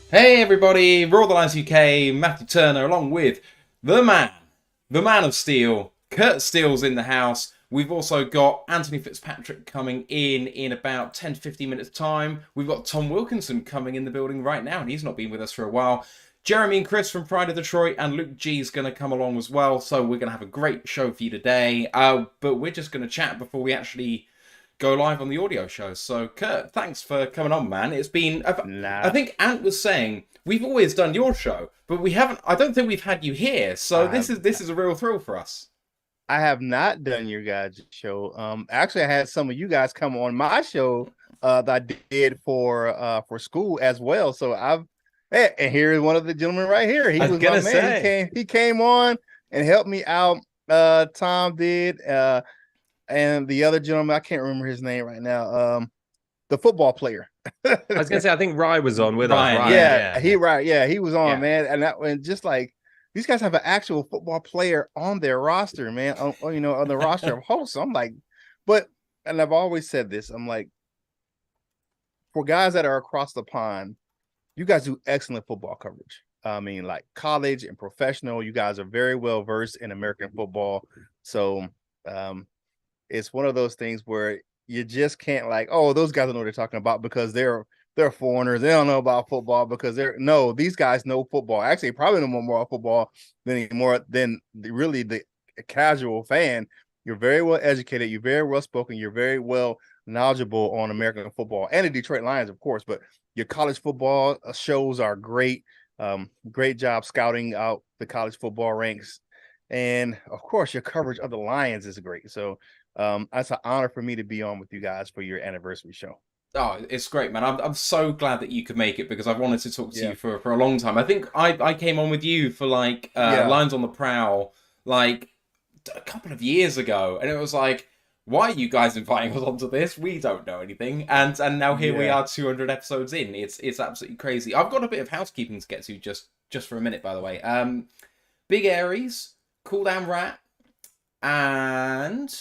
Hey everybody, ROTL UK, Matthew Turner, along with the man of steel, Curt Steele's in the house. We've also got Anthony Fitzpatrick coming in about 10 to 15 minutes time. We've got Tom Wilkinson coming in the building right now, and he's not been with us for a while. Jeremy and Chris from Pride of Detroit, and Luke G is going to come along as well, so we're going to have a great show for you today. But we're just going to chat before we actually go live on the audio show. So, Kurt, thanks for coming on, man. It's been, I Nah, think Ant was saying we've always done your show, but we haven't. I don't think we've had you here. So I this is a real thrill for us. I have not done your guys' show. Actually, I had some of you guys come on my show that I did for school as well. So and here's one of the gentlemen right here. He I was was my gonna man. say, He came on and helped me out. Tom did. And the other gentleman, I can't remember his name right now. The football player. I think Rye was on with us. Ryan, Ryan, Yeah, yeah. he was on, Yeah. man, and just like these guys have an actual football player on their roster, man, on the roster of hosts. I'm like, and I've always said this, I'm like, for guys that are across the pond, you guys do excellent football coverage. I mean, like college and professional, you guys are very well versed in American football. So, it's one of those things where you just can't like, oh, those guys don't know what they're talking about because they're foreigners. They don't know about football because these guys know football. Actually, probably know more about football than really the casual fan. You're very well educated. You're very well spoken. You're very well knowledgeable on American football and the Detroit Lions, of course. But your college football shows are great. Great job scouting out the college football ranks, and of course, your coverage of the Lions is great. So that's an honor for me to be on with you guys for your anniversary show. Oh, it's great, man. I'm so glad that you could make it because I've wanted to talk to Yeah. you for a long time. I think I came on with you for like Yeah. Lines on the Prowl like a couple of years ago, and it was like, why are you guys inviting us onto this? We don't know anything, and now here we Yeah. are, 200 episodes in. It's absolutely crazy. I've got a bit of housekeeping to get to just for a minute, by the way. Big Aries, Cool Down Rat, and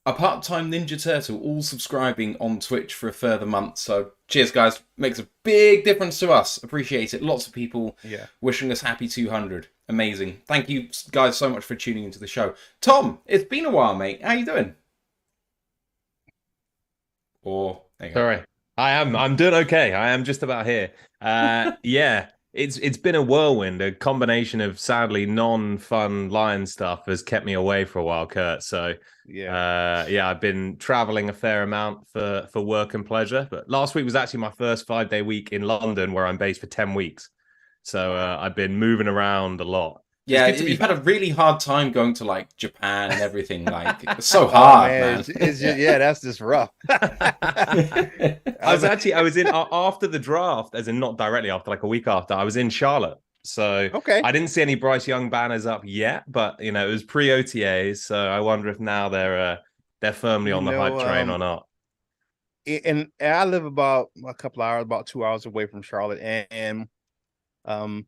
a part-time Ninja Turtle, all subscribing on Twitch for a further month. So cheers, guys. Makes a big difference to us. Appreciate it. Lots of people Yeah. wishing us happy 200. Amazing. Thank you guys so much for tuning into the show. Tom, it's been a while, mate. How you doing? Or there you go. Sorry, I'm doing okay. I am just about here. Yeah, it's been a whirlwind. A combination of sadly non-fun lion stuff has kept me away for a while, Kurt. So, Yeah. yeah, I've been traveling a fair amount for work and pleasure. But last week was actually my first 5-day week in London, where I'm based for 10 weeks. So I've been moving around a lot. Yeah, It's good to be you've had back. a really hard time going to like Japan and everything. Like it's so Oh hard, man, man. it's just yeah, that's just rough. I was in after the draft, as in not directly after, like a week after, I was in Charlotte. So Okay. I didn't see any Bryce Young banners up yet, but it was pre-OTAs, so I wonder if now they're firmly You on the hype know, train or not. and I live about a couple hours, about 2 hours away from Charlotte, and um,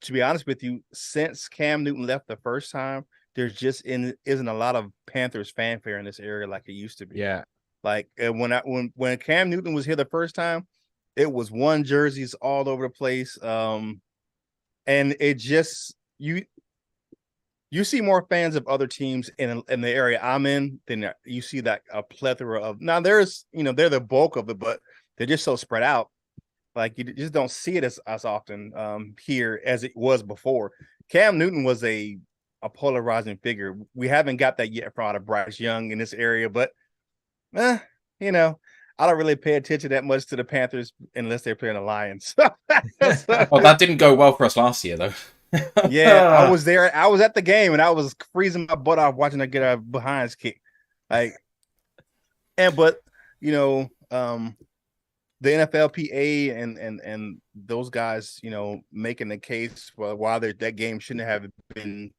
to be honest with you, since Cam Newton left the first time, there's just isn't a lot of Panthers fanfare in this area like it used to be. Yeah. Like when Cam Newton was here the first time, it was one jerseys all over the place. And it just you see more fans of other teams in the area I'm in than you see that a plethora of now there's they're the bulk of it, but they're just so spread out. Like you just don't see it as often here as it was before. Cam Newton was a polarizing figure. We haven't got that yet from out of Bryce Young in this area, but eh, you know, I don't really pay attention that much to the Panthers unless they're playing the Lions. Oh, that didn't go well for us last year, though. Yeah, I was there. I was at the game and I was freezing my butt off watching her get a behinds kick. Like, but you know, the NFLPA and those guys, making the case for why that game shouldn't have been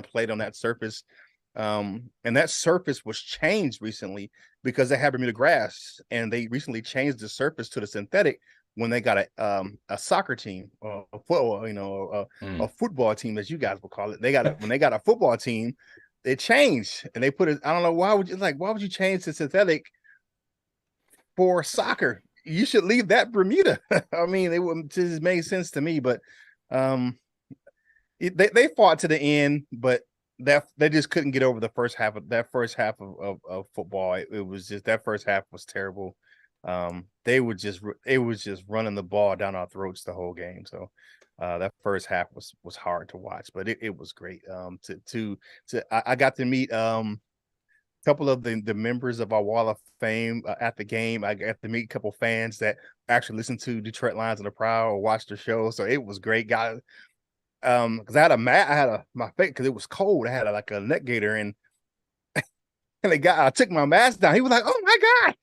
played on that surface. And that surface was changed recently because they had Bermuda grass, and they recently changed the surface to the synthetic when they got a soccer team or a football, a football team, as you guys will call it. When they got a football team, they changed and they put it. I don't know why would you change the synthetic for soccer? you should leave that Bermuda. I mean, it just made sense to me, but they fought to the end, but that they just couldn't get over the first half of of football. It was just that first half was terrible. It was just running the ball down our throats the whole game. So that first half was hard to watch, but it was great. I got to meet couple of the members of our Wall of Fame at the game. I got to meet a couple fans that actually listened to Detroit Lions on the Prowl or watched the show. So it was great, guys. Because I had my face because it was cold. I had like a neck gaiter and I took my mask down. He was like, "Oh my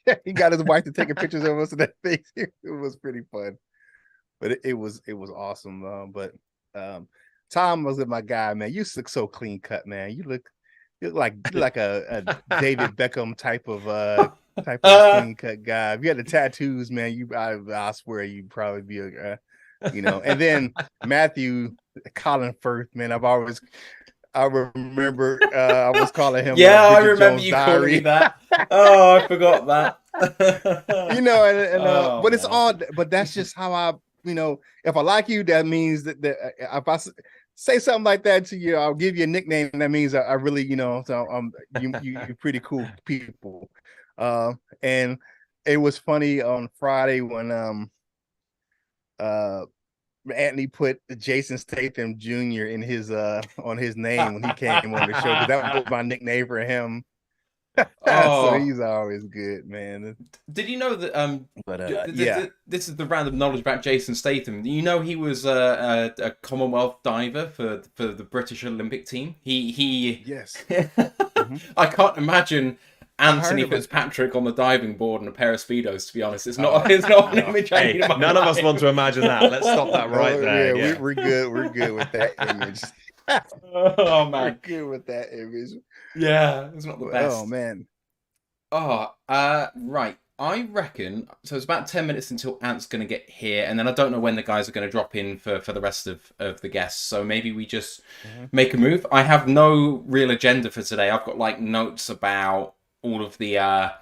God!" He got his wife to taking pictures of us in that face. It was pretty fun, but it was awesome. But Tom was my guy, man. You look so clean cut, man. You look like a David Beckham type of clean cut guy. If you had the tattoos, man, I swear you'd probably be a And then Matthew Colin Firth, man. I remember I was calling him. Yeah, I remember Jones' you Diary. calling me that. Oh, I forgot that. But it's all. But that's just how I. If I like you, that means that if I say something like that to you, I'll give you a nickname. And that means I really, so you're pretty cool people. And it was funny on Friday when Anthony put Jason Statham Jr. in his on his name when he came on the show, because that was my nickname for him. So he's always good, man. Did you know that this is the random knowledge about Jason Statham. You know he was a Commonwealth diver for the British Olympic team. He yes. I can't imagine Anthony Fitzpatrick on the diving board in a pair of Speedos, to be honest. It's not an image. Hey, none of us want to imagine that. Let's stop that right there. Yeah, we're good with that image. Oh man, we're good with that image. Yeah, it's not the best. Oh man. Right. I reckon so. It's about 10 minutes until Ant's going to get here, and then I don't know when the guys are going to drop in for the rest of the guests. So maybe we just make a move. I have no real agenda for today. I've got like notes about all of the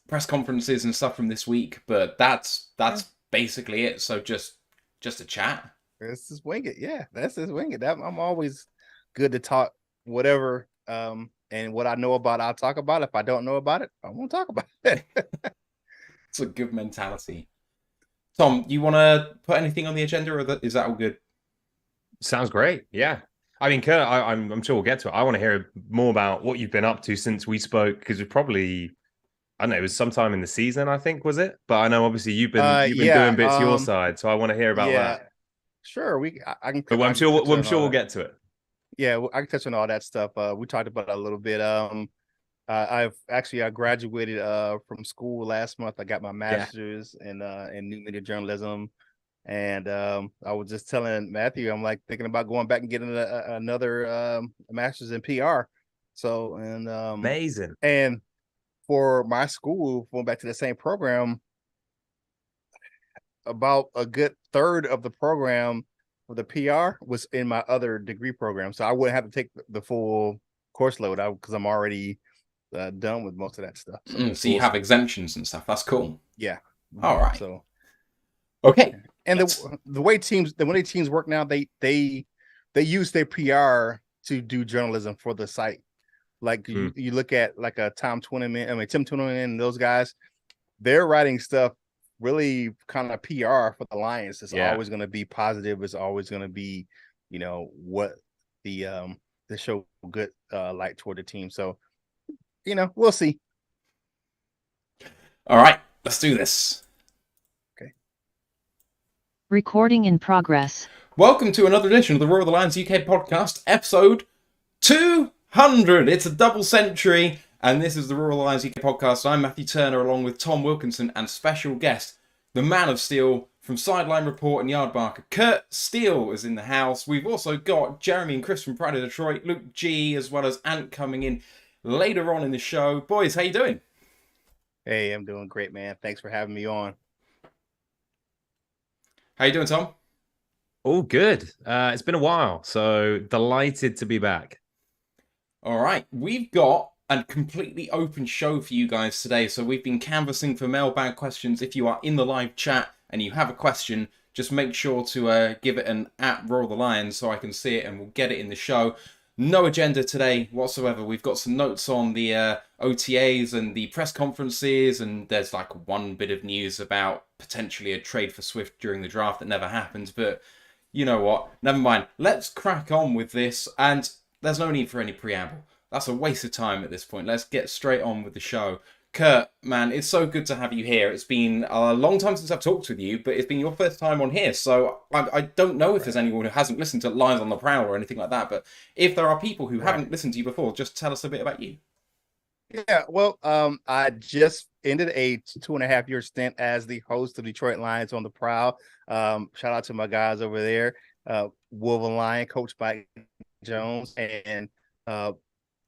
press conferences and stuff from this week, but that's basically it. So just a chat. Let's just wing it. Yeah, let's just wing it. I'm always good to talk whatever. And what I know about, I'll talk about. If I don't know about it, I won't talk about it. It's a good mentality. Tom, you want to put anything on the agenda, or is that all good? Sounds great. Yeah. I mean, Curt, I'm sure we'll get to it. I want to hear more about what you've been up to since we spoke, because we probably, I don't know, it was sometime in the season, I think, was it? But I know obviously you've been doing bits your side, so I want to hear about that. Sure, I can. But I'm sure we'll get to it. Yeah, I can touch on all that stuff. We talked about it a little bit. I graduated from school last month. I got my master's in new media journalism, and I was just telling Matthew, I'm like thinking about going back and getting another master's in PR. So amazing. And for my school, going back to the same program, about a good third of the program for the PR was in my other degree program, so I wouldn't have to take the full course load because I'm already done with most of that stuff. So you have exemptions and stuff. That's cool. Yeah. All right. So okay. And the way teams work now, they use their PR to do journalism for the site. Like you look at like a Tim Tuniman and those guys, they're writing stuff really kind of PR for the Lions. It's always going to be positive. It's always going to be, what the show good light toward the team. So, we'll see. All right, let's do this. Okay. Recording in progress. Welcome to another edition of the Royal Lions UK podcast, episode 200. It's a double century. And this is the Royal Lions UK podcast. I'm Matthew Turner, along with Tom Wilkinson and special guest, the man of steel from SideLion Report and Yardbarker, Curt Steele is in the house. We've also got Jeremy and Chris from Pride of Detroit, Luke G, as well as Ant coming in later on in the show. Boys, how you doing? Hey, I'm doing great, man. Thanks for having me on. How you doing, Tom? All good. It's been a while, so delighted to be back. All right, we've got and completely open show for you guys today. So we've been canvassing for mailbag questions. If you are in the live chat and you have a question, just make sure to give it an @Roar the Lions so I can see it and we'll get it in the show. No agenda today whatsoever. We've got some notes on the OTAs and the press conferences, and there's like one bit of news about potentially a trade for Swift during the draft that never happened. But you know what? Never mind. Let's crack on with this, and there's no need for any preamble. That's a waste of time at this point. Let's get straight on with the show. Curt, man, it's so good to have you here. It's been a long time since I've talked with you, but it's been your first time on here, so I don't know if there's anyone who hasn't listened to Lions on the Prowl or anything like that, but if there are people who haven't listened to you before, just tell us a bit about you. Yeah, well, I just ended a 2.5-year stint as the host of Detroit Lions on the Prowl. Shout out to my guys over there, Wolverine Lion, coached by Jones, and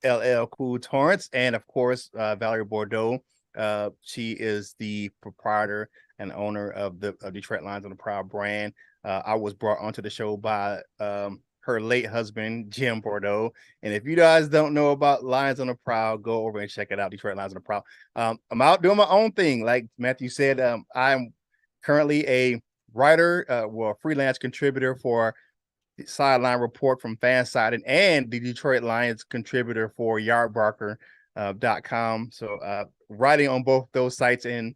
LL Cool Torrance, and of course Valerie Bordeaux. She is the proprietor and owner of the Detroit Lions on the Prowl brand. I was brought onto the show by her late husband, Jim Bordeaux. And if you guys don't know about Lions on the Prowl, go over and check it out, Detroit Lions on the Prowl. I'm out doing my own thing. Like Matthew said, I'm currently a writer, a freelance contributor for the Sideline Report from Fansided and the Detroit Lions contributor for yardbarker.com. So writing on both those sites and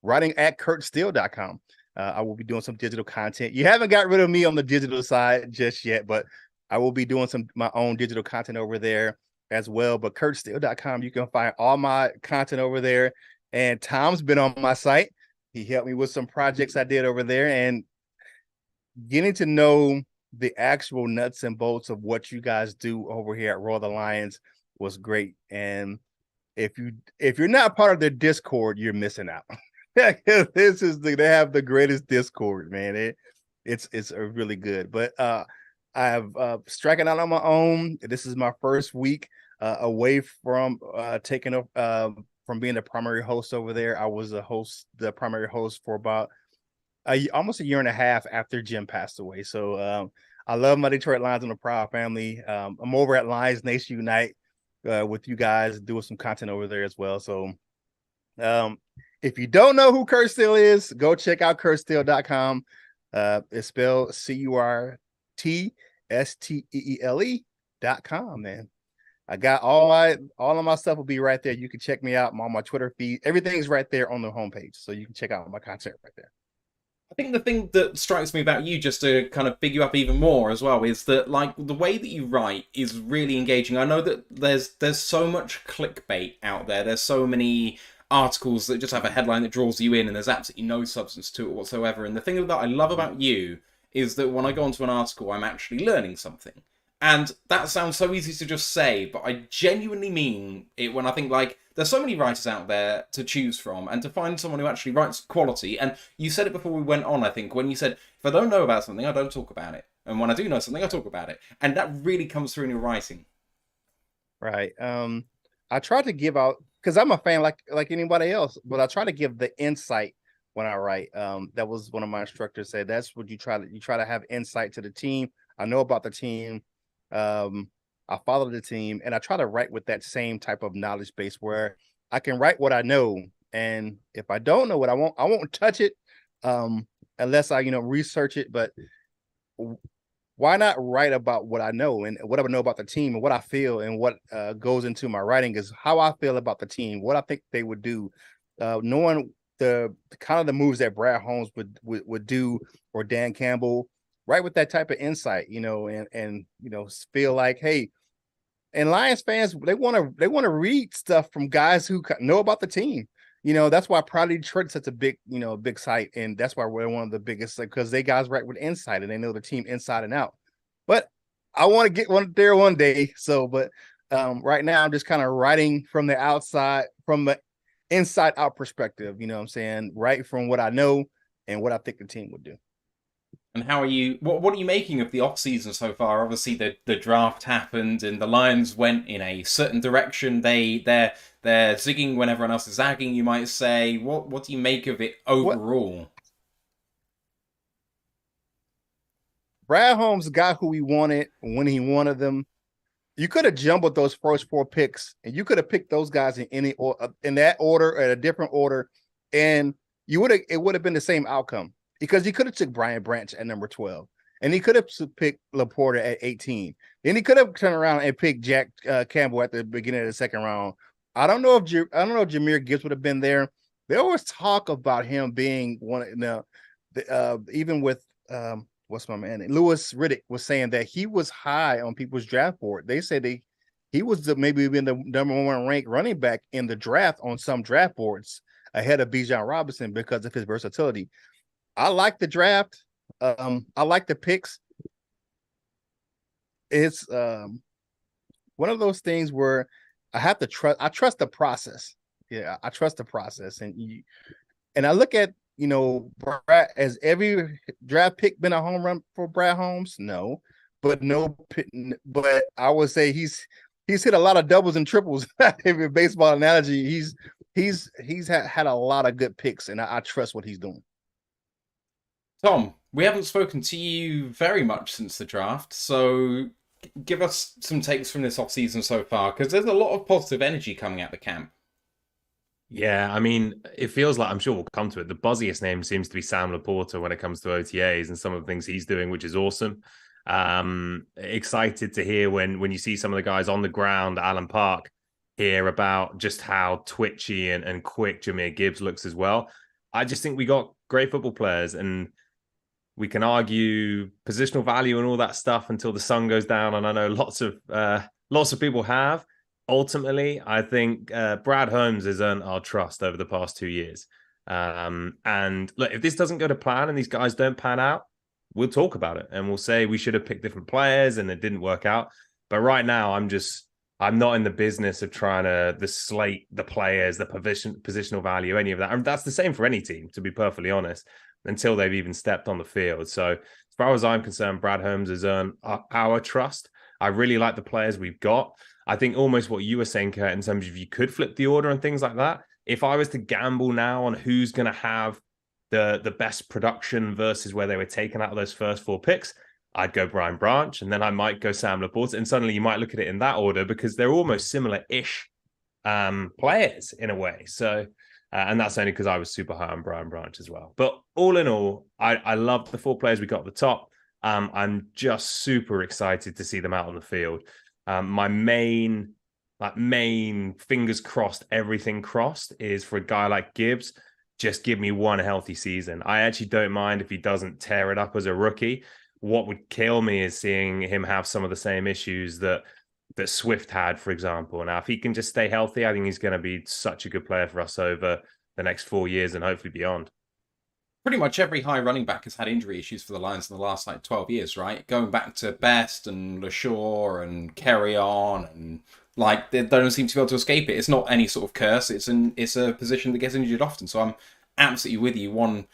writing at curtsteele.com. I will be doing some digital content. You haven't got rid of me on the digital side just yet, but I will be doing my own digital content over there as well. But curtsteele.com, you can find all my content over there. And Tom's been on my site. He helped me with some projects I did over there, and getting to know the actual nuts and bolts of what you guys do over here at Roar the Lions was great. And if you're not part of their Discord, you're missing out. They have the greatest Discord, man. It's really good. But I've striking out on my own. This is my first week away from taking up from being the primary host over there. I was the primary host for about almost a year and a half after Jim passed away. So I love my Detroit Lions on the Prowl family. I'm over at Lions Nation Unite with you guys, doing some content over there as well. So if you don't know who Curt Steele is, go check out curtsteele.com. It's spelled CurtSteele.com, man. I got all of my stuff will be right there. You can check me out on my Twitter feed. Everything's right there on the homepage, so you can check out my content right there. I think the thing that strikes me about you, just to kind of big you up even more as well, is that like the way that you write is really engaging. I know that there's so much clickbait out there. There's so many articles that just have a headline that draws you in, and there's absolutely no substance to it whatsoever. And the thing that I love about you is that when I go onto an article, I'm actually learning something. And that sounds so easy to just say, but I genuinely mean it when I think, like, there's so many writers out there to choose from, and to find someone who actually writes quality. And you said it before we went on, I think, when you said, if I don't know about something, I don't talk about it. And when I do know something, I talk about it. And that really comes through in your writing. Right. I try to give out, because I'm a fan like anybody else, but I try to give the insight when I write. That was one of my instructors said, that's what you try to have insight to the team. I know about the team. I follow the team, and I try to write with that same type of knowledge base where I can write what I know, and if I don't know what I won't touch it unless I research it. But why not write about what I know and what I know about the team and what I feel, and what goes into my writing is how I feel about the team, what I think they would do, knowing the kind of the moves that Brad Holmes would do, or Dan Campbell. Right, with that type of insight, and feel like, hey, and Lions fans, they want to read stuff from guys who know about the team. That's why Proud of Detroit is such a big site, and that's why we're one of the biggest, because they guys write with insight and they know the team inside and out. But I want to get one there one day. So, but right now I'm just kind of writing from the outside, from the inside out perspective. You know what I'm saying? Right from what I know and what I think the team would do. And how are you? What are you making of the off season so far? Obviously, the draft happened, and the Lions went in a certain direction. They're zigging when everyone else is zagging, you might say. What do you make of it overall? Brad Holmes got who he wanted when he wanted them. you could have jumbled those first 4 picks, and you could have picked those guys in any or in that order or a different order, and it would have been the same outcome because he could have took Brian Branch at number 12, and he could have picked Laporta at 18. Then he could have turned around and picked Jack Campbell at the beginning of the second round. I don't know if Jahmyr Gibbs would have been there. They always talk about him being one of even with what's my man? Lewis Riddick was saying that he was high on people's draft board. They said he was maybe even the number 1 ranked running back in the draft on some draft boards ahead of Bijan Robinson because of his versatility. I like the draft. I like the picks. It's one of those things where I trust the process. Yeah, I trust the process. And I look at, Brad, has every draft pick been a home run for Brad Holmes? No, but I would say he's hit a lot of doubles and triples. In a baseball analogy, he's had a lot of good picks, and I trust what he's doing. Tom, we haven't spoken to you very much since the draft, so give us some takes from this offseason so far, because there's a lot of positive energy coming out the camp. Yeah, I mean, it feels like, I'm sure we'll come to it, the buzziest name seems to be Sam Laporta when it comes to OTAs and some of the things he's doing, which is awesome. Excited to hear when you see some of the guys on the ground at Allen Park hear about just how twitchy and quick Jahmyr Gibbs looks as well. I just think we got great football players, and we can argue positional value and all that stuff until the sun goes down, and I know lots of people have. Ultimately, I think Brad Holmes has earned our trust over the past 2 years. And look, if this doesn't go to plan and these guys don't pan out, we'll talk about it and we'll say we should have picked different players and it didn't work out. But right now, I'm not in the business of trying to slate the players, the positional value, any of that. And that's the same for any team, to be perfectly honest, until they've even stepped on the field. So as far as I'm concerned, Brad Holmes has earned our trust. I really like the players we've got. I think almost what you were saying, Curt, in terms of you could flip the order and things like that. If I was to gamble now on who's going to have the best production versus where they were taken out of those first 4 picks, I'd go Brian Branch, and then I might go Sam Laporta. And suddenly you might look at it in that order because they're almost similar-ish players in a way. So, and that's only because I was super high on Brian Branch as well. But all in all, I love the 4 players we got at the top. I'm just super excited to see them out on the field. My main fingers crossed, everything crossed, is for a guy like Gibbs, just give me 1 healthy season. I actually don't mind if he doesn't tear it up as a rookie. What would kill me is seeing him have some of the same issues that Swift had, for example. Now, if he can just stay healthy, I think he's going to be such a good player for us over the next 4 years and hopefully beyond. Pretty much every high running back has had injury issues for the Lions in the last 12 years, right? Going back to Best and LaShaw and Kerryon, and they don't seem to be able to escape it. It's not any sort of curse. It's a position that gets injured often. So I'm absolutely with you. 1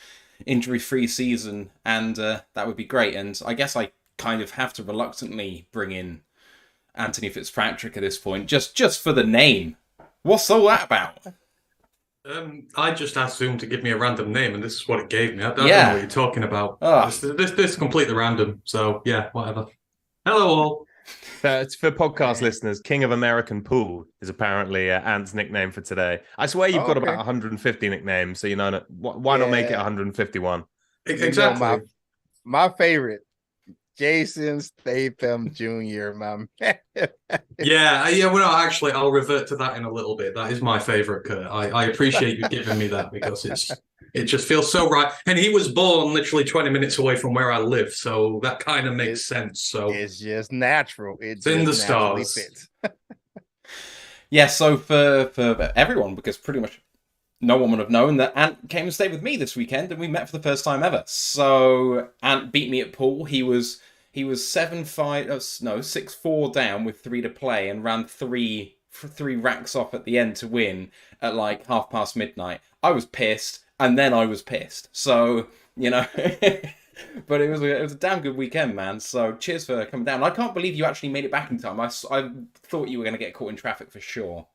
injury-free season, and that would be great. And I guess I kind of have to reluctantly bring in Anthony Fitzpatrick at this point, just for the name. What's all that about? I just asked Zoom to give me a random name, and this is what it gave me. I don't know what you're talking about. This is completely random. So yeah, whatever. Hello all. It's for podcast listeners. King of American Pool is apparently Ant's nickname for today. I swear you've got about 150 nicknames, so why not make it 151? Exactly. My favorite, Jason Statham Jr., man. Yeah. Well, no, actually, I'll revert to that in a little bit. That is my favorite, Curt. I appreciate you giving me that because it just feels so right. And he was born literally 20 minutes away from where I live, so that kind of makes sense. So it's just natural. It's in the stars. Yeah. So for everyone, because pretty much no one would have known that Ant came and stayed with me this weekend, and we met for the first time ever. So Ant beat me at pool. He was 6-4 down with 3 to play and ran 3 racks off at the end to win at midnight. I was pissed, and then I was pissed. So but it was a damn good weekend, man. So cheers for coming down. I can't believe you actually made it back in time. I thought you were going to get caught in traffic for sure.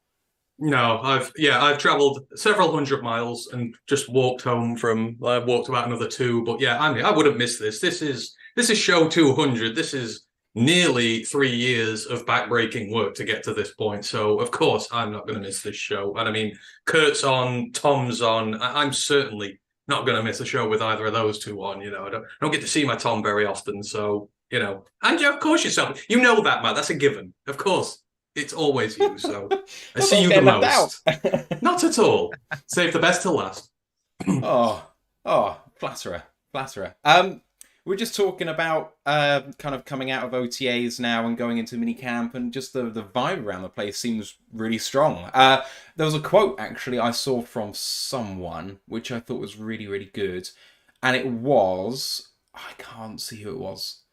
No, I've traveled several hundred miles and just walked home walked about another 2. But yeah, I wouldn't miss this. This is show 200. This is nearly 3 years of backbreaking work to get to this point. So, of course, I'm not going to miss this show. And I mean, Kurt's on, Tom's on. I'm certainly not going to miss a show with either of those two on. I don't get to see my Tom very often. So, and of course yourself. You know that, Matt. That's a given. Of course. It's always you. So I see you the most. Not at all. Save the best to last. Flatterer. We're just talking about kind of coming out of OTAs now and going into minicamp, and just the vibe around the place seems really strong. There was a quote, actually, I saw from someone, which I thought was really, really good. And it was... I can't see who it was.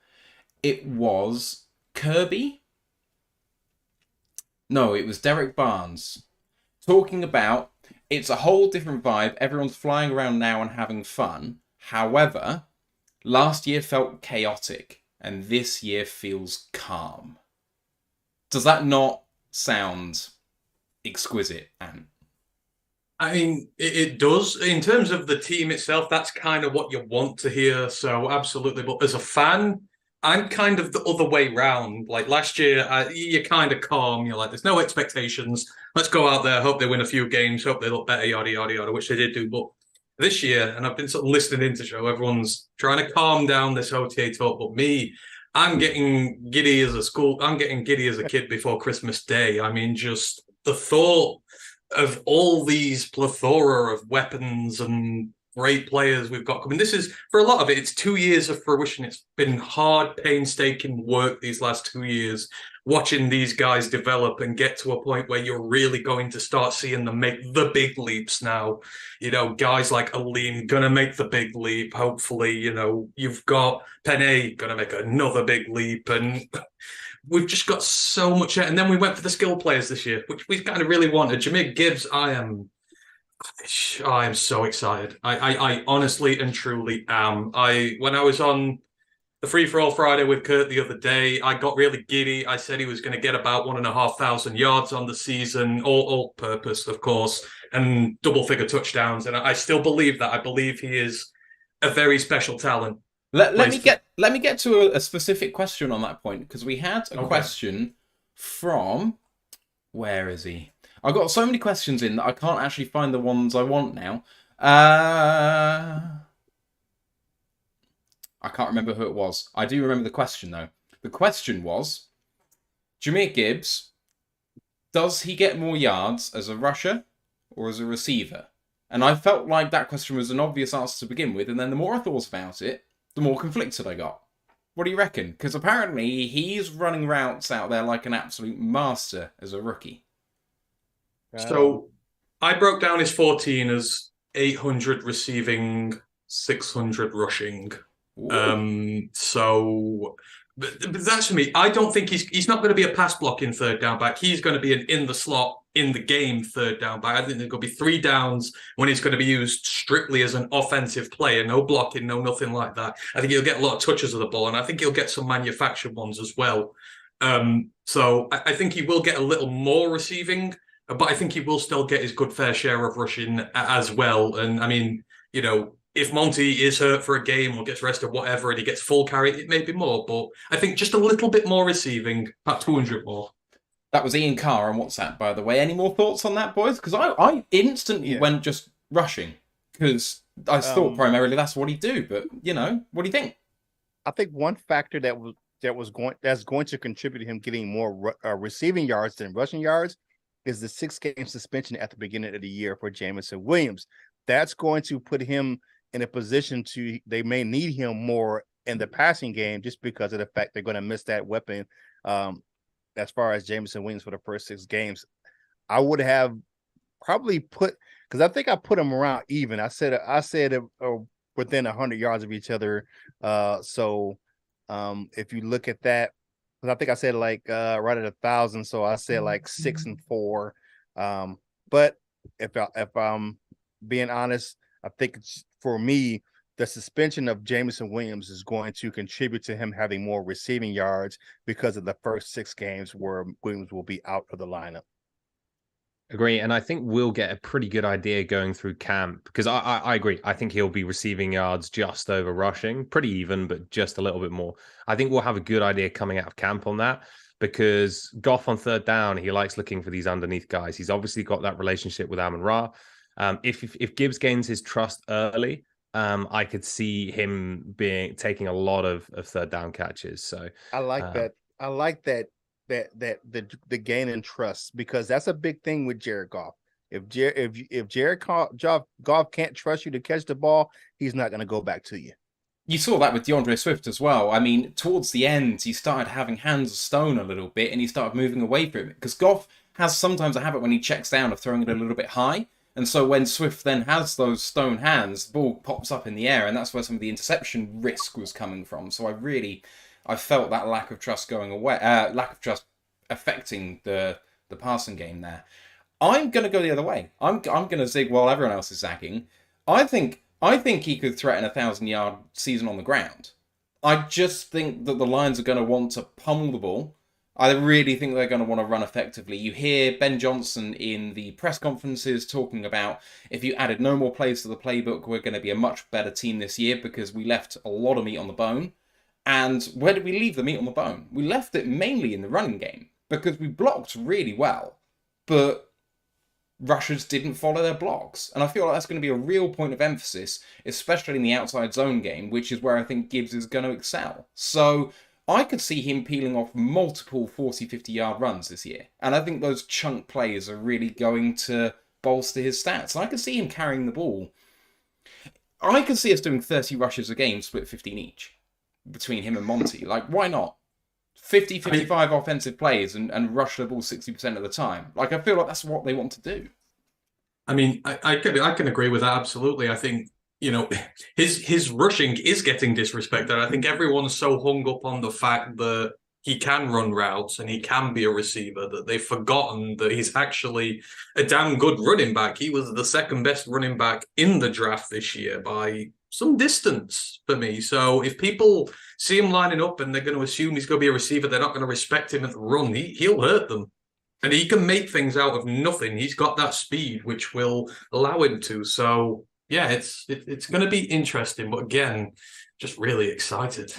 It was Kirby? No, it was Derek Barnes. Talking about, it's a whole different vibe. Everyone's flying around now and having fun. However... last year felt chaotic, and this year feels calm. Does that not sound exquisite, Ant? I mean, it does. In terms of the team itself, that's kind of what you want to hear. So, absolutely. But as a fan, I'm kind of the other way round. Like last year, you're kind of calm. You're like, there's no expectations. Let's go out there, hope they win a few games, hope they look better, yada, yada, yada, which they did do. But this year, and I've been sort of listening into the show, everyone's trying to calm down this OTA talk, but me, I'm getting giddy as a kid before Christmas Day. I mean, just the thought of all these plethora of weapons and great players we've got coming. This is, for a lot of it, it's 2 years of fruition. It's been hard, painstaking work these last 2 years, watching these guys develop and get to a point where you're really going to start seeing them make the big leaps now. Guys like Aline going to make the big leap, hopefully. You've got Penne going to make another big leap. And we've just got so much. And then we went for the skill players this year, which we kind of really wanted. Jameer Gibbs, I am so excited. I honestly and truly am. When I was on the Free For All Friday with Curt the other day, I got really giddy. I said he was going to get about 1,500 yards on the season, all purpose, of course, and double-figure touchdowns. And I still believe that. I believe he is a very special talent. Let me get to a specific question on that point, because we had a question from... where is he? I've got so many questions in that I can't actually find the ones I want now. I can't remember who it was. I do remember the question, though. The question was, Jameer Gibbs, does he get more yards as a rusher or as a receiver? And I felt like that question was an obvious answer to begin with, and then the more I thought about it, the more conflicted I got. What do you reckon? Because apparently he's running routes out there like an absolute master as a rookie. So I broke down his 14 as 800 receiving, 600 rushing. But that's for me. I don't think he's not going to be a pass blocking third down back. He's going to be an in the slot, in the game third down back. I think there's going to be 3 downs when he's going to be used strictly as an offensive player. No blocking, no nothing like that. I think he'll get a lot of touches of the ball, and I think he'll get some manufactured ones as well. So I think he will get a little more receiving, but I think he will still get his good fair share of rushing as well. And I mean, if Monty is hurt for a game or gets rested, whatever, and he gets full carry, it may be more. But I think just a little bit more receiving, about 200 more. That was Ian Carr on WhatsApp, by the way. Any more thoughts on that, boys? Because I instantly went just rushing, because I thought primarily that's what he'd do. But, what do you think? I think one factor that's going to contribute to him getting more receiving yards than rushing yards is the 6-game suspension at the beginning of the year for Jameson Williams. That's going to put him in a position they may need him more in the passing game, just because of the fact they're going to miss that weapon. As far as Jameson Williams for the first 6 games, I would have probably because I think I put them around even. I said within 100 yards of each other. So if you look at that, because I think I said right at 1,000, so I said like 6 and 4. But if I'm being honest, I think for me, the suspension of Jameson Williams is going to contribute to him having more receiving yards because of the first 6 games where Williams will be out of the lineup. Agree, and I think we'll get a pretty good idea going through camp because I agree. I think he'll be receiving yards just over rushing, pretty even, but just a little bit more. I think we'll have a good idea coming out of camp on that because Goff on third down, he likes looking for these underneath guys. He's obviously got that relationship with Amon-Ra. If Gibbs gains his trust early, I could see him taking a lot of third down catches. So I like that. I like that the gain in trust, because that's a big thing with Jared Goff. If Jared Goff can't trust you to catch the ball, he's not going to go back to you. You saw that with DeAndre Swift as well. I mean, towards the end, he started having hands of stone a little bit, and he started moving away from it because Goff has sometimes a habit when he checks down of throwing it a little bit high. And so when Swift then has those stone hands, the ball pops up in the air, and that's where some of the interception risk was coming from. So I felt that lack of trust going away, lack of trust affecting the passing game there. I'm going to go the other way. I'm going to zig while everyone else is zagging. I think he could threaten a 1,000-yard season on the ground. I just think that the Lions are going to want to pummel the ball. I really think they're going to want to run effectively. You hear Ben Johnson in the press conferences talking about if you added no more plays to the playbook, we're going to be a much better team this year because we left a lot of meat on the bone. And where did we leave the meat on the bone? We left it mainly in the running game because we blocked really well, but rushers didn't follow their blocks. And I feel like that's going to be a real point of emphasis, especially in the outside zone game, which is where I think Gibbs is going to excel. So I could see him peeling off multiple 40, 50-yard runs this year. And I think those chunk plays are really going to bolster his stats. And I could see him carrying the ball. I could see us doing 30 rushes a game, split 15 each, between him and Monty. Like, why not? 50, 55 offensive plays and rush the ball 60% of the time. Like, I feel like that's what they want to do. I mean, I can agree with that, absolutely. I think, you know, his rushing is getting disrespected. I think everyone's so hung up on the fact that he can run routes and he can be a receiver that they've forgotten that he's actually a damn good running back. He was the second best running back in the draft this year by some distance for me. So if people see him lining up and they're going to assume he's going to be a receiver, they're not going to respect him at the run. He'll hurt them. And he can make things out of nothing. He's got that speed, which will allow him to. So, yeah, it's going to be interesting. But again, just really excited.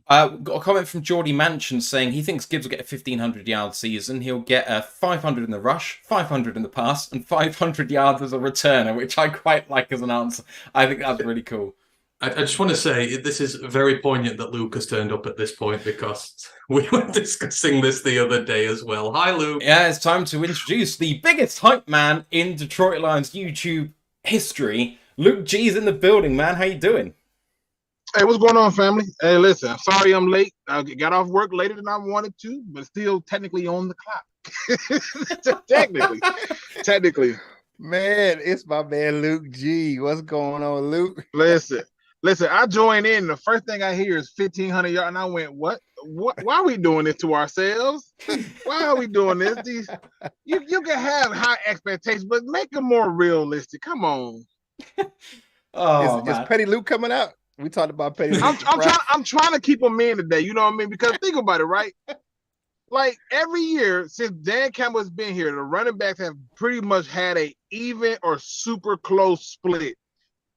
Got a comment from Geordie Mansion saying he thinks Gibbs will get a 1,500-yard season. He'll get a 500 in the rush, 500 in the pass, and 500 yards as a returner, which I quite like as an answer. I think that's really cool. I just want to say this is very poignant that Luke has turned up at this point because we were discussing this the other day as well. Hi, Luke. Yeah, it's time to introduce the biggest hype man in Detroit Lions YouTube history. Luke G's in the building, man. How you doing? Hey, what's going on, family? Hey, listen, I'm sorry I'm late. I got off work later than I wanted to, but still technically on the clock. Technically. Man, it's my man Luke G. What's going on, Luke? Listen, I joined in. The first thing I hear is 1,500 yards, and I went, "What? Why are we doing this to ourselves? Why are we doing this? You can have high expectations, but make them more realistic. Come on." Is Petty Luke coming out? We talked about Petty Luke. I'm trying to keep him in today. You know what I mean? Because think about it, right? Like every year since Dan Campbell's been here, the running backs have pretty much had a even or super close split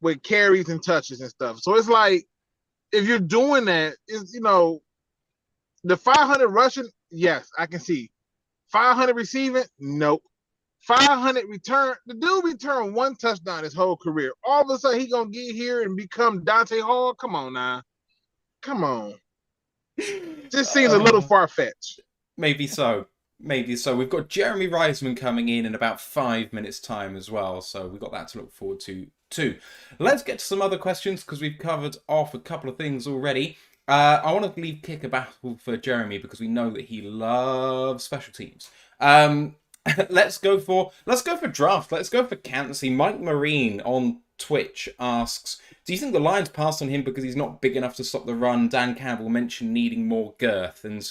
with carries and touches and stuff. So it's like, if you're doing that, is the 500 rushing, yes, I can see. 500 receiving, nope. 500 return, the dude returned one touchdown his whole career. All of a sudden, he gonna get here and become Dante Hall? Come on now. Come on. This seems a little far-fetched. Maybe so. We've got Jeremy Reisman coming in about 5 minutes' time as well, so we've got that to look forward to too. Let's get to some other questions because we've covered off a couple of things already. I want to leave kick a battle for Jeremy because we know that he loves special teams. Let's go for draft. Let's go for candidacy. Mike Marine on Twitch asks, do you think the Lions passed on him because he's not big enough to stop the run? Dan Campbell mentioned needing more girth, and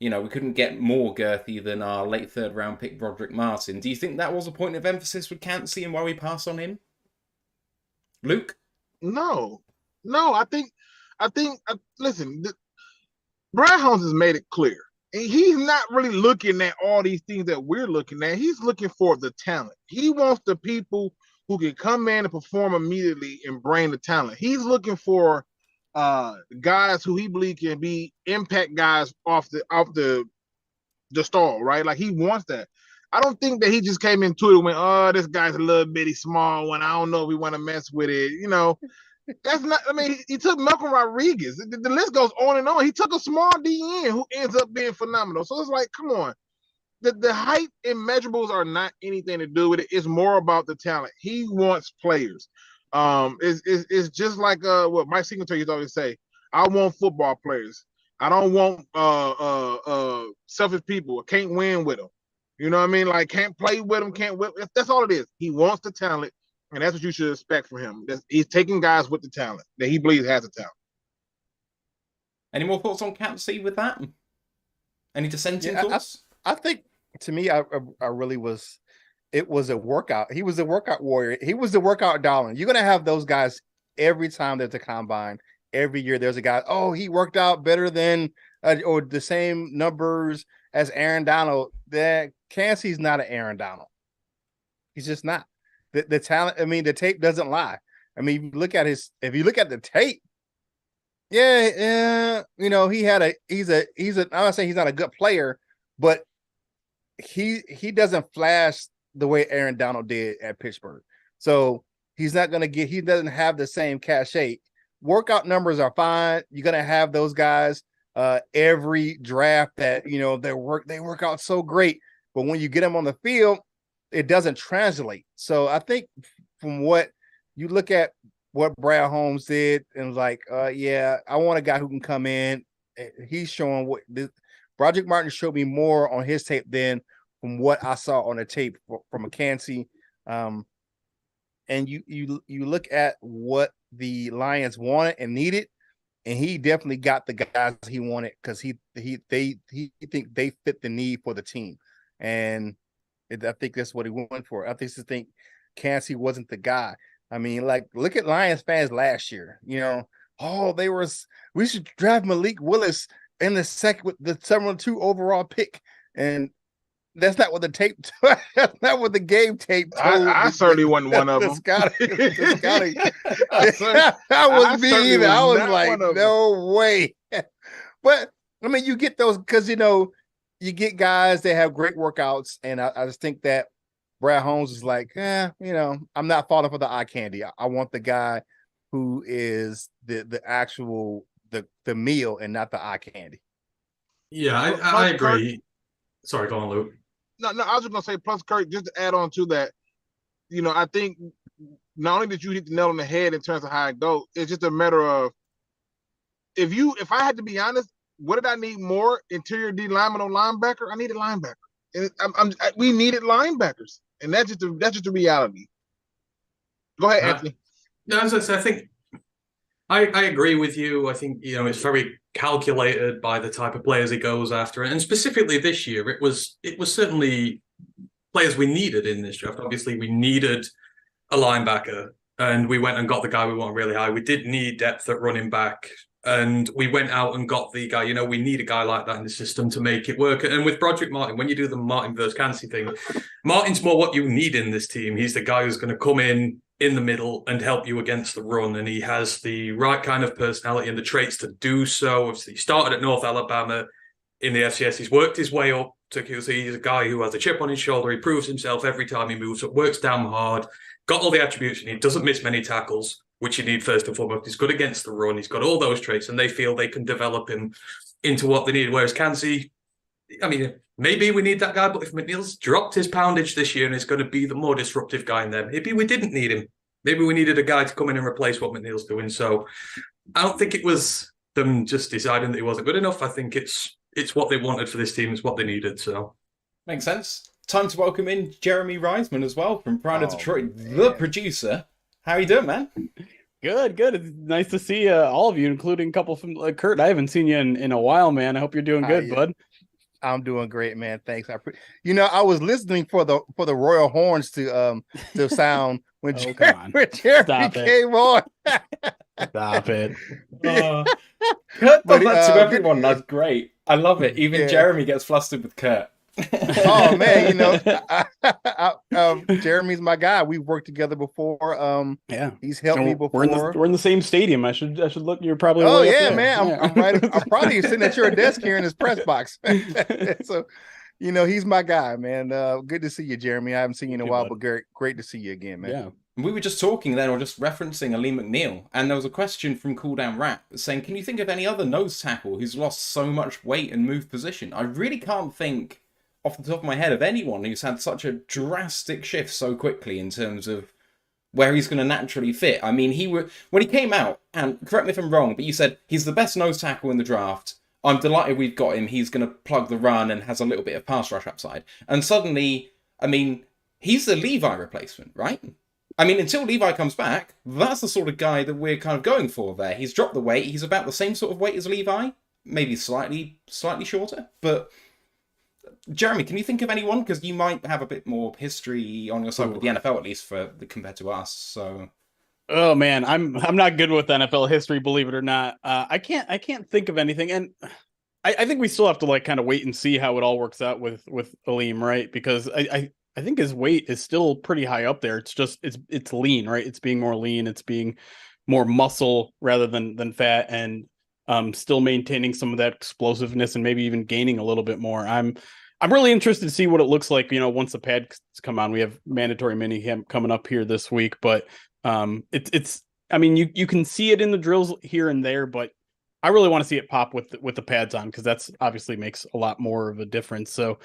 we couldn't get more girthy than our late third round pick Broderick Martin. Do you think that was a point of emphasis with Cancy and why we passed on him? Luke? No, I think listen, Brad Holmes has made it clear. And he's not really looking at all these things that we're looking at. He's looking for the talent. He wants the people who can come in and perform immediately and bring the talent. He's looking for guys who he believes can be impact guys off the stall, right? Like he wants that. I don't think that he just came into it and went, oh, this guy's a little bitty small one. I don't know if we want to mess with it. You know, that's not, I mean, he took Malcolm Rodriguez. The list goes on and on. He took a small DN who ends up being phenomenal. So it's like, come on. The height and measurables are not anything to do with it. It's more about the talent. He wants players. It's just like what Mike Singletary used to always say. I want football players. I don't want selfish people. I can't win with them. You know what I mean? Like can't play with them. Can't win. That's all it is. He wants the talent, and that's what you should expect from him. He's taking guys with the talent that he believes has the talent. Any more thoughts on Camp C with that? Any dissenting thoughts? I think to me, I really was. It was a workout. He was a workout warrior. He was the workout darling. You're gonna have those guys every time there's a combine. Every year there's a guy. Oh, he worked out better than or the same numbers as Aaron Donald. That Cassie's not an Aaron Donald. He's just not. The talent. I mean, the tape doesn't lie. I mean, if you look at the tape, yeah, you know, he's a. I'm not saying he's not a good player, but he doesn't flash the way Aaron Donald did at Pittsburgh. So he doesn't have the same cachet. Workout numbers are fine. You're gonna have those guys every draft that you know they work out so great, but when you get them on the field, it doesn't translate. So I think from what you look at what Brad Holmes did and like, yeah, I want a guy who can come in. He's showing what Broderick Martin showed me more on his tape than from what I saw on the tape from McCansey. And you look at what the Lions wanted and needed, and he definitely got the guys he wanted because he think they fit the need for the team, and I think that's what he went for. I think Cansey wasn't the guy. I mean, like look at Lions fans last year. You know, we should draft Malik Willis in the second with the 7-2 overall pick, and that's not what the tape. That's not what the game tape told. I certainly wasn't one of them. Scotty. I was me either. I was like, no way. But I mean, you get those because you know you get guys that have great workouts, and I just think that Brad Holmes is like, you know, I'm not falling for the eye candy. I want the guy who is the actual the meal and not the eye candy. Yeah, I agree. Sorry, go on, Luke. No, I was just gonna say, plus Curt, just to add on to that, you know, I think not only did you hit the nail on the head in terms of how it goes, it's just a matter of if I had to be honest, what did I need more? Interior D lineman on linebacker? I needed linebacker. And we needed linebackers, and that's just the reality. Go ahead, Anthony. No, as I said, I think I agree with you. I think you know it's very calculated by the type of players he goes after, and specifically this year, it was certainly players we needed in this draft. Obviously, we needed a linebacker, and we went and got the guy we want really high. We did need depth at running back, and we went out and got the guy. You know, we need a guy like that in the system to make it work. And with Broderick Martin, when you do the Martin versus Cansey thing, Martin's more what you need in this team. He's the guy who's going to come in the middle and help you against the run, and he has the right kind of personality and the traits to do so. Obviously, he started at North Alabama in the FCS. He's worked his way up to QC. He's a guy who has a chip on his shoulder. He proves himself every time he moves up, works damn hard, got all the attributes you need, doesn't miss many tackles, which you need first and foremost. He's good against the run. He's got all those traits, and they feel they can develop him into what they need. Whereas Cansey, I mean, maybe we need that guy, but if McNeil's dropped his poundage this year and is going to be the more disruptive guy in there, maybe we didn't need him. Maybe we needed a guy to come in and replace what McNeil's doing. So I don't think it was them just deciding that he wasn't good enough. I think it's what they wanted for this team. It's what they needed. So makes sense. Time to welcome in Jeremy Reisman as well from Pride of Detroit, the producer. How are you doing, man? Good. It's nice to see all of you, including a couple from Curt. I haven't seen you in a while, man. I hope you're doing good, bud. I'm doing great, man. Thanks. I was listening for the Royal Horns to sound when Jeremy came on. Stop it. Curt does that to everyone. That's great. I love it. Even Yeah. Jeremy gets flustered with Curt. Oh man, you know, Jeremy's my guy. We've worked together before. Yeah, he's helped me before. We're in the same stadium. I should look. You're probably Oh way up yeah, there. man. Yeah. I'm right. I'm probably sitting at your desk here in his press box. So, you know, he's my guy, man. Good to see you, Jeremy. I haven't seen you in a while, but great to see you again, man. Yeah. We were just talking then, or just referencing Aleem McNeil, and there was a question from Cool Down Rap saying, can you think of any other nose tackle who's lost so much weight and moved position? I really can't think off the top of my head of anyone who's had such a drastic shift so quickly in terms of where he's going to naturally fit. I mean, when he came out, and correct me if I'm wrong, but you said he's the best nose tackle in the draft. I'm delighted we've got him. He's going to plug the run and has a little bit of pass rush upside. And suddenly, I mean, he's the Levi replacement, right? I mean, until Levi comes back, that's the sort of guy that we're kind of going for there. He's dropped the weight. He's about the same sort of weight as Levi, maybe slightly shorter. But Jeremy, can you think of anyone? Because you might have a bit more history on your side with the NFL, at least compared to us. So, oh man, I'm not good with NFL history, believe it or not. I can't think of anything, and I think we still have to like kind of wait and see how it all works out with Aleem, right? Because I think his weight is still pretty high up there. It's just it's lean, right? It's being more lean. It's being more muscle rather than fat, and still maintaining some of that explosiveness and maybe even gaining a little bit more. I'm really interested to see what it looks like. You know, once the pads come on, we have mandatory mini camp coming up here this week, but it's. I mean, you can see it in the drills here and there, but I really want to see it pop with the pads on, because that's obviously makes a lot more of a difference. So,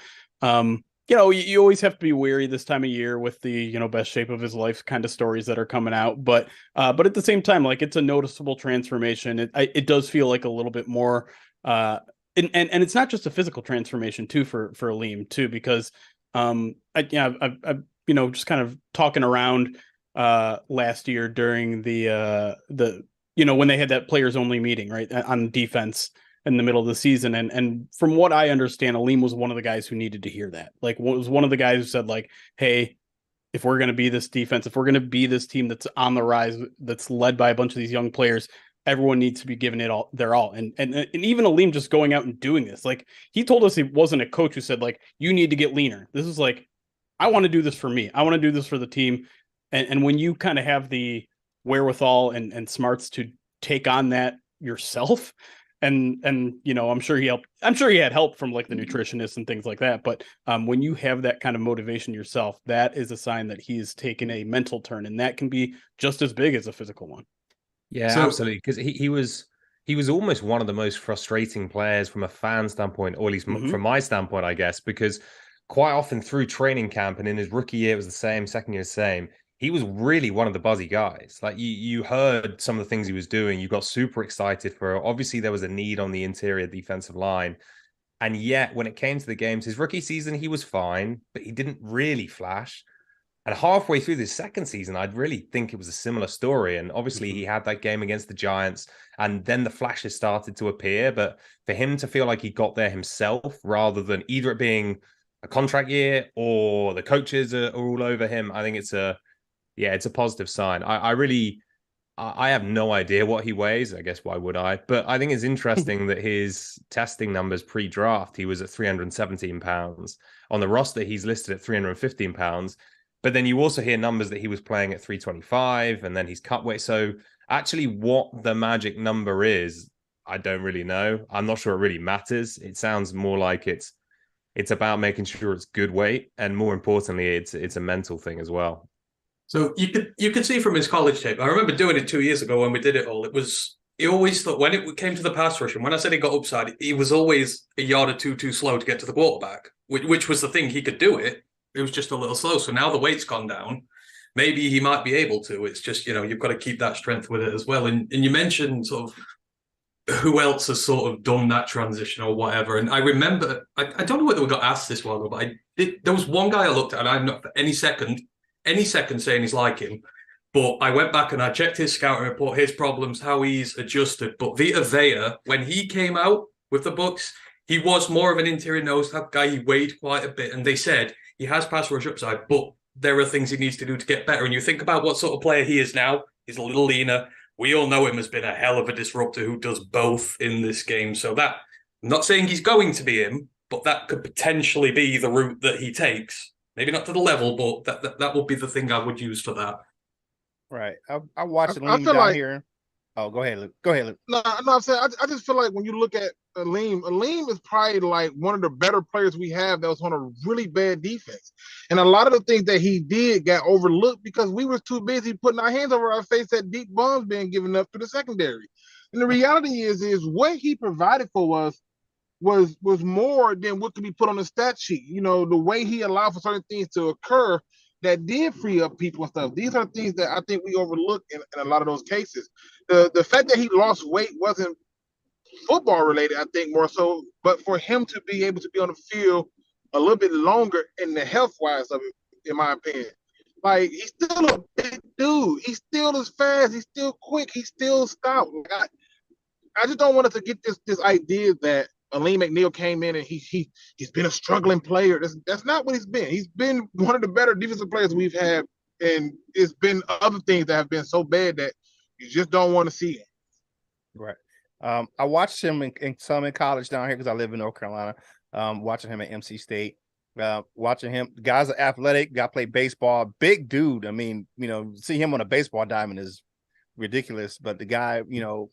you know, you always have to be wary this time of year with the, you know, best shape of his life kind of stories that are coming out. But at the same time, like, it's a noticeable transformation. It does feel like a little bit more, and it's not just a physical transformation too for Aleem too, because I you know, just kind of talking around last year during the you know, when they had that players only meeting, right, on defense in the middle of the season. And from what I understand, Aleem was one of the guys who needed to hear that. Like, was one of the guys who said, like, hey, if we're going to be this defense, if we're going to be this team that's on the rise, that's led by a bunch of these young players, everyone needs to be giving it all their all. And even Aleem just going out and doing this, like, he told us he wasn't a coach who said, like, you need to get leaner. This is like, I want to do this for me. I want to do this for the team. And when you kind of have the wherewithal and smarts to take on that yourself, and you know, I'm sure he had help from like the nutritionists and things like that, but when you have that kind of motivation yourself, that is a sign that he's taken a mental turn, and that can be just as big as a physical one. Yeah, absolutely, because he was almost one of the most frustrating players from a fan standpoint, or at least from my standpoint, I guess, because quite often through training camp and in his rookie year it was the same, second year the same. He was really one of the buzzy guys. Like, you heard some of the things he was doing. You got super excited for it. Obviously, there was a need on the interior defensive line. And yet, when it came to the games, his rookie season, he was fine, but he didn't really flash. And halfway through this second season, I'd really think it was a similar story. And obviously, he had that game against the Giants, and then the flashes started to appear. But for him to feel like he got there himself, rather than either it being a contract year or the coaches are all over him, I think it's a positive sign. I have no idea what he weighs. I guess why would I? But I think it's interesting that his testing numbers pre-draft, he was at 317 pounds. On the roster, he's listed at 315 pounds. But then you also hear numbers that he was playing at 325, and then he's cut weight. So actually what the magic number is, I don't really know. I'm not sure it really matters. It sounds more like it's about making sure it's good weight. And more importantly, it's a mental thing as well. So you could see from his college tape. I remember doing it 2 years ago when we did it all. He always thought when it came to the pass rush, and when I said he got upside, he was always a yard or two too slow to get to the quarterback, which was the thing. He could do it. It was just a little slow. So now the weight's gone down. Maybe he might be able to. It's just, you know, you've got to keep that strength with it as well. And you mentioned sort of who else has sort of done that transition or whatever. And I remember, I don't know whether we got asked this while ago, but there was one guy I looked at, and I'm not for any second saying he's like him, but I went back and I checked his scouting report, his problems, how he's adjusted. But Vita Vea, when he came out with the Bucs, he was more of an interior nose type guy. He weighed quite a bit, and they said he has pass rush upside, but there are things he needs to do to get better. And you think about what sort of player he is now. He's a little leaner. We all know him as being a hell of a disruptor who does both in this game. So I'm not saying he's going to be him, but that could potentially be the route that he takes. Maybe not to the level, but that would be the thing I would use for that. Right. I watched I Liam feel down like here. Oh, go ahead, Luke. Go ahead, Luke. no, I'm saying I just feel like when you look at Aleem is probably like one of the better players we have that was on a really bad defense. And a lot of the things that he did got overlooked because we were too busy putting our hands over our face at deep bombs being given up to the secondary. And the reality is what he provided for us was more than what could be put on the stat sheet. You know, the way he allowed for certain things to occur that did free up people and stuff. These are things that I think we overlook in a lot of those cases. The fact that he lost weight wasn't football related, I think more so, but for him to be able to be on the field a little bit longer in the health wise of it, in my opinion. Like, he's still a big dude. He's still as fast. He's still quick. He's still stout. Like, I just don't want us to get this idea that Aleem McNeil came in and he's been a struggling player. That's not what he's been. He's been one of the better defensive players we've had, and it's been other things that have been so bad that you just don't want to see him. Right. I watched him in college down here because I live in North Carolina. Watching him at MC State. Watching him, the guy's athletic, guy played baseball, big dude. I mean, you know, see him on a baseball diamond is ridiculous, but the guy, you know,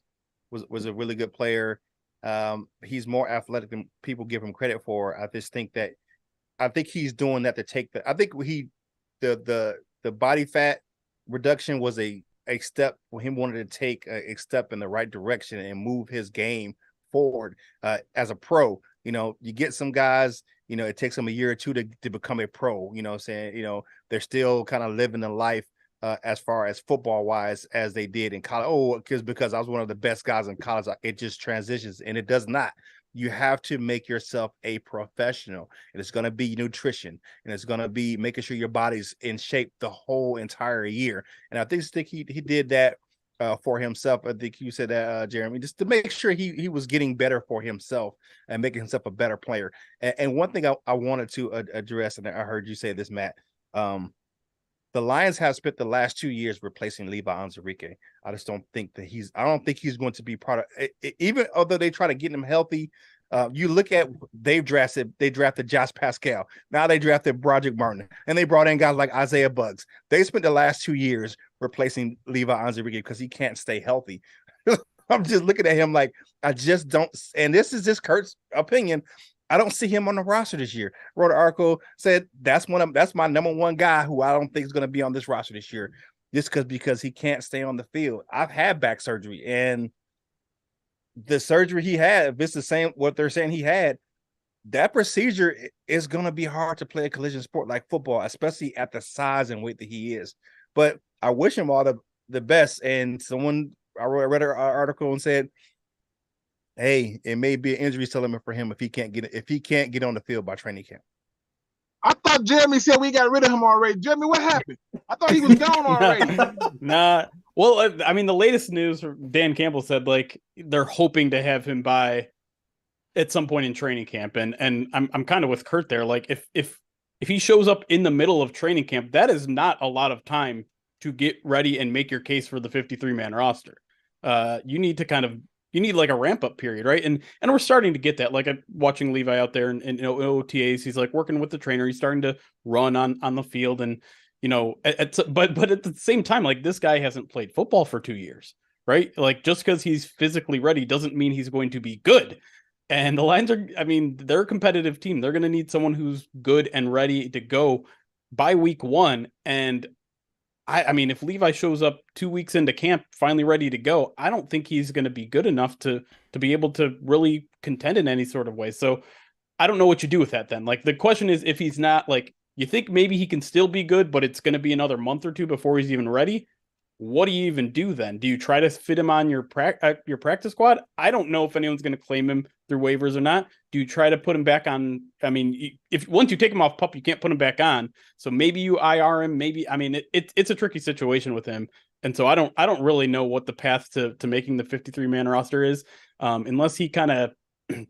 was a really good player. He's more athletic than people give him credit for. I think he's doing that to take the body fat reduction was a step for him, wanted to take a step in the right direction and move his game forward as a pro. You know, you get some guys, you know, it takes them a year or two to become a pro, you know what I'm saying? You know, they're still kind of living the life as far as football wise as they did in college. Oh, because I was one of the best guys in college, it just transitions, and it does not. You have to make yourself a professional, and it's going to be nutrition, and it's going to be making sure your body's in shape the whole entire year. And I think he did that for himself. I think you said that, Jeremy, just to make sure he was getting better for himself and making himself a better player. And one thing I wanted to address, and I heard you say this, Matt, the Lions have spent the last 2 years replacing Levi Onwuzurike. I just don't think that I don't think he's going to be part of it, even although they try to get him healthy. You look at they drafted Josh Pascal. Now they drafted Broderick Martin, and they brought in guys like Isaiah Buggs. They spent the last 2 years replacing Levi Onwuzurike because he can't stay healthy. I'm just looking at him like I just don't. And this is just Curt's opinion. I don't see him on the roster this year. Wrote an article, said that's my number one guy who I don't think is going to be on this roster this year, just because he can't stay on the field. I've had back surgery, and the surgery he had, if it's the same what they're saying he had, that procedure is going to be hard to play a collision sport like football, especially at the size and weight that he is. But I wish him all the best. And I read an article and said, hey, it may be an injury limit for him if he can't get on the field by training camp. I thought Jeremy said we got rid of him already. Jeremy, what happened? I thought he was gone already. Nah. Well, I mean, the latest news, Dan Campbell said, like, they're hoping to have him by at some point in training camp. And I'm kind of with Curt there. Like, if he shows up in the middle of training camp, that is not a lot of time to get ready and make your case for the 53-man roster. You need like a ramp up period, right? And we're starting to get that. Like, I'm watching Levi out there and you know, OTAs, he's like working with the trainer. He's starting to run on the field, and you know, but at the same time, like, this guy hasn't played football for 2 years, right? Like, just because he's physically ready doesn't mean he's going to be good. And the Lions they're a competitive team. They're going to need someone who's good and ready to go by week 1. And I mean, if Levi shows up 2 weeks into camp, finally ready to go, I don't think he's going to be good enough to be able to really contend in any sort of way. So I don't know what you do with that then. Like, the question is, if he's not, like, you think maybe he can still be good, but it's going to be another month or two before he's even ready. What do you even do then? Do you try to fit him on your practice squad? I don't know if anyone's going to claim him through waivers or not. Do you try to put him back on? I mean, if once you take him off PUP, you can't put him back on. So maybe you IR him. Maybe, I mean, it's a tricky situation with him. And so I don't really know what the path to making the 53-man roster is, unless he kind of,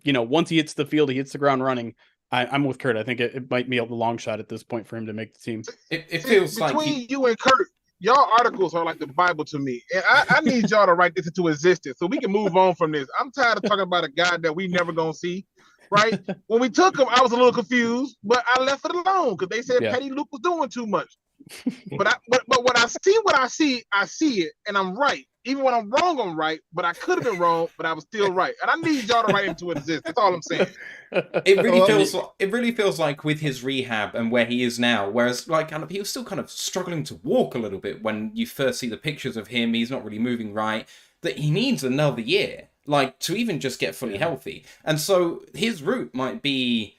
you know, once he hits the field, he hits the ground running. I'm with Curt. I think it might be a long shot at this point for him to make the team. It feels like between you and Curt, y'all articles are like the Bible to me, and I need y'all to write this into existence so we can move on from this. I'm tired of talking about a guy that we never gonna see. Right? When we took him, I was a little confused, but I left it alone because they said Petty Luke was doing too much. But when I see, it, and I'm right. Even when I'm wrong, I'm right. But I could have been wrong, but I was still right. And I need y'all to write into existence. That's all I'm saying. It really feels like with his rehab and where he is now, whereas like kind of he was still kind of struggling to walk a little bit when you first see the pictures of him. He's not really moving right. That he needs another year, like to even just get fully healthy. And so his route might be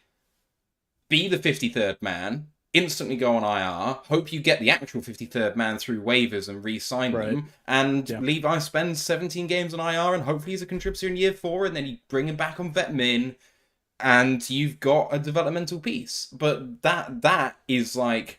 the 53rd man. Instantly go on IR, hope you get the actual 53rd man through waivers and re-sign them, and Levi spends 17 games on IR, and hopefully he's a contributor in year 4, and then you bring him back on vet min, and you've got a developmental piece. But that is like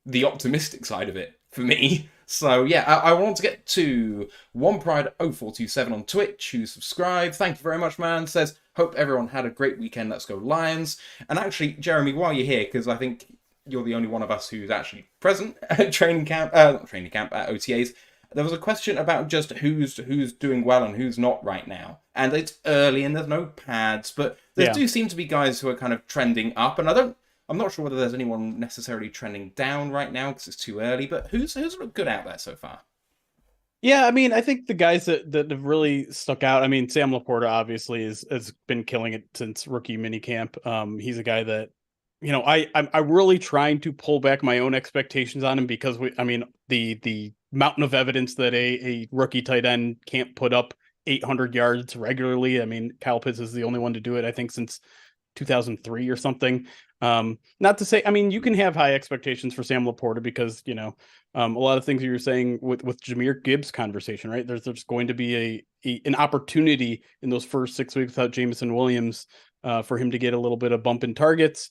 the optimistic side of it for me. So yeah, I want to get to OnePride0427 on Twitch, who subscribed. Thank you very much, man. Says, hope everyone had a great weekend. Let's go Lions. And actually, Jeremy, while you're here, because I think you're the only one of us who's actually present at not training camp, at OTAs. There was a question about just who's doing well and who's not right now. And it's early and there's no pads, but there do seem to be guys who are kind of trending up. And I'm not sure whether there's anyone necessarily trending down right now because it's too early, but who's looked good out there so far? Yeah, I mean, I think the guys that have really stuck out, I mean, Sam Laporta obviously has been killing it since rookie minicamp. He's a guy that, you know, I'm really trying to pull back my own expectations on him because the mountain of evidence that a rookie tight end can't put up 800 yards regularly. I mean, Kyle Pitts is the only one to do it, I think, since 2003 or something. Not to say, I mean, you can have high expectations for Sam Laporta because, you know, a lot of things you were saying with Jahmyr Gibbs conversation, right? There's going to be an opportunity in those first 6 weeks without Jameson Williams for him to get a little bit of bump in targets.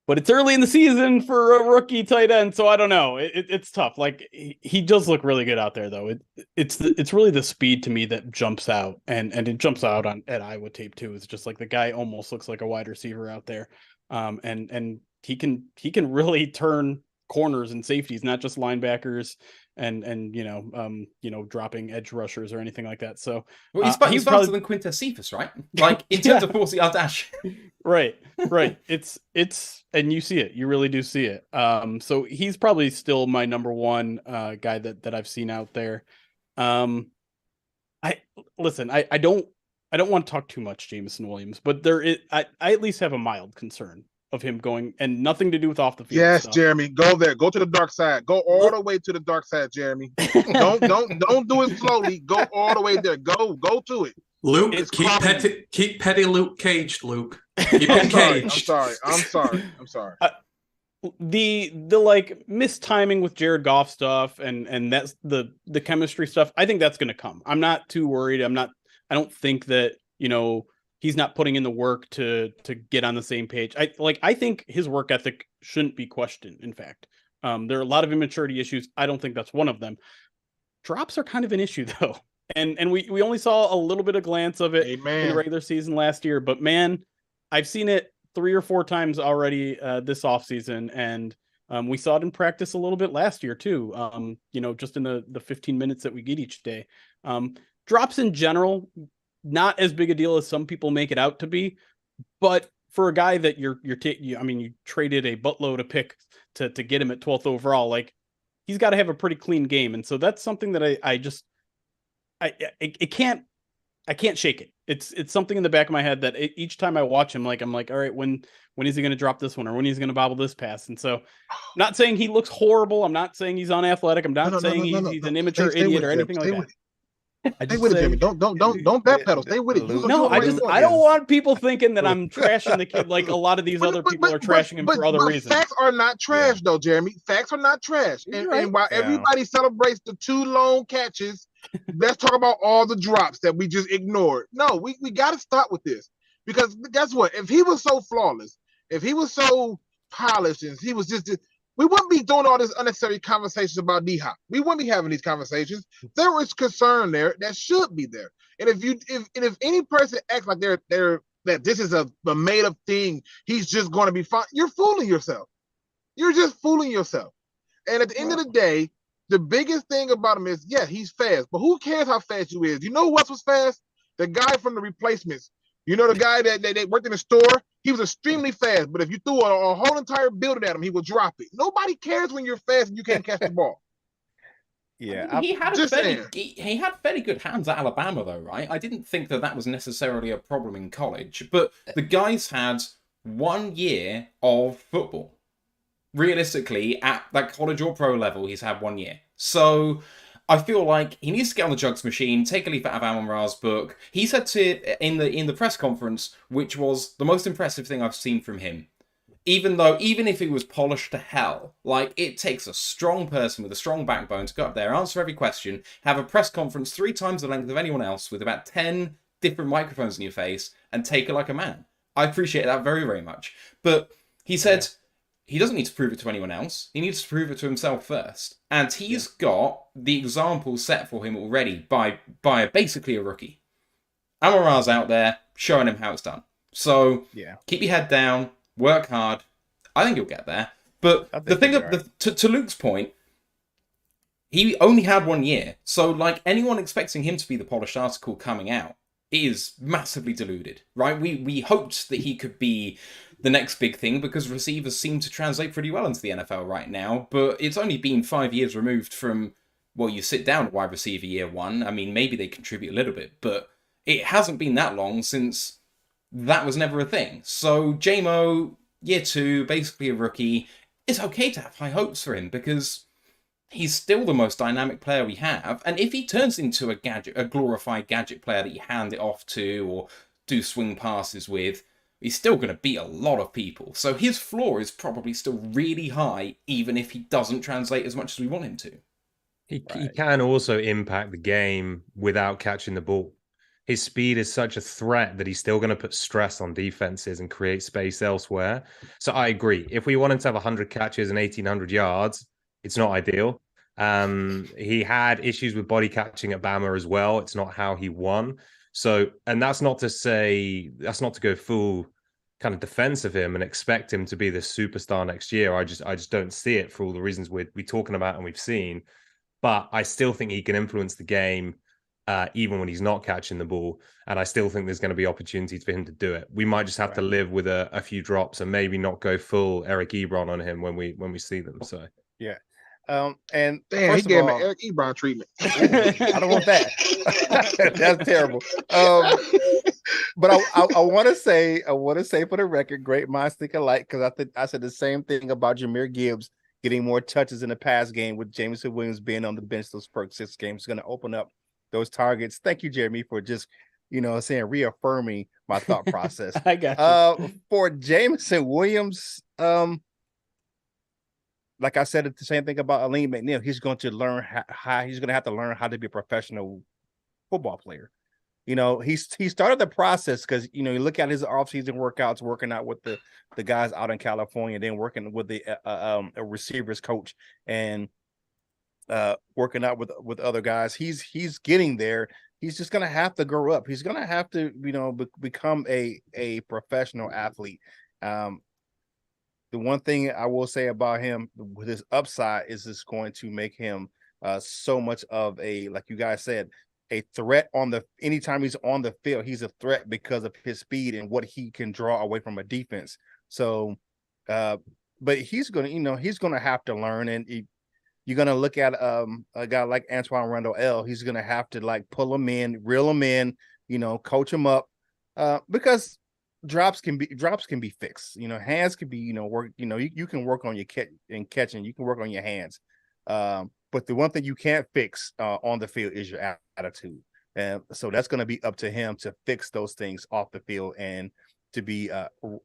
But it's early in the season for a rookie tight end, so I don't know. It's tough. Like he does look really good out there, though. It's really the speed to me that jumps out, and it jumps out at Iowa tape too. It's just like the guy almost looks like a wide receiver out there, and he can really turn corners and safeties, not just linebackers and dropping edge rushers or anything like that. So he's faster probably than Quintez Cephas, right? Like in terms of 40-yard dash. Right. It's and you see it. You really do see it. So he's probably still my number one guy that I've seen out there. I don't want to talk too much Jameson Williams, but I at least have a mild concern of him going, and nothing to do with off the field. Yes, stuff. Jeremy, go there. Go to the dark side. Go all the way to the dark side, Jeremy. Don't do it slowly. Go all the way there. Go to it. Luke, keep Petty Luke caged, Luke. Keep him caged. I'm sorry. The like mistiming with Jared Goff stuff and that's the chemistry stuff. I think that's going to come. I'm not too worried. I don't think that, you know, he's not putting in the work to get on the same page. I think his work ethic shouldn't be questioned. In fact, there are a lot of immaturity issues. I don't think that's one of them. Drops are kind of an issue though. And we only saw a little bit of glance of it in the regular season last year, but man, I've seen it 3 or 4 times already this offseason, and we saw it in practice a little bit last year too. Just in the 15 minutes that we get each day. Drops in general, not as big a deal as some people make it out to be, but for a guy that you traded a buttload of pick to get him at 12th overall, like he's got to have a pretty clean game, and so that's something that I can't shake it. It's something in the back of my head that each time I watch him, I'm like, all right, when is he going to drop this one, or when he's going to bobble this pass? And so, not saying he looks horrible. I'm not saying he's unathletic. I'm not saying he's an immature idiot or anything like that. Stay with it, Jimmy. Don't backpedal. Stay with it. No, I don't want people thinking that I'm trashing the kid like a lot of these other people are trashing him for other reasons. Facts are not trash, though, Jeremy. Facts are not trash. And while everybody celebrates the 2 lone catches, let's talk about all the drops that we just ignored. No, we got to stop with this, because guess what? If he was so flawless, if he was so polished, and he was just we wouldn't be doing all this unnecessary conversations about D-Hop. We wouldn't be having these conversations. There is concern there that should be there. And if any person acts like they're that this is a made up thing, he's just going to be fine, you're fooling yourself. You're just fooling yourself. And at the end of the day, the biggest thing about him is, yeah, he's fast, but who cares how fast you is? You know who else was fast? The guy from the replacements. You know, the guy that worked in the store, he was extremely fast, but if you threw a whole entire building at him, he would drop it. Nobody cares when you're fast and you can't catch the ball. Yeah, I mean, just saying. he had fairly good hands at Alabama, though, right? I didn't think that was necessarily a problem in college, but the guy's had 1 year of football. Realistically, at that college or pro level, he's had 1 year. So I feel like he needs to get on the jugs machine, take a leaf out of Amon-Ra's book. He said in the press conference, which was the most impressive thing I've seen from him. Even if he was polished to hell, like, it takes a strong person with a strong backbone to go up there, answer every question, have a press conference 3 times the length of anyone else with about 10 different microphones in your face, and take it like a man. I appreciate that very, very much. But he said he doesn't need to prove it to anyone else. He needs to prove it to himself first. And he's got the example set for him already by basically a rookie. Amon-Ra's out there showing him how it's done. So keep your head down. Work hard. I think you'll get there. But the thing to Luke's point, he only had 1 year. So, like, anyone expecting him to be the polished article coming out is massively deluded, right? We hoped that he could be the next big thing because receivers seem to translate pretty well into the NFL right now. But it's only been 5 years removed from, well, you sit down at wide receiver year 1. I mean, maybe they contribute a little bit, but it hasn't been that long since that was never a thing. So JMO, year 2, basically a rookie. It's okay to have high hopes for him because he's still the most dynamic player we have. And if he turns into a glorified gadget player that you hand it off to or do swing passes with, he's still going to beat a lot of people. So his floor is probably still really high, even if he doesn't translate as much as we want him to. He can also impact the game without catching the ball. His speed is such a threat that he's still going to put stress on defenses and create space elsewhere. So I agree. If we want him to have 100 catches and 1,800 yards, it's not ideal. He had issues with body catching at Bama as well. It's not how he won. So, and that's not to go full kind of defense of him and expect him to be the superstar next year. I just don't see it for all the reasons we're talking about and we've seen. But I still think he can influence the game even when he's not catching the ball. And I still think there's going to be opportunities for him to do it. We might just have to live with a few drops and maybe not go full Eric Ebron on him when we see them. So yeah. And damn, he gave him an Eric Ebron treatment. I don't want that. That's terrible. But I want to say for the record, great minds think alike, because I said the same thing about Jahmyr Gibbs getting more touches in the pass game with Jameson Williams being on the bench those first 6 games. Is going to open up those targets. Thank you, Jeremy, for just reaffirming my thought process. I got you. For Jameson Williams, like I said, the same thing about Aleem McNeil. He's going to learn he's going to have to learn how to be a professional football player. He started the process because, you look at his offseason workouts, working out with the guys out in California, then working with the a receivers coach and working out with other guys. He's getting there. He's just going to have to grow up. He's going to have to, become a professional athlete. The one thing I will say about him with his upside is it's going to make him so much of a, like you guys said, a threat anytime he's on the field. He's a threat because of his speed and what he can draw away from a defense. So, but he's going to have to learn, and you're going to look at a guy like Antoine Randall L. He's going to have to pull him in, reel him in, coach him up, because drops can be fixed. Hands can be, work. You can work on your catching. You can work on your hands. But the one thing you can't fix on the field is your attitude. And so that's going to be up to him to fix those things off the field and to be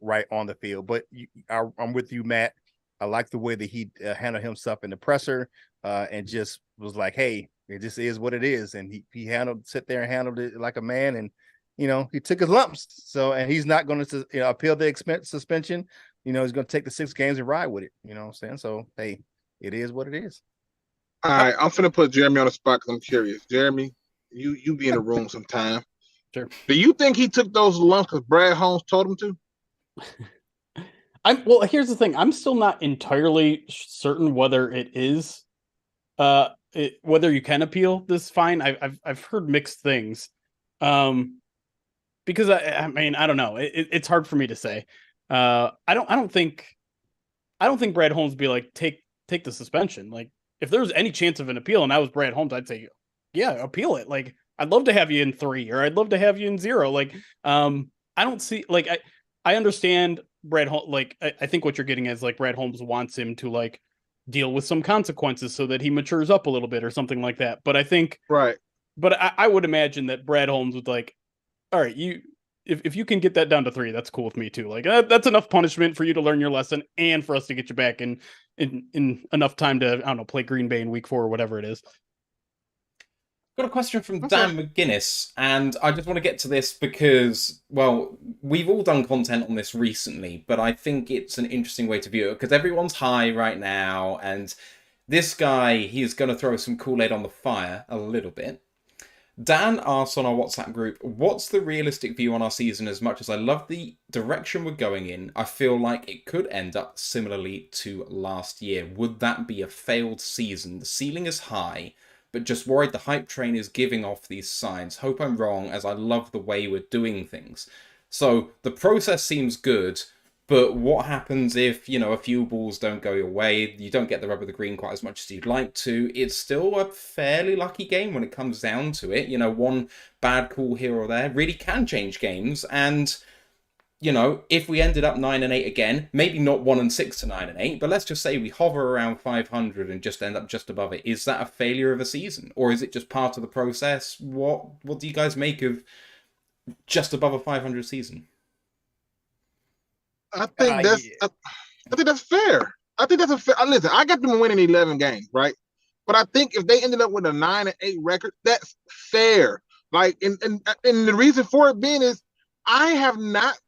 right on the field. But I'm with you, Matt. I like the way that he handled himself in the presser and just was like, hey, it just is what it is. And he sit there and handled it like a man. And, he took his lumps. So, and he's not going to appeal the suspension. He's going to take the 6 games and ride with it. You know what I'm saying? So, hey, it is what it is. All right, I'm finna put Jeremy on the spot because I'm curious. Jeremy, you be in the room sometime. Sure. Do you think he took those lumps because Brad Holmes told him to? Well, here's the thing. I'm still not entirely certain whether it is whether you can appeal this fine, I've heard mixed things. Because I mean, I don't know. It's hard for me to say. I don't think Brad Holmes would be like, take the suspension. Like, if there's any chance of an appeal and I was Brad Holmes, I'd say, yeah, appeal it. Like, I'd love to have you in 3, or I'd love to have you in 0. Like, I don't see, like, I understand Brad Holmes. Like, I think what you're getting is, like, Brad Holmes wants him to, like, deal with some consequences so that he matures up a little bit or something like that. But I think, Right. but I would imagine that Brad Holmes would, like, all right, if you can get that down to 3, that's cool with me too. Like, that's enough punishment for you to learn your lesson and for us to get you back in enough time to, I don't know, play Green Bay in week 4 or whatever it is. Got a question from Dan McGuinness, and I just want to get to this because, well, we've all done content on this recently, but I think it's an interesting way to view it because everyone's high right now, and this guy, he's going to throw some Kool-Aid on the fire a little bit. Dan asks on our WhatsApp group, what's the realistic view on our season? As much as I love the direction we're going in, I feel like it could end up similarly to last year. Would that be a failed season? The ceiling is high, but just worried the hype train is giving off these signs. Hope I'm wrong, as I love the way we're doing things. So the process seems good, but what happens if, you know, a few balls don't go your way, you don't get the rub of the green quite as much as you'd like to? It's still a fairly lucky game when it comes down to it. You know, one bad call here or there really can change games. And, you know, if we ended up 9-8 again, maybe not 1-6 to 9-8, but let's just say we hover around 500 and just end up just above it. Is that a failure of a season? Or is it just part of the process? What do you guys make of just above a 500 season? I think that's fair. I think that's a fair. Listen, I got them winning 11 games, right? But I think if they ended up with a 9-8 record, that's fair. Like, and the reason for it being is I have not,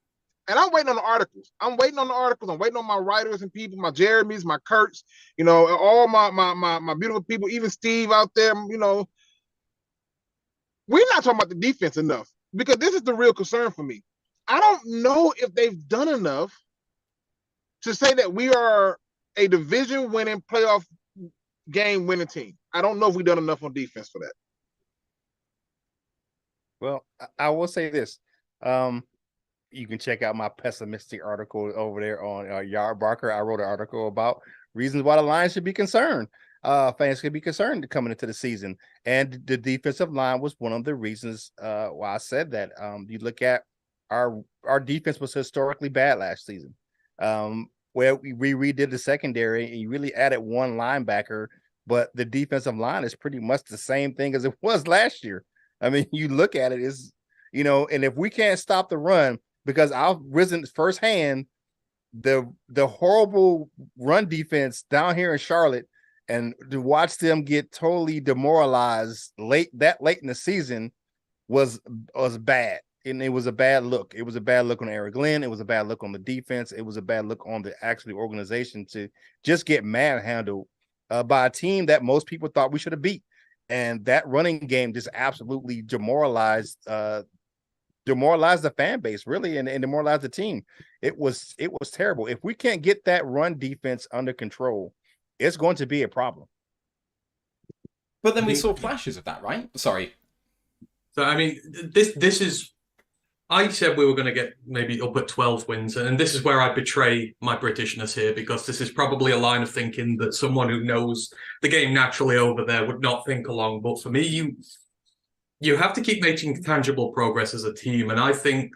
and I'm waiting on the articles. I'm waiting on my writers and people, my Jeremys, my Curts, you know, all my beautiful people, even Steve out there. You know, we're not talking about the defense enough because this is the real concern for me. I don't know if they've done enough to say that we are a division-winning, playoff game-winning team. I don't know if we've done enough on defense for that. Well, I will say this. You can check out my pessimistic article over there on Yard Barker. I wrote an article about reasons why the Lions should be concerned. Fans should be concerned coming into the season. And the defensive line was one of the reasons why I said that. You look at our defense was historically bad last season. Where we redid the secondary and you really added one linebacker, but the defensive line is pretty much the same thing as it was last year. I mean, you look at it is, you know, and if we can't stop the run, because I've risen firsthand the horrible run defense down here in Charlotte, and to watch them get totally demoralized late in the season was bad. And it was a bad look. It was a bad look on Eric Glenn. It was a bad look on the defense. It was a bad look on the organization to just get manhandled by a team that most people thought we should have beat. And that running game just absolutely demoralized the fan base, really, and demoralized the team. It was terrible. If we can't get that run defense under control, it's going to be a problem. But then we saw flashes of that, right? Sorry. So, I mean, this is... I said we were going to get maybe up at 12 wins, and this is where I betray my Britishness here, because this is probably a line of thinking that someone who knows the game naturally over there would not think along. But for me, you have to keep making tangible progress as a team, and I think,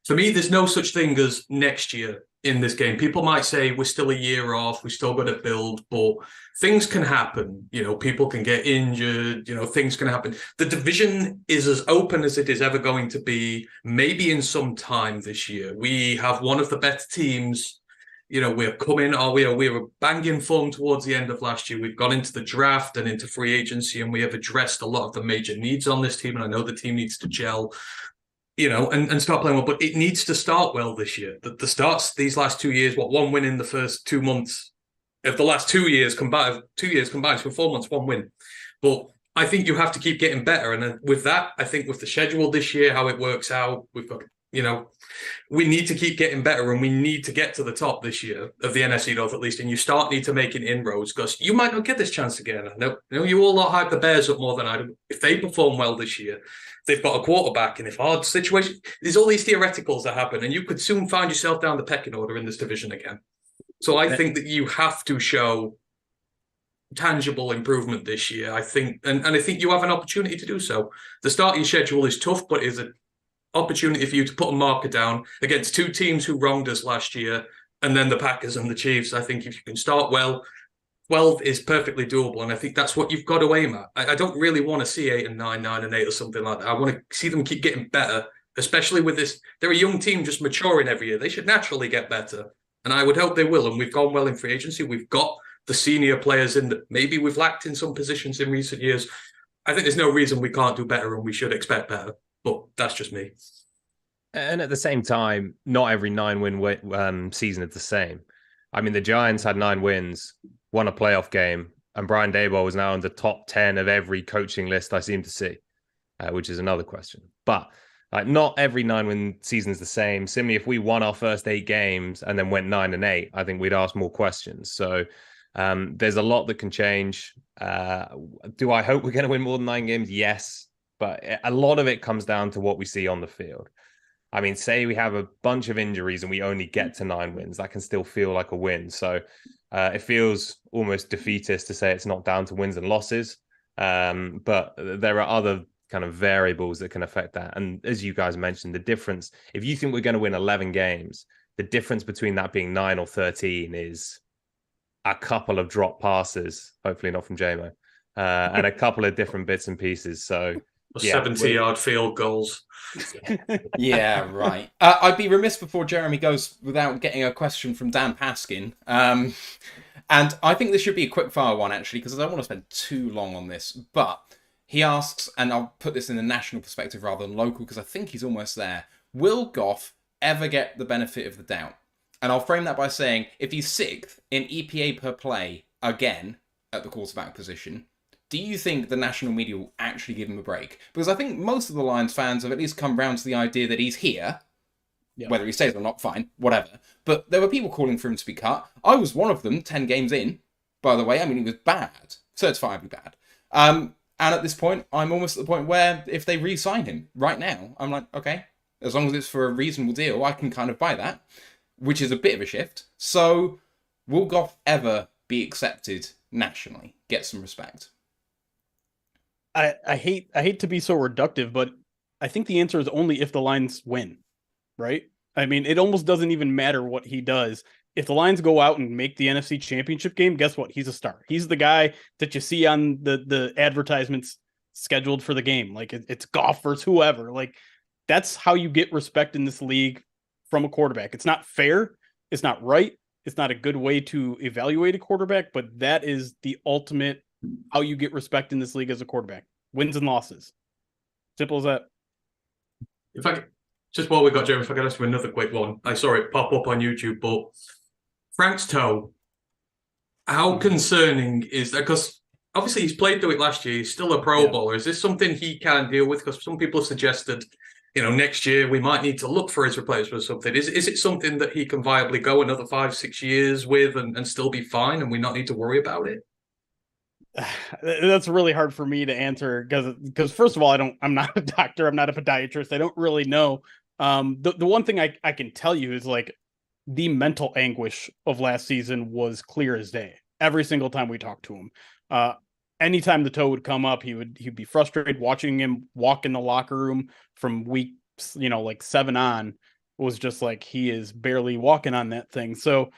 for me, there's no such thing as next year in this game. People might say we're still a year off, we still got to build, but things can happen. You know, people can get injured, you know, things can happen. The division is as open as it is ever going to be, maybe in some time this year. We have one of the better teams. You know, we were banging form towards the end of last year. We've gone into the draft and into free agency, and we have addressed a lot of the major needs on this team. And I know the team needs to gel, you know, and start playing well, but it needs to start well this year. The starts these last 2 years, one win in the first 2 months of the last 2 years combined, 2 years combined, so 4 months, 1 win. But I think you have to keep getting better. And with that, I think with the schedule this year, how it works out, we've got we need to keep getting better, and we need to get to the top this year of the NFC North at least. And you need to making inroads, because you might not get this chance again. I know you all hype the Bears up more than I do. If they perform well this year, they've got a quarterback, and if hard situation, there's all these theoreticals that happen, and you could soon find yourself down the pecking order in this division again. So I think that you have to show tangible improvement this year. I think, and I think you have an opportunity to do so. The starting schedule is tough, but is an opportunity for you to put a marker down against two teams who wronged us last year, and then the Packers and the Chiefs. I think if you can start well, 12 is perfectly doable, and I think that's what you've got to aim at. I don't really want to see 8-9, 9-8, or something like that. I want to see them keep getting better, especially with this. They're a young team just maturing every year. They should naturally get better, and I would hope they will. And we've gone well in free agency. We've got the senior players in that maybe we've lacked in some positions in recent years. I think there's no reason we can't do better, and we should expect better. But that's just me. And at the same time, not every 9-win season is the same. I mean, the Giants had 9 wins, won a playoff game, and Brian Daboll was now in the top 10 of every coaching list I seem to see, which is another question. But not every 9-win season is the same. Similarly, if we won our first 8 games and then went 9-8, I think we'd ask more questions. So there's a lot that can change. Do I hope we're going to win more than 9 games? Yes. But a lot of it comes down to what we see on the field. I mean, say we have a bunch of injuries and we only get to 9 wins, that can still feel like a win. So it feels almost defeatist to say it's not down to wins and losses. But there are other kind of variables that can affect that. And as you guys mentioned, the difference, if you think we're going to win 11 games, the difference between that being 9 or 13 is a couple of drop passes, hopefully not from JMO, and a couple of different bits and pieces. So 70-yard field goals. Yeah, right. I'd be remiss before Jeremy goes without getting a question from Dan Paskin. And I think this should be a quick fire one, actually, because I don't want to spend too long on this. But he asks, and I'll put this in the national perspective rather than local, because I think he's almost there. Will Goff ever get the benefit of the doubt? And I'll frame that by saying, if he's 6th in EPA per play again at the quarterback position, do you think the national media will actually give him a break? Because I think most of the Lions fans have at least come round to the idea that he's here. Yeah. Whether he stays or not, fine, whatever. But there were people calling for him to be cut. I was one of them 10 games in, by the way. I mean, he was bad. Certifiably bad. And at this point, I'm almost at the point where if they re-sign him right now, I'm like, okay, as long as it's for a reasonable deal, I can kind of buy that, which is a bit of a shift. So will Goff ever be accepted nationally? Get some respect? I hate to be so reductive, but I think the answer is only if the Lions win, right? I mean, it almost doesn't even matter what he does. If the Lions go out and make the NFC Championship game, guess what? He's a star. He's the guy that you see on the advertisements scheduled for the game. Like it's Goff versus whoever. Like that's how you get respect in this league from a quarterback. It's not fair. It's not right. It's not a good way to evaluate a quarterback, but that is the ultimate how you get respect in this league as a quarterback. Wins and losses. Simple as that. If I could, just while we got Jeremy, if I could ask you another quick one. I saw it pop up on YouTube, but Frank's toe, how concerning is that? Because obviously he's played through it last year. He's still a Pro Bowler. Is this something he can deal with? Because some people have suggested, next year we might need to look for his replacement or something. Is it something that he can viably go another 5-6 years with and still be fine and we not need to worry about it? That's really hard for me to answer because first of all, I'm not a doctor. I'm not a podiatrist. I don't really know. The one thing I can tell you is like the mental anguish of last season was clear as day. Every single time we talked to him, anytime the toe would come up, he'd be frustrated. Watching him walk in the locker room from week, like 7 on was just like he is barely walking on that thing. So,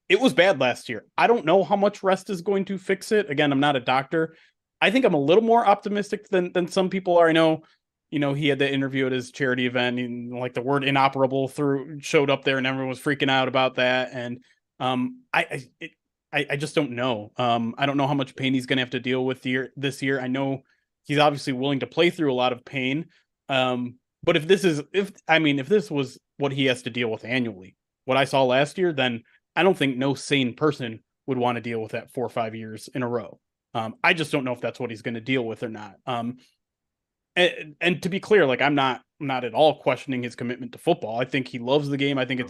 it was bad last year. I don't know how much rest is going to fix it. Again, I'm not a doctor. I think I'm a little more optimistic than some people are. I know, he had the interview at his charity event and like the word inoperable showed up there and everyone was freaking out about that. And I just don't know. I don't know how much pain he's going to have to deal with this year. I know he's obviously willing to play through a lot of pain. But if this was what he has to deal with annually, what I saw last year, then I don't think no sane person would want to deal with that 4 or 5 years in a row. I just don't know if that's what he's going to deal with or not. and to be clear, like I'm not at all questioning his commitment to football. I think he loves the game. I think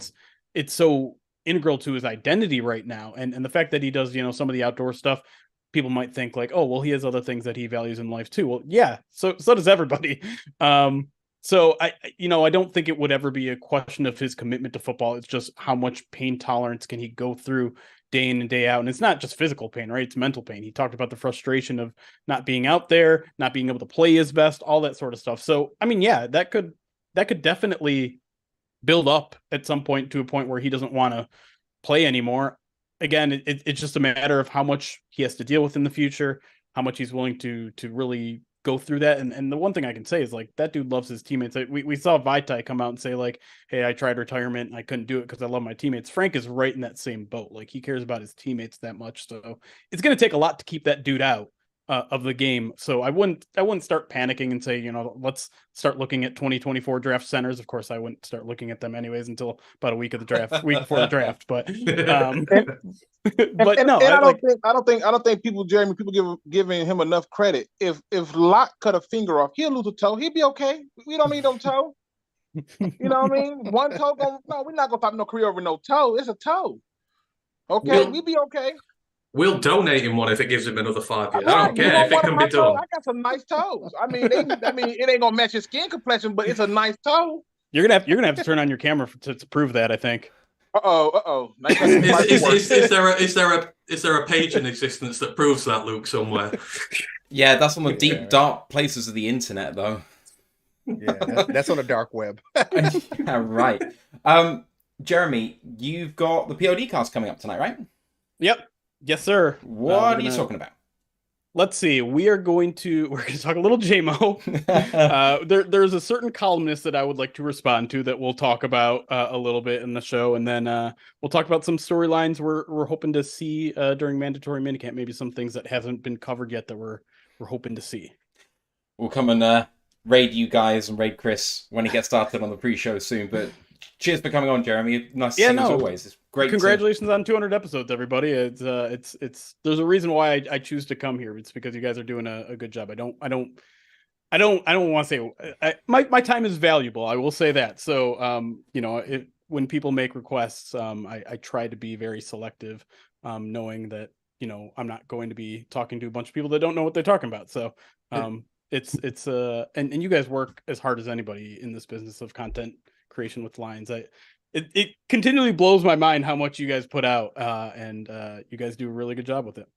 it's so integral to his identity right now. And the fact that he does, some of the outdoor stuff, people might think like, oh, well, he has other things that he values in life too. Well, yeah, so does everybody. So I don't think it would ever be a question of his commitment to football. It's just how much pain tolerance can he go through day in and day out. And it's not just physical pain, right? It's mental pain. He talked about the frustration of not being out there, not being able to play his best, all that sort of stuff. So, I mean, yeah, that could definitely build up at some point to a point where he doesn't want to play anymore. Again, it's just a matter of how much he has to deal with in the future, how much he's willing to really go through that. And the one thing I can say is like that dude loves his teammates. We saw Vaitai come out and say like, hey, I tried retirement. I couldn't do it because I love my teammates. Frank is right in that same boat. Like he cares about his teammates that much. So it's going to take a lot to keep that dude out of the game. So I wouldn't start panicking and say, let's start looking at 2024 draft centers. Of course, I wouldn't start looking at them anyways until about a week before the draft. But but no, I don't think people giving him enough credit. If Locke cut a finger off, he'll lose a toe. He'll be okay. We don't need no toe. You know what I mean? One toe, no, we're not gonna stop no career over no toe. It's a toe. Okay, we'll be okay. We'll donate him one if it gives him another 5 years. I don't care if it can be done. I got some nice toes. I mean, it ain't gonna match his skin complexion, but it's a nice toe. You're gonna have to turn on your camera to prove that. I think. Nice. Is there a page in existence that proves that, Luke, somewhere? Yeah, that's on the deep dark places of the internet, though. Yeah, that's on the dark web. Yeah, right. Jeremy, you've got the POD cast coming up tonight, right? Yep. Yes, sir. What are you talking about? Let's see. We're going to talk a little JMO. There's a certain columnist that I would like to respond to that we'll talk about a little bit in the show, and then we'll talk about some storylines we're hoping to see during mandatory minicamp. Maybe some things that haven't been covered yet that we're hoping to see. We'll come and raid you guys and raid Chris when he gets started on the pre-show soon. But cheers for coming on, Jeremy. Nice to see you as always. It's great. Congratulations on 200 episodes, everybody. It's there's a reason why I choose to come here. It's because you guys are doing a good job. I don't want to say my time is valuable. I will say that. So when people make requests, I try to be very selective, knowing that I'm not going to be talking to a bunch of people that don't know what they're talking about. So it's and you guys work as hard as anybody in this business of content creation with Lions. It continually blows my mind how much you guys put out, and you guys do a really good job with it.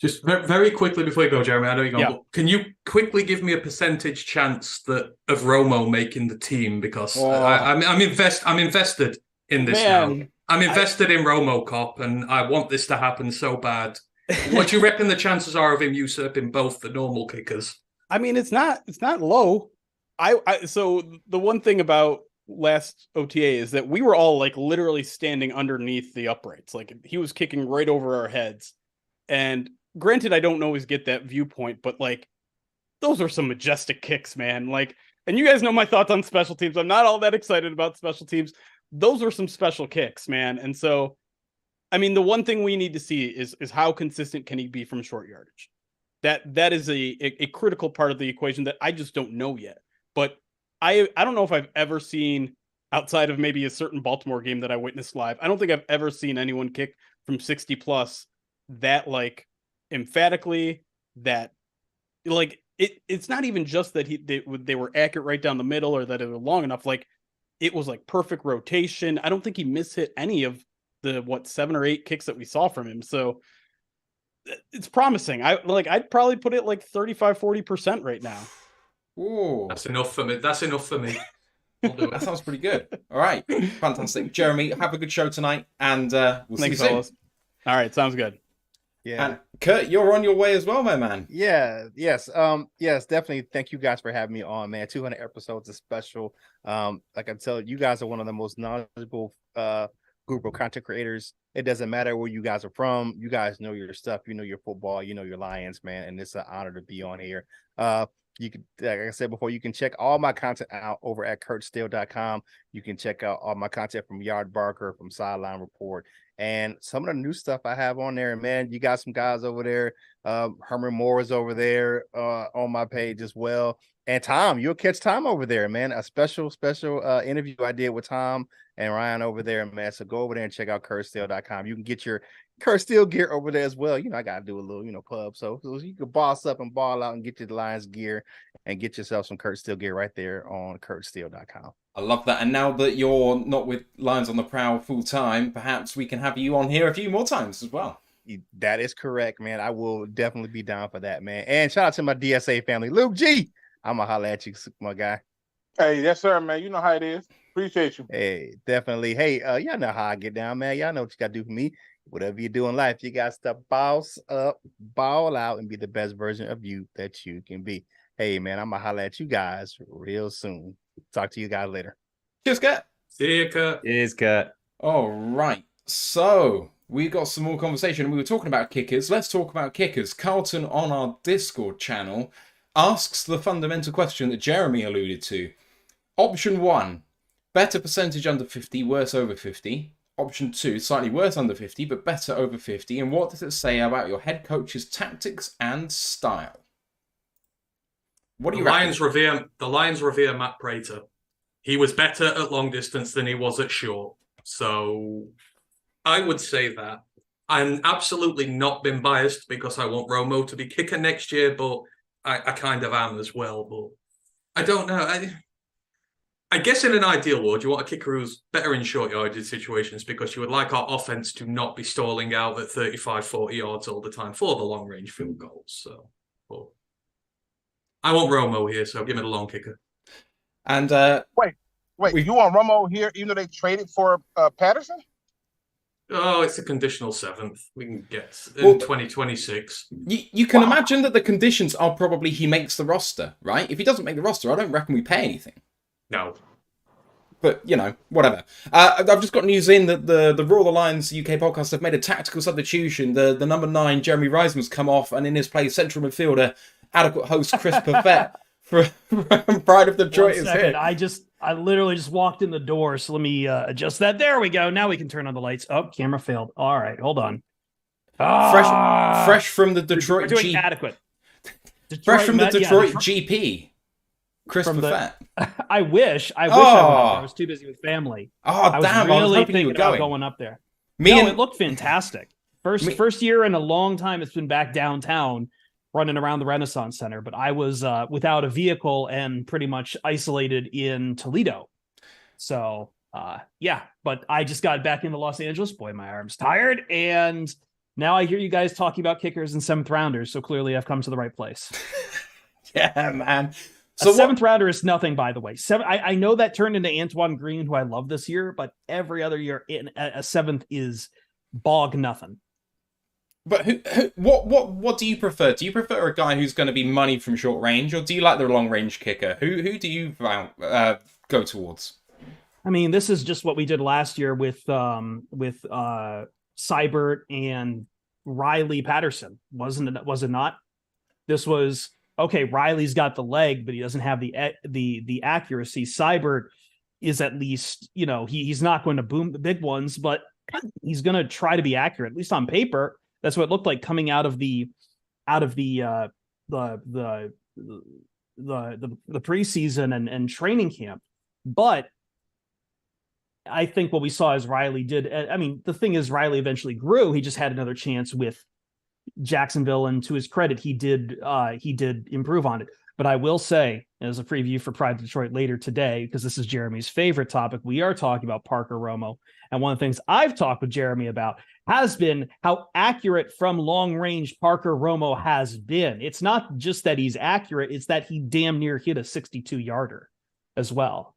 Just very quickly before you go, Jeremy, I know you're going. Can you quickly give me a percentage chance of Romo making the team? Because I'm invested in this now. I'm invested in Romo Cop, and I want this to happen so bad. What do you reckon the chances are of him usurping both the normal kickers? I mean, it's not low. So the one thing about last OTA is that we were all like literally standing underneath the uprights. Like he was kicking right over our heads. And granted, I don't always get that viewpoint, but like those are some majestic kicks, man. Like, and you guys know my thoughts on special teams. I'm not all that excited about special teams. Those are some special kicks, man. And so, I mean, the one thing we need to see is how consistent can he be from short yardage. That is a critical part of the equation that I just don't know yet. But I don't know if I've ever seen, outside of maybe a certain Baltimore game that I witnessed live, I don't think I've ever seen anyone kick from 60 plus that like emphatically, that like it's not even just that they were accurate right down the middle or that it was long enough. Like it was like perfect rotation. I don't think he mishit any of the 7 or 8 kicks that we saw from him. So it's promising. I'd probably put it like 35-40% right now. Ooh. That's enough for me. That sounds pretty good. All right. Fantastic. Jeremy, have a good show tonight, and we'll see you soon. Fellas. All right. Sounds good. Yeah. And Curt, you're on your way as well, my man. Yeah. Yes. Yes, definitely. Thank you guys for having me on, man. 200 episodes is special. Like I tell you guys are one of the most knowledgeable group of content creators. It doesn't matter where you guys are from. You guys know your stuff. You know your football. You know your Lions, man. And it's an honor to be on here. You can, like I said before, you can check all my content out over at curtsteele.com. You can check out all my content from Yard Barker, from SideLion Report, And some of the new stuff I have on there, man, you got some guys over there. Herman Moore is over there on my page as well. And Tom, you'll catch Tom over there, man. A special interview I did with Tom and Ryan over there, man. So go over there and check out CurtSteele.com. You can get your Curt Steele gear over there as well. I got to do a little, pub. So you can boss up and ball out and get your Lions gear and get yourself some Curt Steele gear right there on CurtSteele.com. I love that. And now that you're not with Lions on the Prowl full time, perhaps we can have you on here a few more times as well. That is correct, man. I will definitely be down for that, man. And shout out to my DSA family. Luke G, I'm going to holler at you, my guy. Hey, yes, sir, man. You know how it is. Appreciate you. Hey, definitely. Hey, y'all know how I get down, man. Y'all know what you got to do for me. Whatever you do in life, you got to boss up, ball out, and be the best version of you that you can be. Hey, man, I'm going to holler at you guys real soon. Talk to you guys later. Cheers, Kurt. See you, Kurt. Cheers, Kurt. All right. So we got some more conversation. We were talking about kickers. Let's talk about kickers. Carlton on our Discord channel asks the fundamental question that Jeremy alluded to. Option 1, better percentage under 50, worse over 50. Option 2, slightly worse under 50, but better over 50. And what does it say about your head coach's tactics and style? What do you reckon? The Lions revere Matt Prater. He was better at long distance than he was at short. So I would say that. I'm absolutely not been biased because I want Romo to be kicker next year, but I kind of am as well. But I don't know. I guess in an ideal world, you want a kicker who's better in short yardage situations because you would like our offense to not be stalling out at 35, 40 yards all the time for the long range field goals. So, but I want Romo here, so give me the long kicker. And wait, you want Romo here even though they traded for Patterson? Oh, it's a conditional 7th. We can get in 2026. You can imagine that the conditions are probably he makes the roster, right? If he doesn't make the roster, I don't reckon we pay anything. No. But, whatever. I've just got news in that the Raw the Lions UK podcast have made a tactical substitution. The number 9, Jeremy Reisman's come off, and in his place, central midfielder, adequate host Chris Perfett from Pride of Detroit is here. I literally just walked in the door, so let me adjust that. There we go. Now we can turn on the lights. Oh, camera failed. All right, hold on. Fresh from the Detroit We're doing adequate. Fresh from the Detroit GP. Chris Perfett. I wish I was too busy with family. I was hoping you were going up there. It looked fantastic. First year in a long time it's been back downtown running around the Renaissance Center, but I was without a vehicle and pretty much isolated in Toledo. So, but I just got back into Los Angeles. Boy, my arm's tired. And now I hear you guys talking about kickers and 7th rounders. So clearly I've come to the right place. Yeah, man. So 7th rounder is nothing, by the way. I know that turned into Antoine Green, who I love this year, but every other year a 7th is bog nothing. But what do you prefer? Do you prefer a guy who's going to be money from short range, or do you like the long range kicker? Who do you go towards? I mean, this is just what we did last year with Seibert and Riley Patterson, wasn't it? Was it not? This was okay. Riley's got the leg, but he doesn't have the accuracy. Seibert is at least he's not going to boom the big ones, but he's going to try to be accurate, at least on paper. That's what it looked like coming out of the preseason and training camp. But I think what we saw is Riley did. I mean, the thing is, Riley eventually grew. He just had another chance with Jacksonville, and to his credit, he did improve on it. But I will say, as a preview for Pride of Detroit later today, because this is Jeremy's favorite topic, we are talking about Parker Romo. And one of the things I've talked with Jeremy about has been how accurate from long range Parker Romo has been. It's not just that he's accurate, it's that he damn near hit a 62-yarder as well.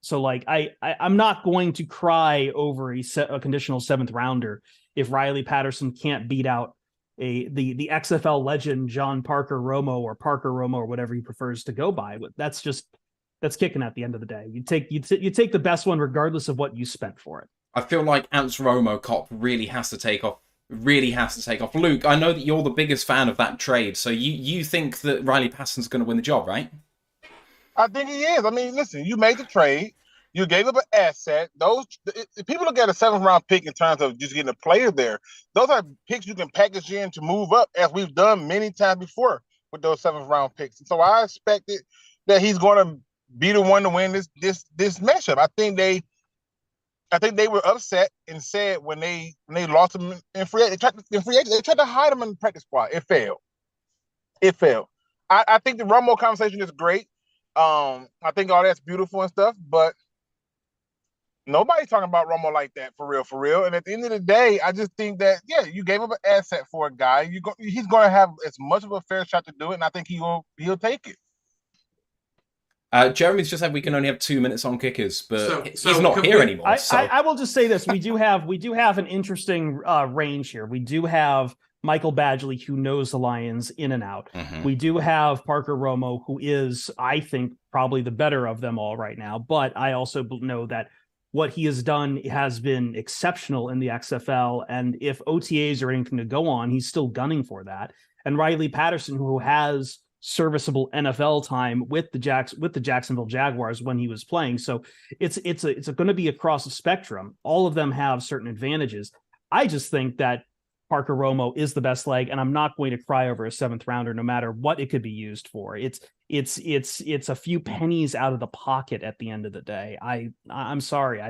So I'm not going to cry over a conditional 7th rounder if Riley Patterson can't beat out the XFL legend John Parker Romo or Parker Romo or whatever he prefers to go by. That's kicking at the end of the day. You take the best one regardless of what you spent for it. I feel like Ants Romo Cop really has to take off. Luke, I know that you're the biggest fan of that trade, so you think that Riley Patterson's going to win the job, right? I think he is. I mean, listen, you made the trade. You gave up an asset. If people look at a 7th round pick in terms of just getting a player there, those are picks you can package in to move up, as we've done many times before with those 7th round picks. And so I expected that he's going to be the one to win this matchup. I think they were upset and said when they lost him in free agent, they tried to hide him in the practice squad. It failed. I think the Romo conversation is great. I think all that's beautiful and stuff, but nobody's talking about Romo like that for real. And at the end of the day, I just think that, yeah, you gave up an asset for a guy. He's going to have as much of a fair shot to do it, and I think he'll take it. Jeremy's just said we can only have 2 minutes on kickers, but he's not here anymore. I will just say this: we do have an interesting range here. We do have Michael Badgley, who knows the Lions in and out. Mm-hmm. We do have Parker Romo, who is, I think, probably the better of them all right now. But I also know that what he has done has been exceptional in the XFL. And if OTAs are anything to go on, he's still gunning for that. And Riley Patterson, who has serviceable NFL time with the Jacksonville Jaguars when he was playing. So it's going to be across the spectrum. All of them have certain advantages. I just think that Parker Romo is the best leg, and I'm not going to cry over a 7th rounder, no matter what it could be used for. It's a few pennies out of the pocket at the end of the day. I'm sorry.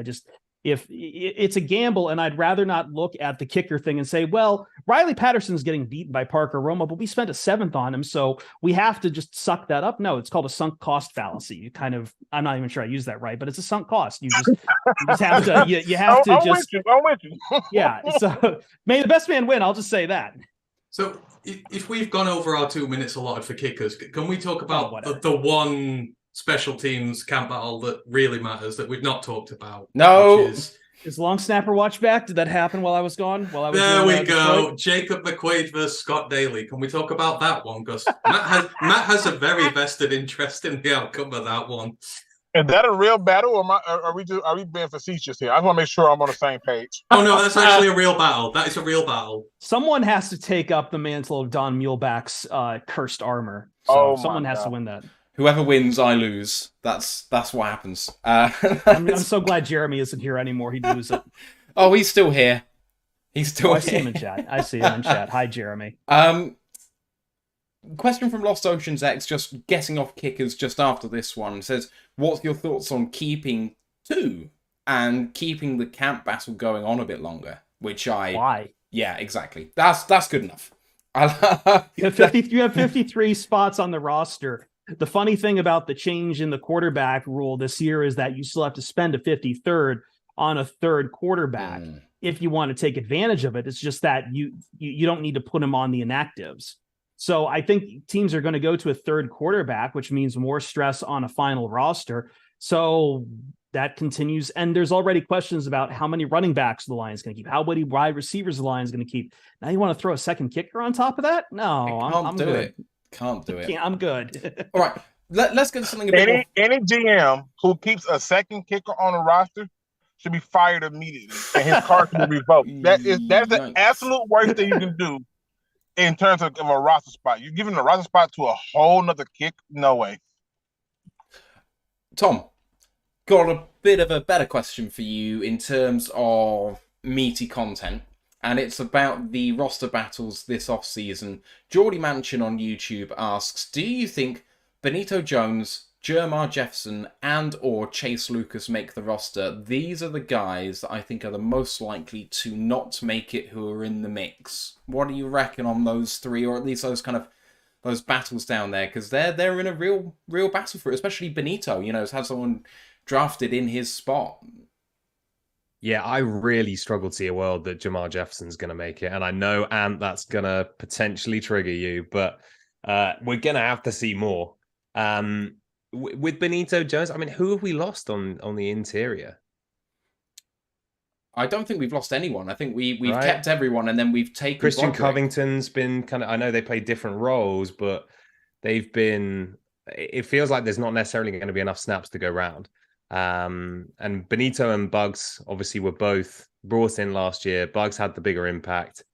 If it's a gamble, and I'd rather not look at the kicker thing and say, well, Riley Patterson's getting beaten by Parker Romo, but we spent a 7th on him, so we have to just suck that up. No, it's called a sunk cost fallacy. I'm not even sure I used that right, but it's a sunk cost. You just have to, you have to just. I'm with you. Yeah. So may the best man win. I'll just say that. So if we've gone over our 2 minutes allotted for kickers, can we talk about the one special teams camp battle that really matters that we've not talked about? No. Is long snapper watch back? Did that happen while I was gone? There we go. Jacob McQuaid versus Scott Daly. Can we talk about that one? Because Matt has a very vested interest in the outcome of that one. Is that a real battle, or are we being facetious here? I just want to make sure I'm on the same page. Oh no, that's actually a real battle. That is a real battle. Someone has to take up the mantle of Don Muehlbach's cursed armor. So someone has to win that. Whoever wins, I lose. That's what happens. I'm so glad Jeremy isn't here anymore. He'd lose it. Oh, he's still here. He's still here. I see him in chat. Hi, Jeremy. Question from Lost Oceans X, just getting off kickers just after this one, says, what's your thoughts on keeping 2 and keeping the camp battle going on a bit longer? Why? Yeah, exactly. That's good enough. You have 53 spots on the roster. The funny thing about the change in the quarterback rule this year is that you still have to spend a 53rd on a 3rd quarterback if you want to take advantage of it. It's just that you don't need to put him on the inactives. So I think teams are going to go to a 3rd quarterback, which means more stress on a final roster. So that continues. And there's already questions about how many running backs the Lions going to keep, how many wide receivers the Lions going to keep. Now you want to throw a 2nd kicker on top of that? No, I'm good. Can't do it. I'm good. All right. Let's get to something a bit more. Any GM who keeps a 2nd kicker on the roster should be fired immediately, and his card can be revoked. That's the absolute worst thing you can do in terms of a roster spot. You're giving the roster spot to a whole nother kick? No way. Tom, got a bit of a better question for you in terms of meaty content. And it's about the roster battles this offseason. Geordie Manchin on YouTube asks, do you think Benito Jones, Jermar Jefferson, and or Chase Lucas make the roster? These are the guys that I think are the most likely to not make it who are in the mix. What do you reckon on those 3, or at least those battles down there? Because they're in a real battle for it, especially Benito, has had someone drafted in his spot. Yeah, I really struggle to see a world that Jermar Jefferson's going to make it. And I know, Ant, that's going to potentially trigger you, but we're going to have to see more. With Benito Jones, I mean, who have we lost on the interior? I don't think we've lost anyone. I think we've kept everyone, and then we've taken Christian Broderick. Covington's been kind of, I know they play different roles, but it feels like there's not necessarily going to be enough snaps to go round. And Benito and Bugs obviously were both brought in last year. Bugs had the bigger impact.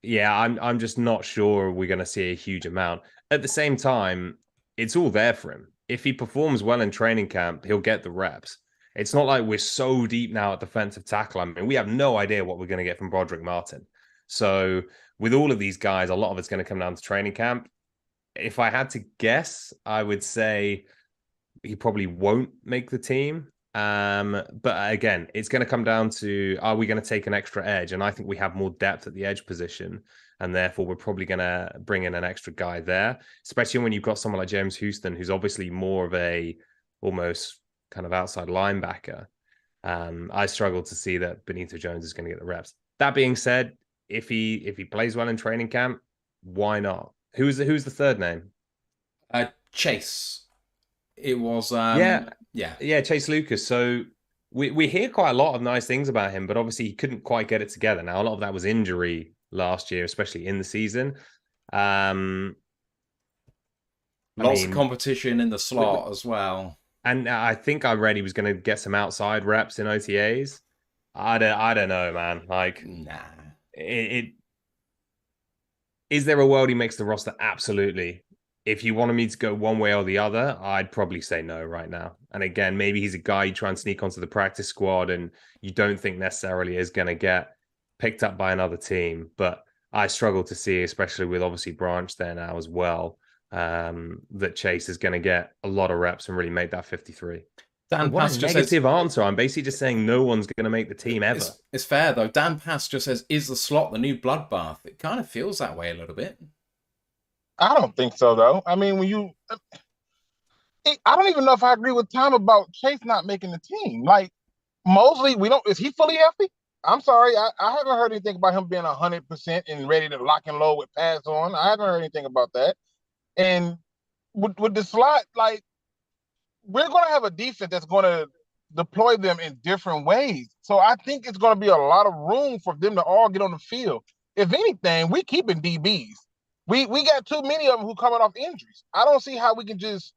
Yeah, I'm just not sure we're going to see a huge amount. At the same time, it's all there for him. If he performs well in training camp, he'll get the reps. It's not like we're so deep now at defensive tackle. I mean, we have no idea what we're going to get from Broderick Martin. So with all of these guys, a lot of it's going to come down to training camp. If I had to guess, I would say he probably won't make the team. But again, it's going to come down to, are we going to take an extra edge? And I think we have more depth at the edge position. And therefore, we're probably going to bring in an extra guy there, especially when you've got someone like James Houston, who's obviously more of a almost kind of outside linebacker. I struggle to see that Benito Jones is going to get the reps. That being said, if he plays well in training camp, why not? Who's the third name? Chase. It was Chase Lucas. So we hear quite a lot of nice things about him, but obviously he couldn't quite get it together. Now a lot of that was injury last year, especially in the season. Lots of competition in the slot as well. And I think I read he was going to get some outside reps in OTAs. I don't know, man. Like, nah. Is there a world he makes the roster? Absolutely. If you wanted me to go one way or the other, I'd probably say no right now. And again, maybe he's a guy you try and sneak onto the practice squad and you don't think necessarily is going to get picked up by another team. But I struggle to see, especially with obviously Branch there now as well, that Chase is going to get a lot of reps and really make that 53. Dan What Pass a just negative says, answer. I'm basically just saying no one's going to make the team ever. it's fair though. Dan Pass just says, is the slot the new bloodbath? It kind of feels that way a little bit. I don't think so, though. I mean, I don't even know if I agree with Tom about Chase not making the team. Like, Mosley, is he fully healthy? I'm sorry. I haven't heard anything about him being 100% and ready to lock and load with pass on. I haven't heard anything about that. And with the slot, like, we're going to have a defense that's going to deploy them in different ways. So I think it's going to be a lot of room for them to all get on the field. If anything, we keeping DBs. We got too many of them who coming off injuries. I don't see how we can just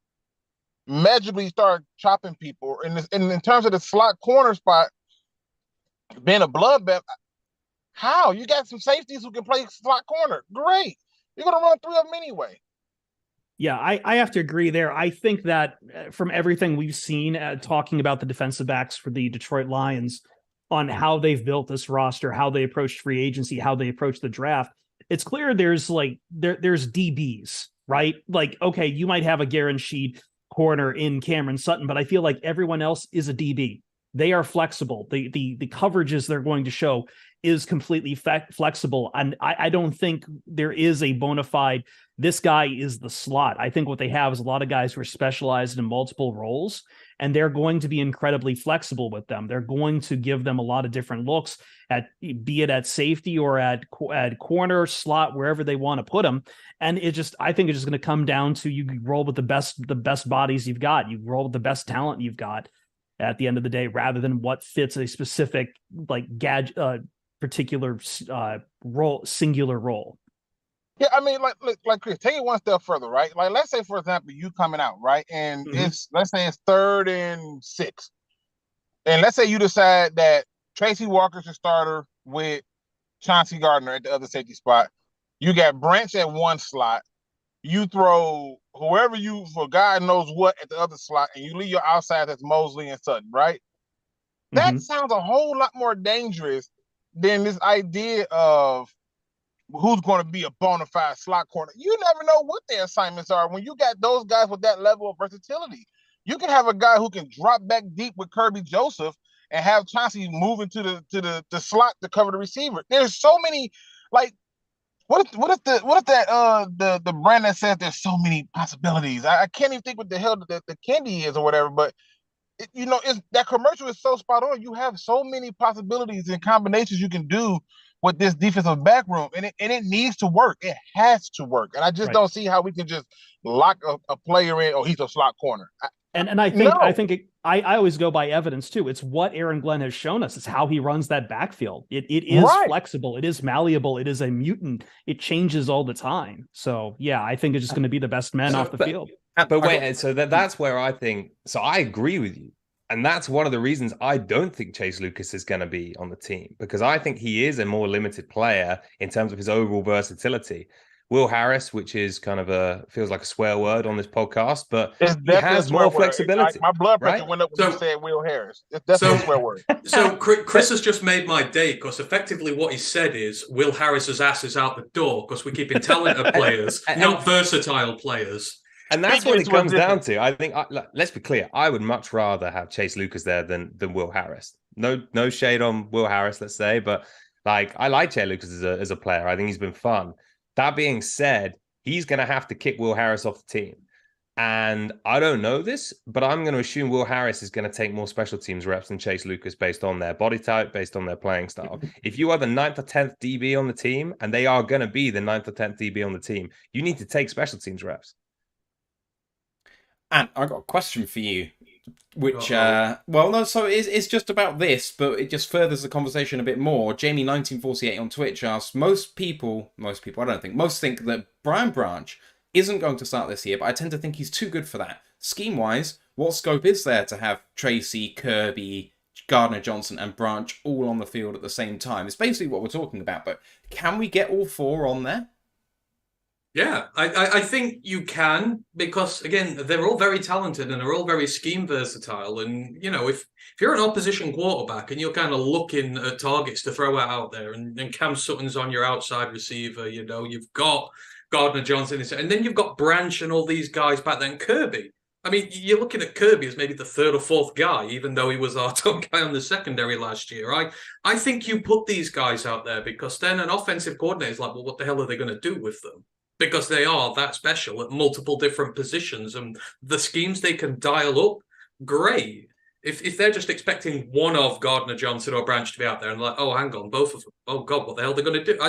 magically start chopping people. And in terms of the slot corner spot being a bloodbath, how? You got some safeties who can play slot corner. Great. You're going to run through them anyway. Yeah, I have to agree there. I think that from everything we've seen talking about the defensive backs for the Detroit Lions on how they've built this roster, how they approached free agency, how they approach the draft, it's clear there's DBs, right? Like, okay, you might have a guaranteed corner in Cameron Sutton, but I feel like everyone else is a DB. They are flexible. The coverages they're going to show is completely flexible. And I don't think there is a bona fide, this guy is the slot. I think what they have is a lot of guys who are specialized in multiple roles, and they're going to be incredibly flexible with them. They're going to give them a lot of different looks be it at safety or at corner, slot, wherever they want to put them. And I think it's just going to come down to you roll with the best bodies you've got. You roll with the best talent you've got at the end of the day, rather than what fits a specific particular role, singular role. Yeah, I mean, like Chris, take it one step further, right? Like, let's say, for example, you coming out, right? And let's say it's 3rd and 6. And let's say you decide that Tracy Walker's your starter with Chauncey Gardner at the other safety spot. You got Branch at one slot. You throw whoever for God knows what at the other slot, and you leave your outside that's Mosley and Sutton, right? That sounds a whole lot more dangerous than this idea of who's going to be a bona fide slot corner. You never know what their assignments are when you got those guys with that level of versatility. You can have a guy who can drop back deep with Kirby Joseph and have Chauncey move into the slot to cover the receiver. There's so many, like, what if the brand that says there's so many possibilities? I can't even think what the hell the candy is or whatever, but that commercial is so spot on. You have so many possibilities and combinations you can do with this defensive back room, and it needs to work. It has to work, and I just don't see how we can just lock a player in. Oh, he's a slot corner. I always go by evidence too. It's what Aaron Glenn has shown us. It's how he runs that backfield. It is flexible. It is malleable. It is a mutant. It changes all the time. So yeah, I think it's just going to be the best men off the field. But wait, so that's where I think. So I agree with you, and that's one of the reasons I don't think Chase Lucas is going to be on the team, because I think he is a more limited player in terms of his overall versatility. Will Harris, which is kind of feels like a swear word on this podcast, but It's he definitely a has swear more word. flexibility. My blood pressure right? went up when you So- said Will Harris. It's definitely a swear word. So Chris has just made my day because effectively what he said is Will Harris's ass is out the door because we're keeping talented players, not versatile players. And that's Speaking what it to a comes down different- to. I think, let's be clear, I would much rather have Chase Lucas there than Will Harris. No shade on Will Harris, let's say, but like I like Chase Lucas as a player. I think he's been fun. That being said, he's going to have to kick Will Harris off the team. And I don't know this, but I'm going to assume Will Harris is going to take more special teams reps than Chase Lucas based on their body type, based on their playing style. If you are the 9th or 10th DB on the team, and they are going to be the 9th or 10th DB on the team, you need to take special teams reps. And I got a question for you, which, so it's just about this, but it just furthers the conversation a bit more. Jamie1948 on Twitch asks, most think that Brian Branch isn't going to start this year, but I tend to think he's too good for that. Scheme-wise, what scope is there to have Tracy, Kirby, Gardner-Johnson, and Branch all on the field at the same time? It's basically what we're talking about, but can we get all four on there? Yeah, I think you can because, again, they're all very talented and they're all very scheme versatile. And, you know, if you're an opposition quarterback and you're kind of looking at targets to throw out there and Cam Sutton's on your outside receiver, you know, you've got Gardner-Johnson, and then you've got Branch and all these guys back then. Kirby. I mean, you're looking at Kirby as maybe the 3rd or 4th guy, even though he was our top guy on the secondary last year. I think you put these guys out there because then an offensive coordinator is like, well, what the hell are they going to do with them? Because they are that special at multiple different positions, and the schemes they can dial up, great. If they're just expecting one of Gardner-Johnson or Branch to be out there and like, oh, hang on, both of them. Oh, God, what the hell are they going to do?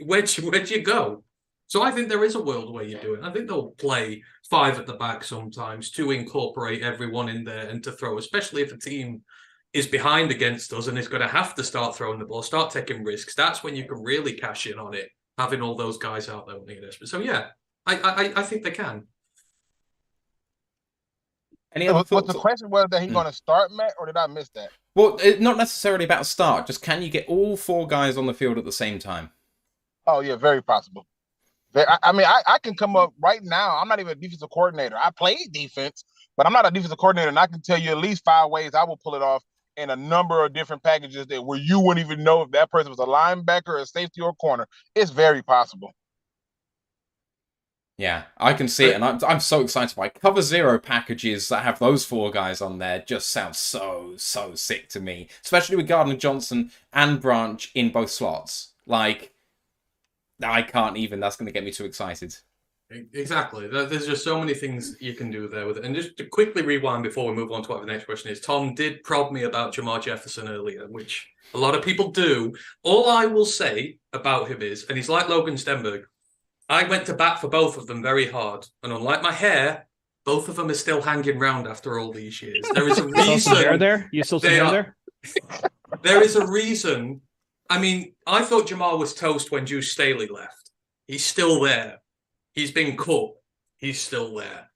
Where'd you go? So I think there is a world where you do it. I think they'll play 5 at the back sometimes to incorporate everyone in there and to throw, especially if a team is behind against us and is going to have to start throwing the ball, start taking risks. That's when you can really cash in on it, having all those guys out there when they get desperate. So yeah, I think they can. Any other thoughts? Was the question whether he's going to start, Matt, or did I miss that? Well, it's not necessarily about start. Just can you get all 4 guys on the field at the same time? Oh yeah, very possible. I mean, I can come up right now. I'm not even a defensive coordinator. I played defense, but I'm not a defensive coordinator, and I can tell you at least 5 ways I will pull it off in a number of different packages that where you wouldn't even know if that person was a linebacker, a safety, or a corner. It's very possible. Yeah, I can see it, and I'm so excited by cover 0 packages that have those 4 guys on there. Just sounds so sick to me, especially with Gardner-Johnson and Branch in both slots. Like, I can't even. That's going to get me too excited. Exactly. There's just so many things you can do there with it. And just to quickly rewind before we move on to what the next question is, Tom did prod me about Jamar Jefferson earlier, which a lot of people do. All I will say about him is, and he's like Logan Stenberg, I went to bat for both of them very hard. And unlike my hair, both of them are still hanging around after all these years. There is a reason. You still see hair there? There is a reason. I mean, I thought Jamar was toast when Juice Staley left. He's still there. He's been cut. He's still there.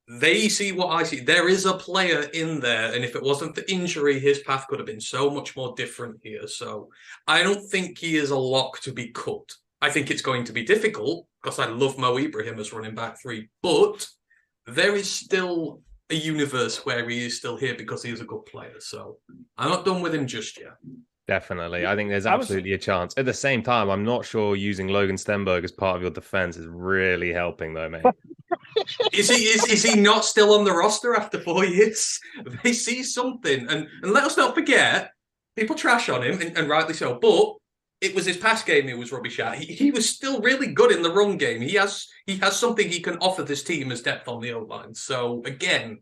They see what I see. There is a player in there, and if it wasn't for injury, his path could have been so much more different here. So I don't think he is a lock to be cut. I think it's going to be difficult because I love Mo Ibrahim as running back 3, but there is still a universe where he is still here because he is a good player. So I'm not done with him just yet. Definitely. I think there's absolutely a chance. At the same time, I'm not sure using Logan Stenberg as part of your defense is really helping, though, mate. Is he not still on the roster after 4 years? They see something. And let us not forget, people trash on him, and rightly so, but it was his pass game he was rubbish at. He was still really good in the run game. He has something he can offer this team as depth on the O-line. So, again,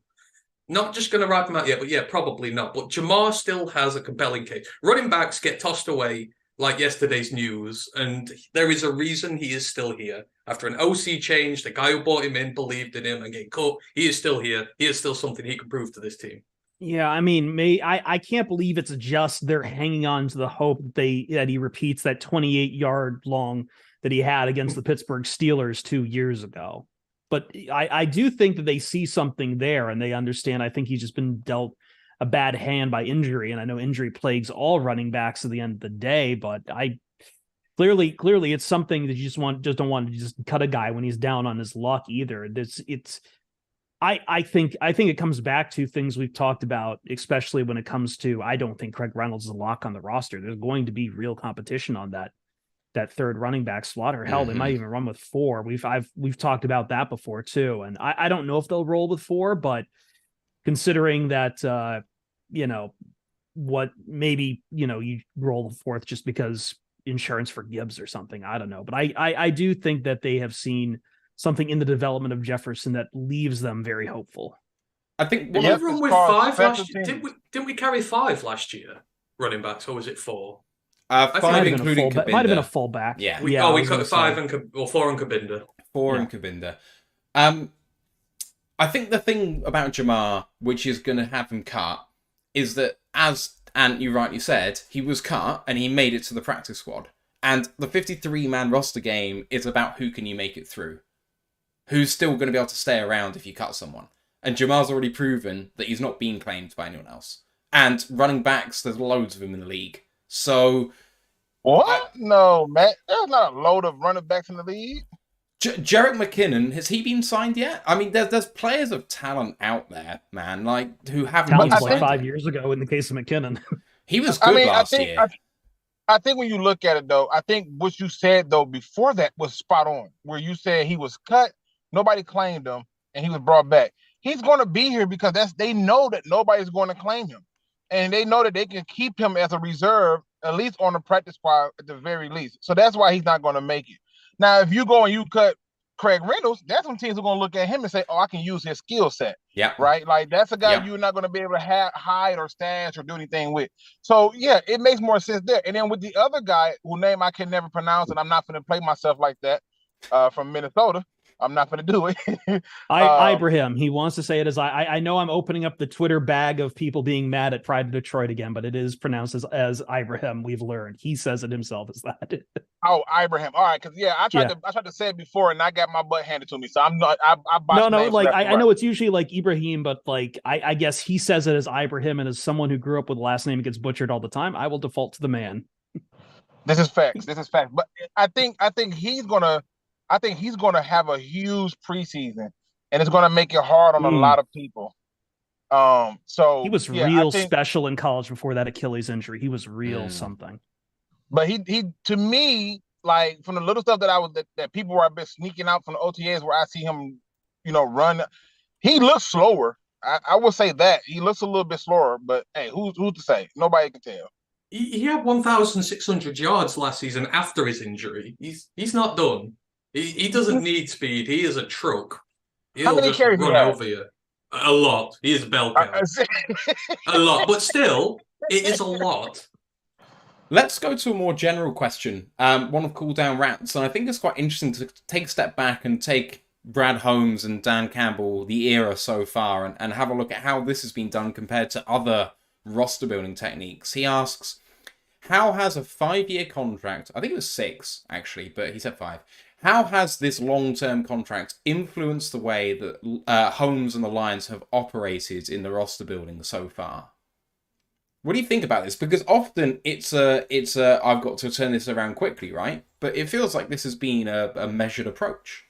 not just going to write him out yet, but yeah, probably not. But Jamar still has a compelling case. Running backs get tossed away like yesterday's news, and there is a reason he is still here. After an OC change, the guy who brought him in believed in him and get cut. He is still here. He is still something he can prove to this team. Yeah, I mean, I can't believe it's just they're hanging on to the hope that he repeats that 28-yard long that he had against the Pittsburgh Steelers 2 years ago. But I do think that they see something there and they understand. I think he's just been dealt a bad hand by injury. And I know injury plagues all running backs at the end of the day, but clearly it's something that you just don't want to just cut a guy when he's down on his luck either. I think it comes back to things we've talked about, especially when it comes to, I don't think Craig Reynolds is a lock on the roster. There's going to be real competition on that third running back slot, or hell, they might even run with 4. We've talked about that before too. And I don't know if they'll roll with 4, but considering that, what maybe, you roll the 4th just because insurance for Gibbs or something. I don't know. But I do think that they have seen something in the development of Jefferson that leaves them very hopeful. I think Did we run with 5 last year? Didn't we carry 5 last year, running backs, or was it 4? 5 including Kabinda. Might have been a fullback. Yeah. We cut 5 and 4 and Kabinda. 4 and Kabinda. I think the thing about Jamar, which is going to have him cut, is that, as Ant, you rightly said, he was cut and he made it to the practice squad. And the 53-man roster game is about who can you make it through. Who's still going to be able to stay around if you cut someone. And Jamar's already proven that he's not being claimed by anyone else. And running backs, there's loads of them in the league. So... What? No, Matt. There's not a load of running backs in the league. Jerick McKinnon, has he been signed yet? I mean, there's players of talent out there, man, like, who haven't been Talent signed. 5 years ago in the case of McKinnon. He was good last year. I think when you look at it, though, I think what you said, though, before that was spot on, where you said he was cut, nobody claimed him, and he was brought back. He's going to be here because they know that nobody's going to claim him. And they know that they can keep him as a reserve, at least on the practice squad at the very least. So that's why he's not going to make it. Now, if you go and you cut Craig Reynolds, that's when teams are going to look at him and say, oh, I can use his skill set. Yeah. Right? Like, that's a guy you're not going to be able to hide or stash or do anything with. So, yeah, it makes more sense there. And then with the other guy, whose name I can never pronounce, and I'm not going to play myself like that, from Minnesota, I'm not going to do it. Ibrahim. He wants to say it as I know I'm opening up the Twitter bag of people being mad at Pride of Detroit again, but it is pronounced as Ibrahim. We've learned. He says it himself as that. Oh, Ibrahim. All right, because I tried to say it before and I got my butt handed to me. So I'm not. No. Like I know it's usually like Ibrahim, but like I guess he says it as Ibrahim, and as someone who grew up with the last name that gets butchered all the time, I will default to the man. This is facts. But I think he's gonna have a huge preseason, and it's gonna make it hard on a lot of people. So he was real special in college before that Achilles injury. He was real something. But he to me, like, from the little stuff that people were a bit sneaking out from the OTAs where I see him, run, he looks slower. I will say that he looks a little bit slower. But hey, who's to say? Nobody can tell. He had 1,600 yards last season after his injury. He's not done. He doesn't need speed. He is a truck. He'll just run over you. A lot. He is a bell cow. A lot. But still, it is a lot. Let's go to a more general question. One of Cool Down Rats. And I think it's quite interesting to take a step back and take Brad Holmes and Dan Campbell, the era so far, and have a look at how this has been done compared to other roster building techniques. He asks, how has a 5-year contract, I think it was 6 actually, but he said 5, how has this long-term contract influenced the way that Holmes and the Lions have operated in the roster building so far? What do you think about this? Because often it's a I've got to turn this around quickly, right? But it feels like this has been a measured approach.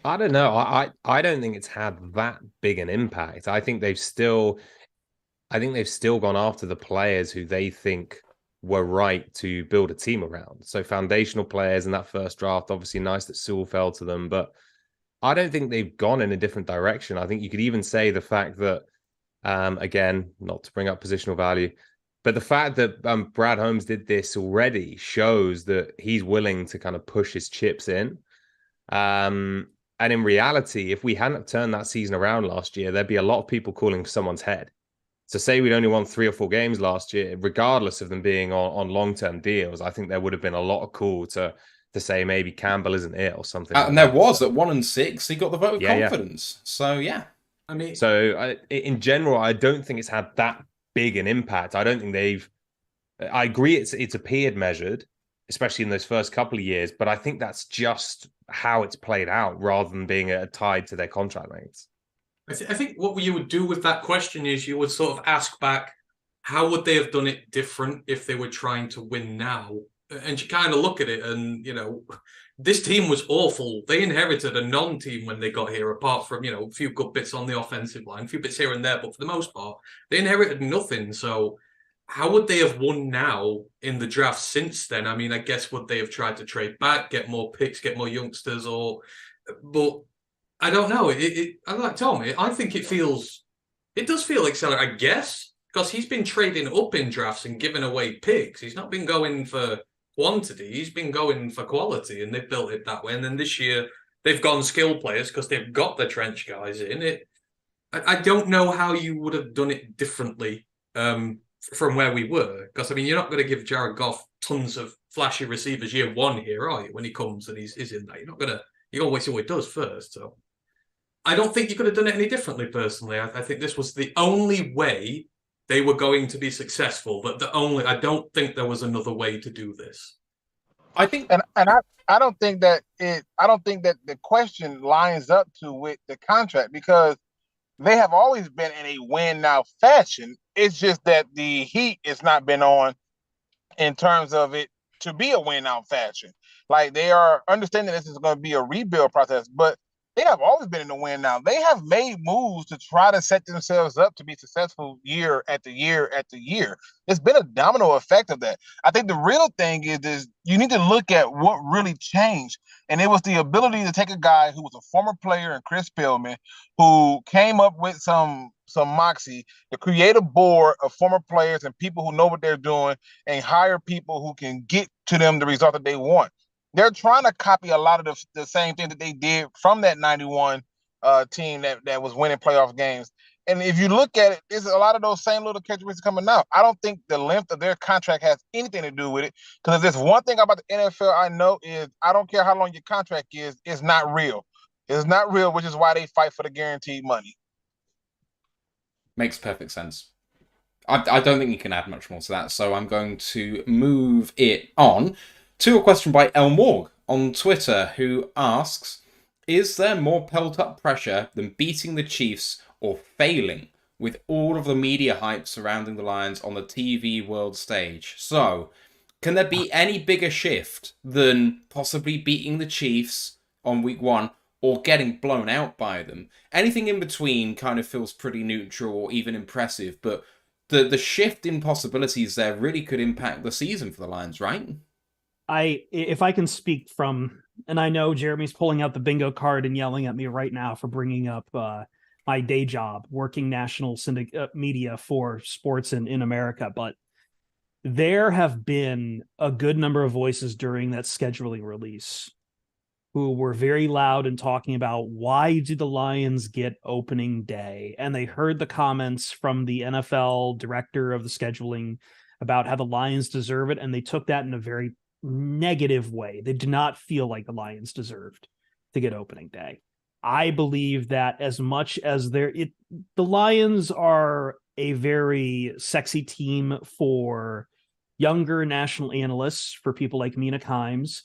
I don't know. I don't think it's had that big an impact. I think they've still gone after the players who they think were right to build a team around. So foundational players in that first draft, obviously nice that Sewell fell to them, but I don't think they've gone in a different direction. I think you could even say the fact that, again, not to bring up positional value, but the fact that Brad Holmes did this already shows that he's willing to kind of push his chips in. And in reality, if we hadn't turned that season around last year, there'd be a lot of people calling for someone's head. So say we'd only won 3 or 4 games last year, regardless of them being on long-term deals, I think there would have been a lot of call to say maybe Campbell isn't it or something. And there was at 1 and 6, he got the vote of confidence. Yeah. So yeah, I mean, in general, I don't think it's had that big an impact. I don't think I agree it's appeared measured, especially in those first couple of years, but I think that's just how it's played out rather than being tied to their contract lengths. I think what you would do with that question is you would sort of ask back, how would they have done it different if they were trying to win now And you kind of look at it and, this team was awful. They inherited a non-team when they got here, apart from, a few good bits on the offensive line, a few bits here and there, but for the most part, they inherited nothing. So how would they have won now in the draft since then? I mean, I guess would they have tried to trade back, get more picks, get more youngsters, but I don't know. I like Tommy. I think it does feel accelerated, I guess, because he's been trading up in drafts and giving away picks. He's not been going for quantity, he's been going for quality, and they've built it that way. And then this year they've gone skill players because they've got the trench guys in. I don't know how you would have done it differently from where we were, because I mean, you're not going to give Jared Goff tons of flashy receivers year one here, are you? When he comes and he's in there, you're going to wait till what he does first. So I don't think you could have done it any differently. Personally, I think this was the only way they were going to be successful, but I don't think there was another way to do this. I think, and I don't think that the question lines up to with the contract, because they have always been in a win now fashion. It's just that the heat has not been on in terms of it to be a win now fashion. Like, they are understanding this is going to be a rebuild process, but they have always been in the win now. They have made moves to try to set themselves up to be successful year after year after year. It's been a domino effect of that. I think the real thing is you need to look at what really changed. And it was the ability to take a guy who was a former player in Chris Spielman, who came up with some moxie to create a board of former players and people who know what they're doing, and hire people who can get to them the result that they want. They're trying to copy a lot of the same thing that they did from that 91 team that was winning playoff games. And if you look at it, there's a lot of those same little characteristics coming out. I don't think the length of their contract has anything to do with it, because if there's one thing about the NFL I know is I don't care how long your contract is, it's not real. It's not real, which is why they fight for the guaranteed money. Makes perfect sense. I don't think you can add much more to that, so I'm going to move it on to a question by El Morg on Twitter, who asks, is there more pelt-up pressure than beating the Chiefs or failing with all of the media hype surrounding the Lions on the TV world stage? So, can there be any bigger shift than possibly beating the Chiefs on week one or getting blown out by them? Anything in between kind of feels pretty neutral or even impressive, but the shift in possibilities there really could impact the season for the Lions, right? If I can speak from, and I know Jeremy's pulling out the bingo card and yelling at me right now for bringing up my day job, working national media for sports in America, but there have been a good number of voices during that scheduling release who were very loud in talking about, why do the Lions get opening day? And they heard the comments from the NFL director of the scheduling about how the Lions deserve it, and they took that in a very negative way. They did not feel like the Lions deserved to get opening day. I believe that as much as the Lions are a very sexy team for younger national analysts, for people like Mina Kimes,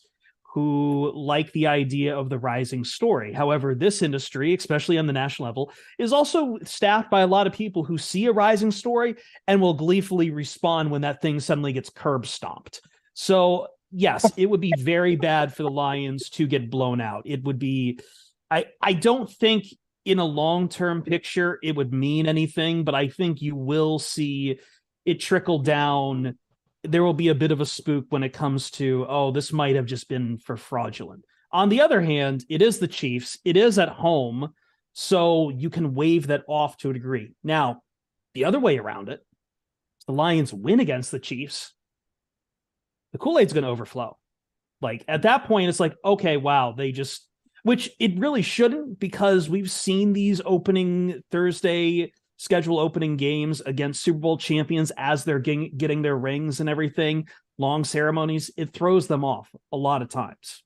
who like the idea of the rising story. However, this industry, especially on the national level, is also staffed by a lot of people who see a rising story and will gleefully respond when that thing suddenly gets curb stomped. So yes, it would be very bad for the Lions to get blown out. It would be, I don't think in a long-term picture it would mean anything, but I think you will see it trickle down. There will be a bit of a spook when it comes to, oh, this might have just been for fraudulent. On the other hand, it is the Chiefs. It is at home, so you can wave that off to a degree. Now, the other way around it, the Lions win against the Chiefs, the Kool-Aid's going to overflow. Like, at that point, it's like, okay, wow, which it really shouldn't, because we've seen these opening Thursday schedule opening games against Super Bowl champions as they're getting their rings and everything, long ceremonies. It throws them off a lot of times,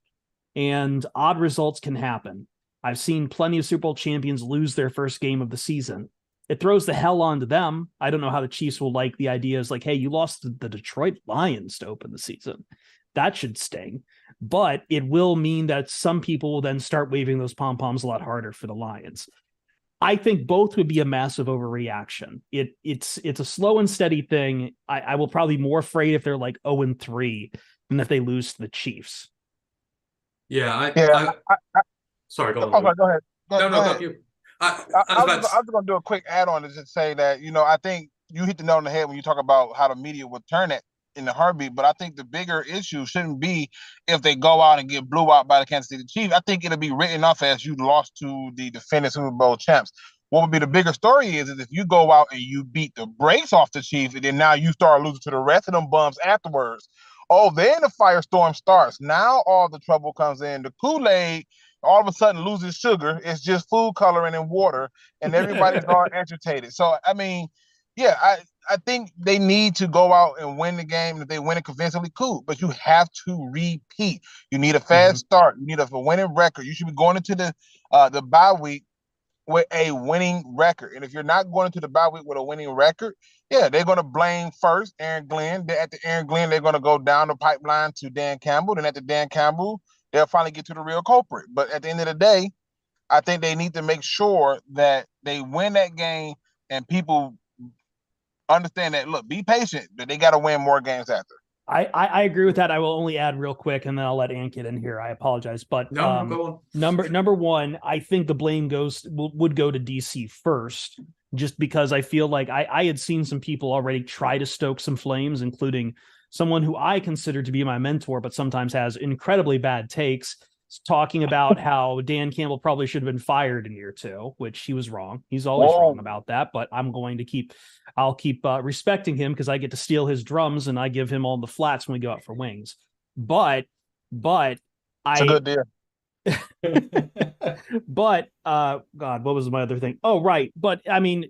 and odd results can happen. I've seen plenty of Super Bowl champions lose their first game of the season. It throws the hell onto them. I don't know how the Chiefs will like the idea is like, hey, you lost the Detroit Lions to open the season. That should sting. But it will mean that some people will then start waving those pom-poms a lot harder for the Lions. I think both would be a massive overreaction. It's a slow and steady thing. I will probably be more afraid if they're like 0-3, than if they lose to the Chiefs. Yeah, sorry, go on. Okay, go ahead. No, Go ahead. go you. I was just going to do a quick add-on to just say that, I think you hit the nail on the head when you talk about how the media would turn it in the heartbeat, but I think the bigger issue shouldn't be if they go out and get blew out by the Kansas City Chiefs. I think it'll be written off as you lost to the defending Super Bowl champs. What would be the bigger story is if you go out and you beat the brakes off the Chiefs, and then now you start losing to the rest of them bums afterwards. Oh, then the firestorm starts. Now all the trouble comes in. The Kool-Aid all of a sudden loses sugar. It's just food coloring and water, and everybody's all agitated. So, I mean, yeah, I think they need to go out and win the game. If they win it convincingly, cool. But you have to repeat. You need a fast start. You need a winning record. You should be going into the bye week with a winning record. And if you're not going into the bye week with a winning record, yeah, they're going to blame first Aaron Glenn. At the Aaron Glenn, they're going to go down the pipeline to Dan Campbell. Then at the Dan Campbell, they'll finally get to the real culprit. But at the end of the day, I think they need to make sure that they win that game and people understand that, look, be patient, but they got to win more games after. I agree with that. I will only add real quick, and then I'll let Ant get in here. I apologize, but No, go on. Number one, I think the blame would go to DC first, just because I feel like I had seen some people already try to stoke some flames, including someone who I consider to be my mentor, but sometimes has incredibly bad takes, talking about how Dan Campbell probably should have been fired in year 2, which he was wrong. He's always wrong about that, but I'll keep respecting him because I get to steal his drums and I give him all the flats when we go out for wings. But it's a good deal. But God, what was my other thing? Oh, right. But I mean,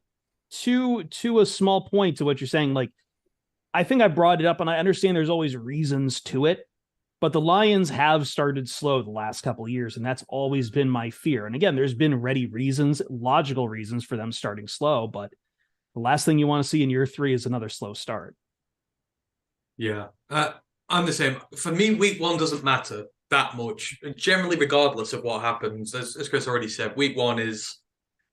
to a small point to what you're saying, like, I think I brought it up, and I understand there's always reasons to it, but the Lions have started slow the last couple of years, and that's always been my fear. And again, there's been logical reasons for them starting slow, but the last thing you want to see in year 3 is another slow start. Yeah, I'm the same. For me, week 1 doesn't matter that much. Generally, regardless of what happens, as Chris already said, week 1 is,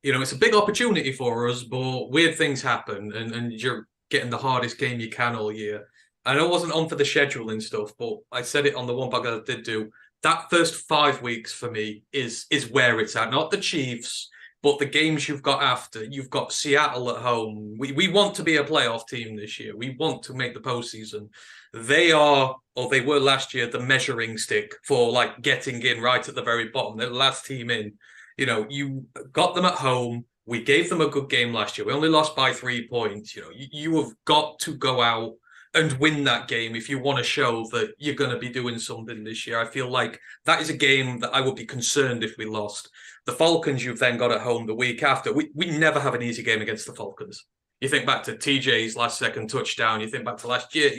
it's a big opportunity for us, but weird things happen, and you're getting the hardest game you can all year. I know it wasn't on for the scheduling stuff, but I said it on the one podcast I did do. That first 5 weeks for me is where it's at. Not the Chiefs, but the games you've got after. You've got Seattle at home. We want to be a playoff team this year. We want to make the postseason. They are, or they were last year, the measuring stick for like getting in right at the very bottom. They're the last team in. You got them at home. We gave them a good game last year. We only lost by 3 points. You have got to go out and win that game if you want to show that you're going to be doing something this year. I feel like that is a game that I would be concerned if we lost. The Falcons you've then got at home the week after. We never have an easy game against the Falcons. You think back to TJ's last second touchdown. You think back to last year.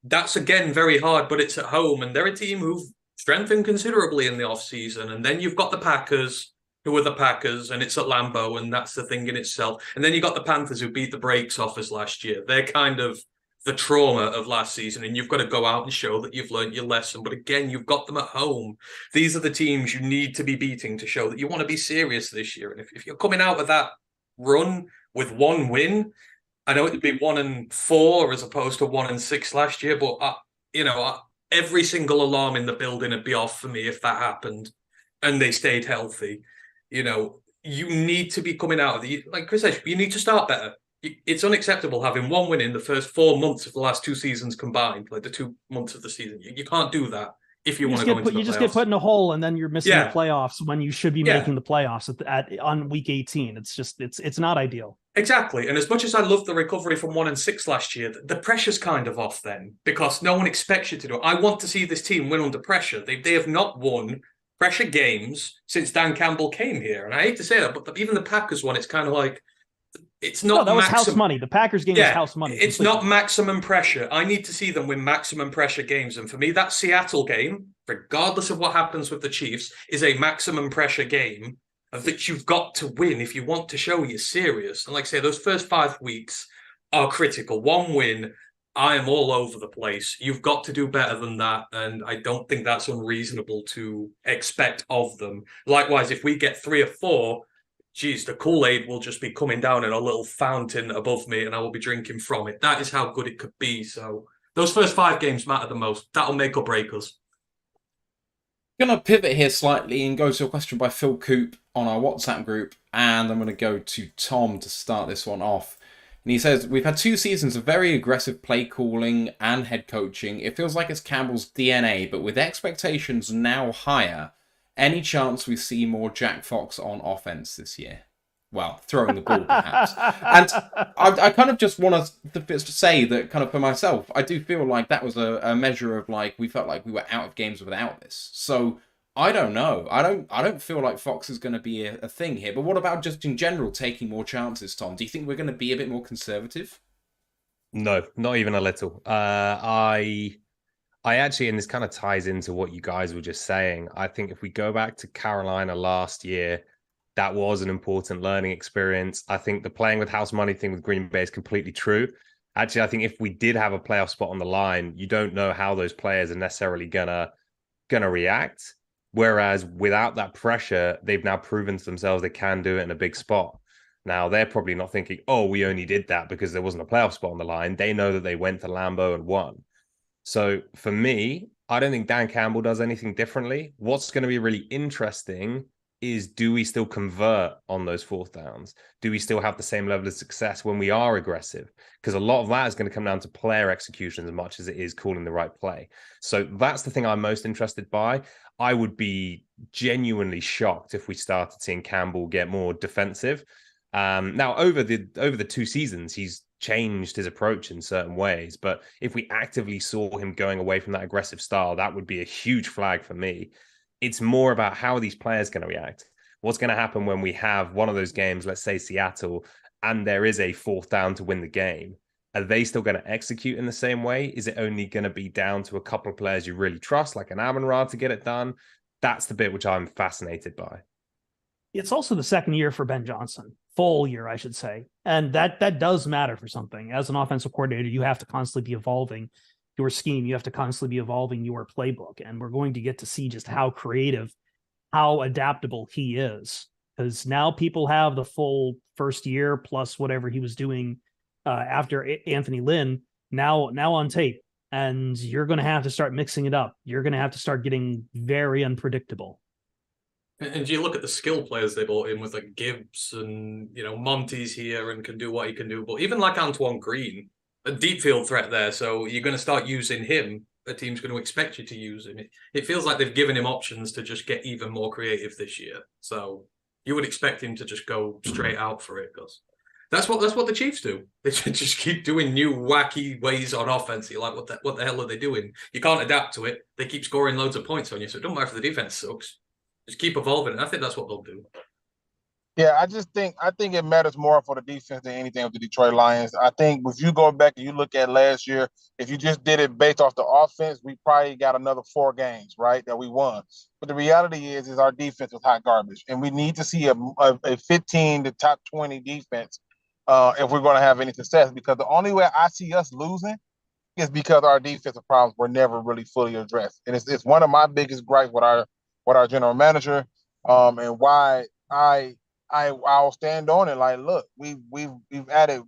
That's again very hard, but it's at home. And they're a team who've strengthened considerably in the offseason. And then you've got the Packers, who are the Packers, and it's at Lambeau, and that's the thing in itself. And then you got the Panthers, who beat the brakes off us last year. They're kind of the trauma of last season, and you've got to go out and show that you've learned your lesson. But again, you've got them at home. These are the teams you need to be beating to show that you want to be serious this year. And if you're coming out of that run with 1 win, I know it'd be 1-4 as opposed to 1-6 last year, but every single alarm in the building would be off for me if that happened and they stayed healthy. You need to be coming out of like Chris said, you need to start better. It's unacceptable having 1 win in the first 4 months of the last 2 seasons combined, like the 2 months of the season. You can't do that if you want to go into the playoffs. You just get put in a hole, and then you're missing the playoffs when you should be making the playoffs on week 18. It's just it's not ideal. Exactly. And as much as I love the recovery from 1-6 last year, the pressure's kind of off then because no one expects you to do it. I want to see this team win under pressure. They have not won pressure games since Dan Campbell came here. And I hate to say that, but even the Packers one, it's kind of like, it's not. No, that was house money. The Packers game was house money. It's not maximum pressure. I need to see them win maximum pressure games. And for me, that Seattle game, regardless of what happens with the Chiefs, is a maximum pressure game that you've got to win if you want to show you're serious. And like I say, those first 5 weeks are critical. 1 win, I am all over the place. You've got to do better than that. And I don't think that's unreasonable to expect of them. Likewise, if we get 3 or 4, geez, the Kool-Aid will just be coming down in a little fountain above me and I will be drinking from it. That is how good it could be. So Those first 5 games matter the most. That'll make or break us. I'm going to pivot here slightly and go to a question by Phil Coop on our WhatsApp group, and I'm going to go to Tom to start this one off. And he says, we've had 2 seasons of very aggressive play calling and head coaching. It feels like it's Campbell's DNA, but with expectations now higher, any chance we see more Jack Fox on offense this year? Well, throwing the ball, perhaps. And I kind of just want to say that, kind of for myself, I do feel like that was a measure of, like, we felt like we were out of games without this. So I don't know. I don't feel like Fox is going to be a thing here. But what about just in general taking more chances, Tom? Do you think we're going to be a bit more conservative? No, not even a little. I actually, and this kind of ties into what you guys were just saying. I think if we go back to Carolina last year, that was an important learning experience. I think the playing with house money thing with Green Bay is completely true. Actually, I think if we did have a playoff spot on the line, you don't know how those players are necessarily gonna react. Whereas without that pressure, they've now proven to themselves they can do it in a big spot. Now, they're probably not thinking, oh, we only did that because there wasn't a playoff spot on the line. They know that they went to Lambeau and won. So for me, I don't think Dan Campbell does anything differently. What's going to be really interesting is, do we still convert on those 4th downs? Do we still have the same level of success when we are aggressive? Because a lot of that is going to come down to player execution as much as it is calling the right play. So that's the thing I'm most interested by. I would be genuinely shocked if we started seeing Campbell get more defensive. Now, over the 2 seasons, he's changed his approach in certain ways. But if we actively saw him going away from that aggressive style, that would be a huge flag for me. It's more about how are these players going to react? What's going to happen when we have one of those games, let's say Seattle, and there is a 4th down to win the game? Are they still going to execute in the same way? Is it only going to be down to a couple of players you really trust, like an Amon-Ra, to get it done? That's the bit which I'm fascinated by. It's also the 2nd year for Ben Johnson, full year, I should say. And that does matter for something. As an offensive coordinator, you have to constantly be evolving your scheme. You have to constantly be evolving your playbook. And we're going to get to see just how creative, how adaptable he is. Because now people have the full first year plus whatever he was doing after Anthony Lynn now on tape. And you're going to have to start mixing it up. You're going to have to start getting very unpredictable. And you look at the skill players they brought in with like Gibbs and, Monty's here and can do what he can do. But even like Antoine Green, a deep field threat there. So you're going to start using him. A team's going to expect you to use him. It feels like they've given him options to just get even more creative this year. So you would expect him to just go straight out for it, because that's what the Chiefs do. They just keep doing new wacky ways on offense. You're like, what the hell are they doing? You can't adapt to it. They keep scoring loads of points on you. So it don't matter if the defense sucks. Just keep evolving. And I think that's what they'll do. Yeah, I think it matters more for the defense than anything with the Detroit Lions. I think if you go back and you look at last year, if you just did it based off the offense, we probably got another 4 games, right, that we won. But the reality is our defense was hot garbage, and we need to see a 15 to top 20 defense if we're going to have any success. Because the only way I see us losing is because our defensive problems were never really fully addressed, and it's one of my biggest gripes with our general manager, and why I'll stand on it. Like, look, we've added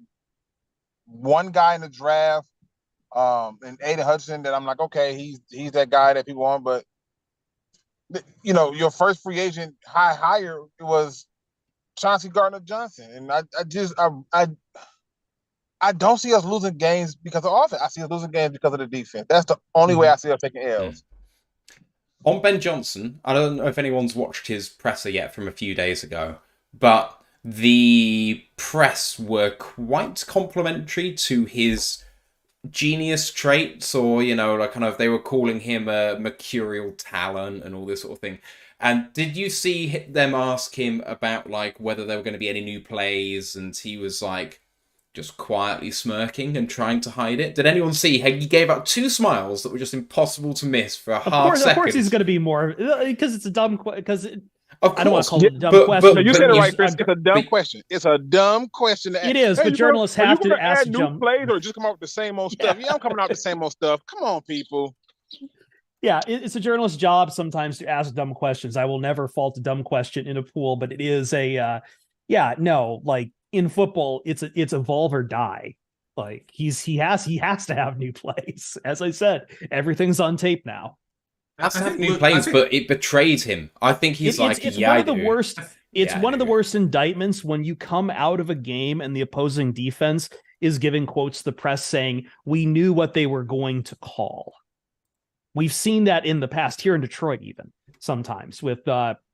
one guy in the draft, and Aiden Hutchinson, that I'm like, okay, he's that guy that people want. But your first free agent hire was Chauncey Gardner-Johnson, and I don't see us losing games because of offense. I see us losing games because of the defense. That's the only way I see us taking L's. On Ben Johnson, I don't know if anyone's watched his presser yet from a few days ago, but the press were quite complimentary to his genius traits, or, like kind of, they were calling him a mercurial talent and all this sort of thing. And did you see them ask him about, like, whether there were going to be any new plays? And he was like, just quietly smirking and trying to hide it. Did anyone see? He gave out 2 smiles that were just impossible to miss for a half second. Of course he's going to be more, because it's a dumb question. I don't want to call it a dumb question. No, you said it right, Chris. It's a dumb question. It's a dumb question to ask. It is, but journalists have to ask new plays or just come up with the same old stuff. Yeah, I'm coming out with the same old stuff. Come on, people. Yeah, it's a journalist's job sometimes to ask dumb questions. I will never fault a dumb question in a pool, but it is like in football, it's evolve or die. Like he has to have new plays. As I said, everything's on tape now. Has to I have think new Luke- plays, I think- but it betrays him. I think he's It's yeah, one I of the do. worst. It's Yeah, I one of the do. worst indictments when you come out of a game and the opposing defense is giving quotes to the press saying, "We knew what they were going to call." We've seen that in the past here in Detroit, even sometimes with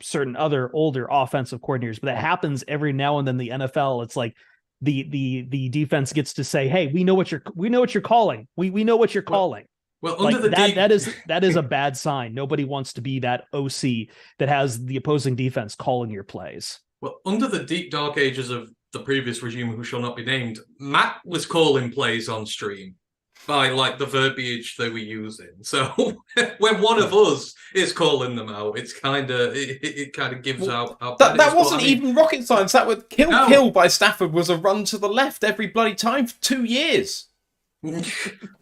certain other older offensive coordinators, but that happens every now and then. The NFL, it's like the defense gets to say, "Hey, we know what you're calling. We know what you're calling." Well, Like under the that is a bad sign. Nobody wants to be that OC that has the opposing defense calling your plays. Well, under the deep dark ages of the previous regime, who shall not be named, Matt was calling plays on stream by like the verbiage they were using. So when one of us is calling them out, it's it kind of gives out how bad it That is. wasn't But, I mean, even rocket science. That was No. kill by Stafford was a run to the left every bloody time for 2 years.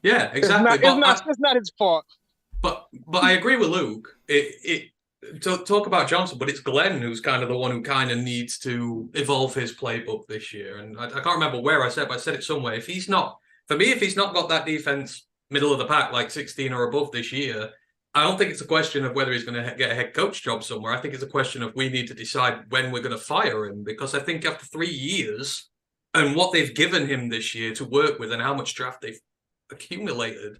yeah, exactly. It's not his fault. But I agree with Luke. To talk about Johnson, but it's Glenn who's kind of the one who kind of needs to evolve his playbook this year. And I can't remember where I said, but I said it somewhere. If he's not got that defense middle of the pack, like 16 or above this year, I don't think it's a question of whether he's going to get a head coach job somewhere. I think it's a question of we need to decide when we're going to fire him, because I think after 3 years and what they've given him this year to work with and how much draft they've accumulated,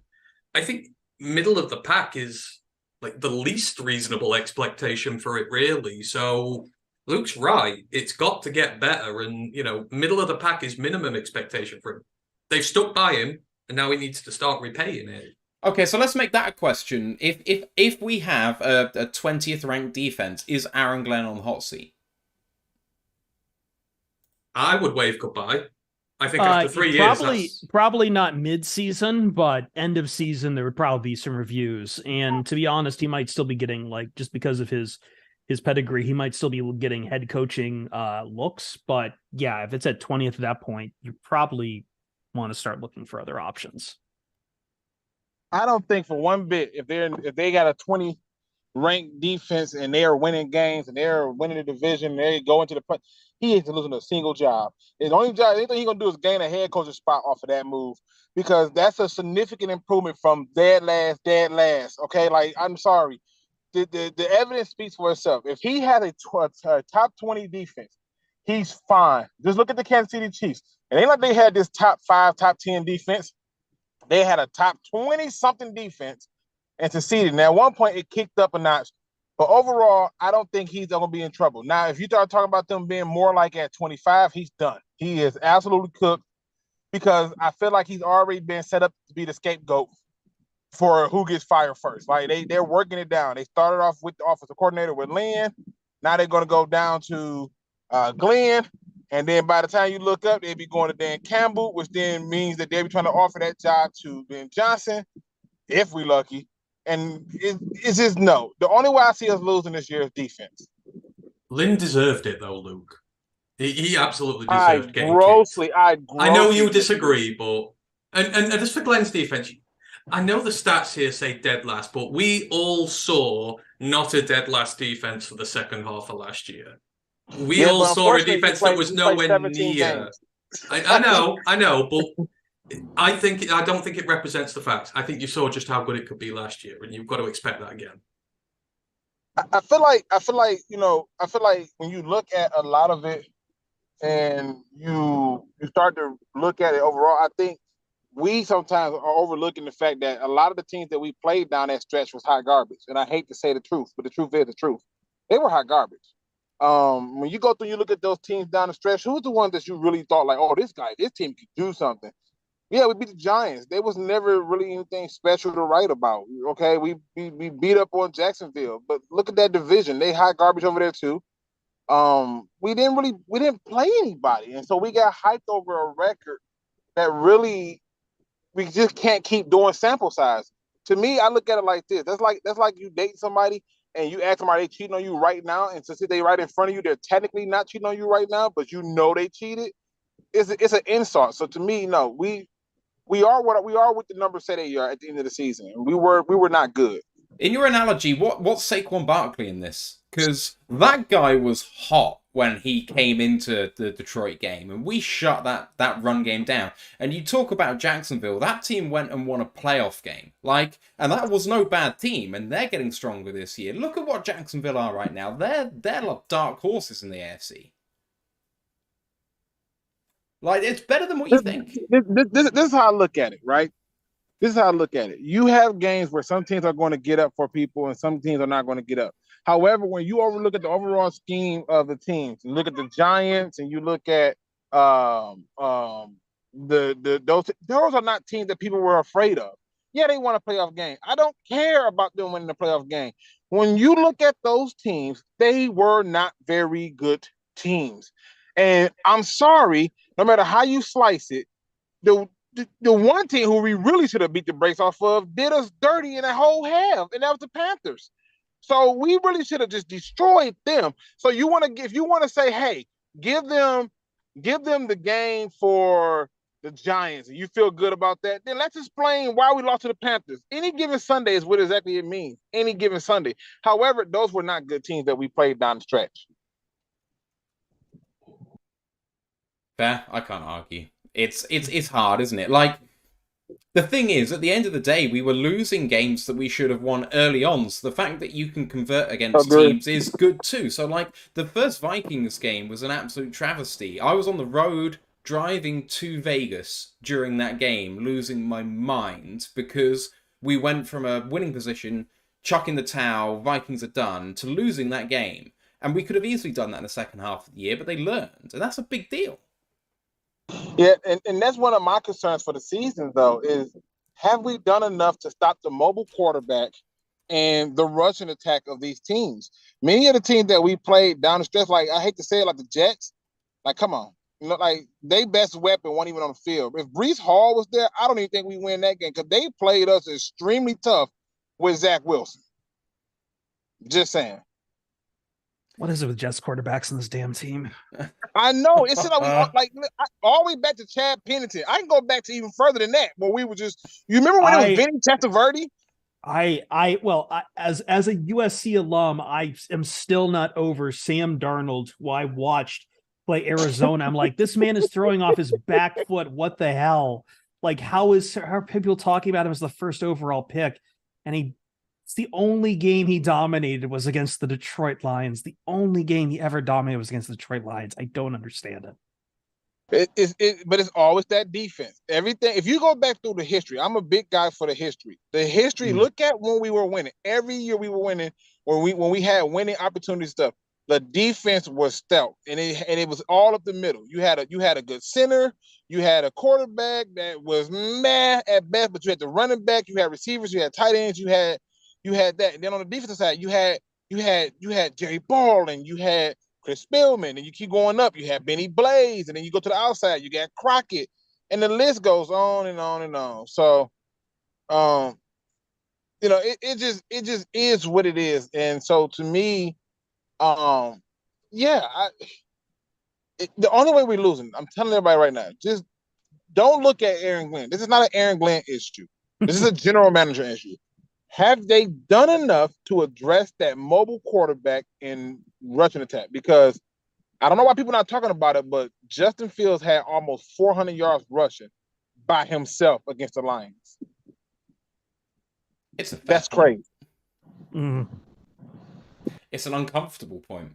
I think middle of the pack is like the least reasonable expectation for it, really. So Luke's right. It's got to get better. And, middle of the pack is minimum expectation for him. They've stuck by him, and now he needs to start repaying it. Okay, so let's make that a question. If we have a 20th ranked defense, is Aaron Glenn on the hot seat? I would wave goodbye. I think after 3 years, probably not mid-season, but end of season there would probably be some reviews. And to be honest, he might still be getting, like, just because of his pedigree, he might still be getting head coaching looks. But yeah, if it's at 20th at that point, you probably want to start looking for other options. I don't think for one bit if they got a 20 ranked defense and they are winning games and they're winning the division, they go into the play. He ain't losing a single job. His only job, anything he's gonna do is gain a head coaching spot off of that move, because that's a significant improvement from dead last. Okay, like, I'm sorry, the evidence speaks for itself. If he had a top 20 defense, he's fine. Just look at the Kansas City Chiefs. It ain't like they had this top 5, top 10 defense. They had a top 20-something defense and succeeded. Now, at one point, it kicked up a notch. But overall, I don't think he's going to be in trouble. Now, if you start talking about them being more like at 25, he's done. He is absolutely cooked, because I feel like he's already been set up to be the scapegoat for who gets fired first. Like, they're working it down. They started off with the offensive coordinator with Lynn. Now they're going to go down to Glenn. And then by the time you look up, they'll be going to Dan Campbell, which then means that they'll be trying to offer that job to Ben Johnson, if we're lucky. And it's just no. The only way I see us losing this year is defense. Lynn deserved it, though, Luke. He absolutely deserved getting grossly. I know you disagree, but and just for Glenn's defense, I know the stats here say dead last, but we all saw not a dead last defense for the second half of last year. We all saw a defense that was nowhere near. I know, but I don't think it represents the facts. I think you saw just how good it could be last year, and you've got to expect that again. I feel like when you look at a lot of it and you start to look at it overall, I think we sometimes are overlooking the fact that a lot of the teams that we played down that stretch was hot garbage. And I hate to say the truth, but the truth is the truth. They were hot garbage. When you go through, you look at those teams down the stretch, who's the ones that you really thought like, oh, this team could do something? Yeah, we beat the Giants. There was never really anything special to write about. Okay, we beat up on Jacksonville, but look at that division. They hot garbage over there too. We didn't play anybody, and so we got hyped over a record that really we just can't keep doing sample size. To me, I look at it like this. That's like you date somebody and you ask them, are they cheating on you right now? And since they right in front of you, they're technically not cheating on you right now, but you know they cheated. It's an insult. So to me, no, we are what the numbers say they are at the end of the season. We were not good. In your analogy, what's Saquon Barkley in this? Because that guy was hot when he came into the Detroit game, and we shut that run game down. And you talk about Jacksonville, that team went and won a playoff game. And that was no bad team, and they're getting stronger this year. Look at what Jacksonville are right now. They're like dark horses in the AFC. Like, it's better than what you think. This is how I look at it, right? This is how I look at it. You have games where some teams are going to get up for people and some teams are not going to get up. However, when you overlook at the overall scheme of the teams, you look at the Giants and you look at those are not teams that people were afraid of. Yeah, they won a playoff game. I don't care about them winning the playoff game. When you look at those teams, they were not very good teams. And I'm sorry, no matter how you slice it, the one team who we really should have beat the brakes off of did us dirty in a whole half, and that was the Panthers. So we really should have just destroyed them. So if you want to say, hey, give them the game for the Giants, and you feel good about that, then let's explain why we lost to the Panthers. Any given Sunday is what exactly it means. Any given Sunday. However, those were not good teams that we played down the stretch. Fair, I can't argue. It's hard, isn't it? Like, the thing is, at the end of the day, we were losing games that we should have won early on. So the fact that you can convert against teams is good too. So, like, the first Vikings game was an absolute travesty. I was on the road driving to Vegas during that game, losing my mind because we went from a winning position, chucking the towel, Vikings are done, to losing that game. And we could have easily done that in the second half of the year, but they learned. And that's a big deal. Yeah, and that's one of my concerns for the season, though, is have we done enough to stop the mobile quarterback and the rushing attack of these teams? Many of the teams that we played down the stretch, like, I hate to say it, like the Jets, like, come on. You know, like, their best weapon wasn't even on the field. If Breece Hall was there, I don't even think we win that game because they played us extremely tough with Zach Wilson. Just saying. What is it with Jets quarterbacks in this damn team? I know. It's like all the way back to Chad Pennington. I can go back to even further than that, where we were just. You remember when it was Vinny Testaverde? As a USC alum, I am still not over Sam Darnold, who I watched play Arizona. I'm like, this man is throwing off his back foot. What the hell? Like, how are people talking about him as the first overall pick? And it's the only game he dominated was against the Detroit Lions. The only game he ever dominated was against the Detroit Lions. I don't understand it. But it's always that defense. Everything. If you go back through the history, I'm a big guy for the history. The history. Look at when we were winning. Every year we were winning. When we had winning opportunity stuff. The defense was stout, and it was all up the middle. You had a good center. You had a quarterback that was meh at best, but you had the running back. You had receivers. You had tight ends. You had that. And then on the defensive side, you had Jerry Ball, and you had Chris Spillman, and you keep going up. You had Benny Blaze, and then you go to the outside. You got Crockett, and the list goes on and on and on. So, it just is what it is. And so to me, the only way we're losing, I'm telling everybody right now, just don't look at Aaron Glenn. This is not an Aaron Glenn issue. This is a general manager issue. Have they done enough to address that mobile quarterback and rushing attack? Because I don't know why people are not talking about it, but Justin Fields had almost 400 yards rushing by himself against the Lions. That's crazy. It's an uncomfortable point.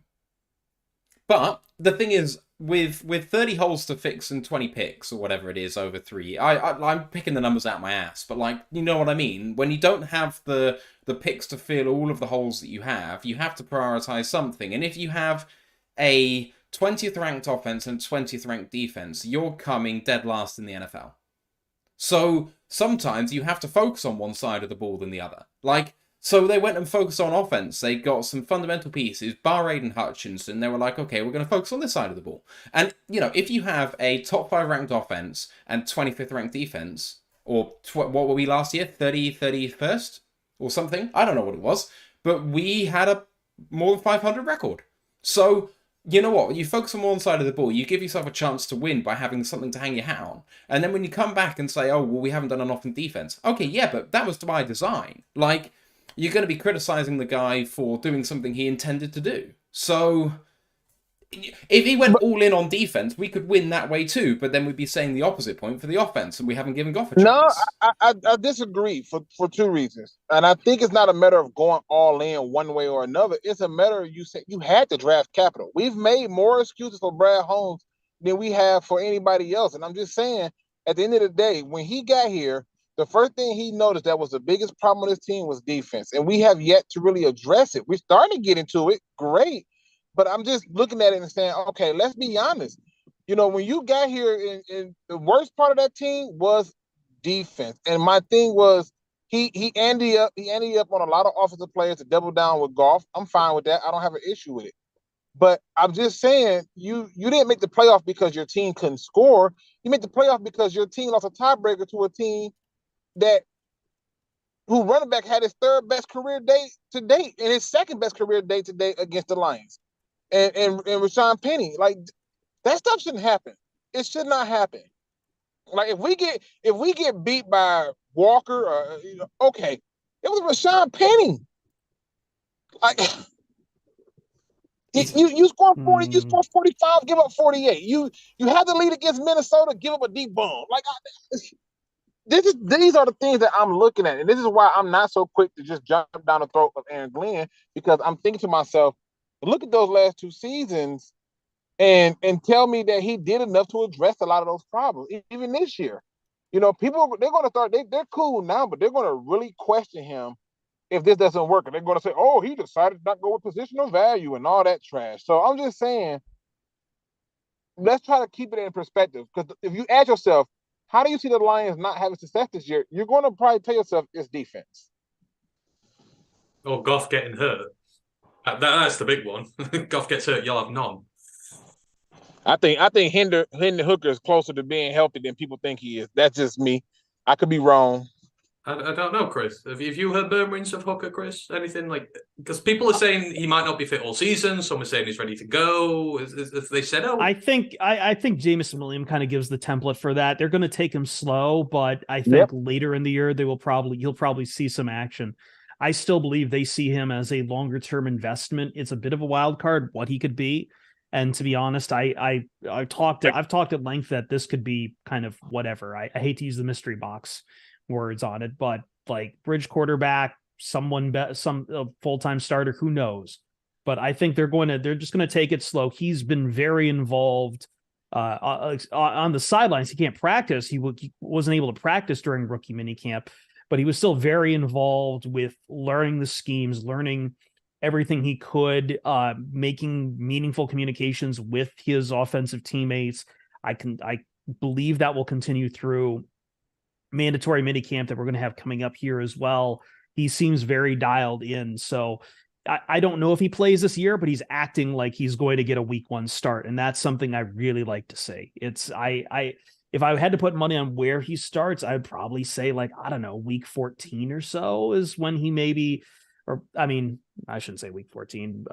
But the thing is, with 30 holes to fix and 20 picks or whatever it is over 3, I'm picking the numbers out my ass, but like, you know what I mean? When you don't have the picks to fill all of the holes that you have to prioritize something. And if you have a 20th ranked offense and 20th ranked defense, you're coming dead last in the NFL. So sometimes you have to focus on one side of the ball than the other. Like, so they went and focused on offense. They got some fundamental pieces, bar Aiden Hutchinson. They were like, okay, we're going to focus on this side of the ball. And, if you have a top 5 ranked offense and 25th ranked defense, or what were we last year? 31st or something? I don't know what it was. But we had a more than 500 record. So, you know what? You focus on one side of the ball, you give yourself a chance to win by having something to hang your hat on. And then when you come back and say, oh, well, we haven't done enough in defense. Okay, yeah, but that was by design. Like, you're going to be criticizing the guy for doing something he intended to do. So if he went all in on defense, we could win that way too, but then we'd be saying the opposite point for the offense, and we haven't given Goff a chance. No, I disagree for two reasons. And I think it's not a matter of going all in one way or another. It's a matter of you said you had to draft capital. We've made more excuses for Brad Holmes than we have for anybody else. And I'm just saying, at the end of the day, when he got here, the first thing he noticed that was the biggest problem with his team was defense. And we have yet to really address it. We're starting to get into it. Great. But I'm just looking at it and saying, okay, let's be honest. You know, when you got here, in the worst part of that team was defense. And my thing was he ended up on a lot of offensive players to double down with Goff. I'm fine with that. I don't have an issue with it. But I'm just saying, you didn't make the playoff because your team couldn't score. You made the playoff because your team lost a tiebreaker to a team who running back had his third best career day to date and his second best career day to date against the Lions. And Rashawn Penny, like that stuff shouldn't happen. It should not happen. Like if we get beat by Walker, okay, it was Rashawn Penny. Like you score 40, you score 45, give up 48. You have the lead against Minnesota, give up a deep bomb. Like these are the things that I'm looking at, and this is why I'm not so quick to just jump down the throat of Aaron Glenn, because I'm thinking to myself, look at those last two seasons and tell me that he did enough to address a lot of those problems. Even this year, you know, people, they're going to start, they're cool now, but they're going to really question him if this doesn't work. And they're going to say, oh, he decided not to go with positional value and all that trash. So I'm just saying, let's try to keep it in perspective. Because if you ask yourself, how do you see the Lions not having success this year? You're going to probably tell yourself it's defense. Or Goff getting hurt. That's the big one. Goff gets hurt, you'll have none. I think Hendon Hooker is closer to being healthy than people think he is. That's just me. I could be wrong. I don't know, Chris. Have you heard murmurings of Hooker, Chris? Anything like? Because people are saying he might not be fit all season. Some are saying he's ready to go. If they said, "Oh," I think Jameson Williams kind of gives the template for that. They're going to take him slow, but I think later in the year he'll probably see some action. I still believe they see him as a longer term investment. It's a bit of a wild card what he could be. And to be honest, I've talked at length that this could be kind of whatever. I hate to use the mystery box words on it, but like bridge quarterback, some full-time starter, who knows? But I think they're just going to take it slow. He's been very involved on the sidelines. He can't practice. He wasn't able to practice during rookie minicamp, but he was still very involved with learning the schemes, learning everything he could, making meaningful communications with his offensive teammates. I believe that will continue through mandatory minicamp that we're going to have coming up here as well. He seems very dialed in. So I don't know if he plays this year, but he's acting like he's going to get a week 1 start. And that's something I really like to say. If I had to put money on where he starts, I'd probably say week 14 or so is when he maybe, or I mean, I shouldn't say week 14.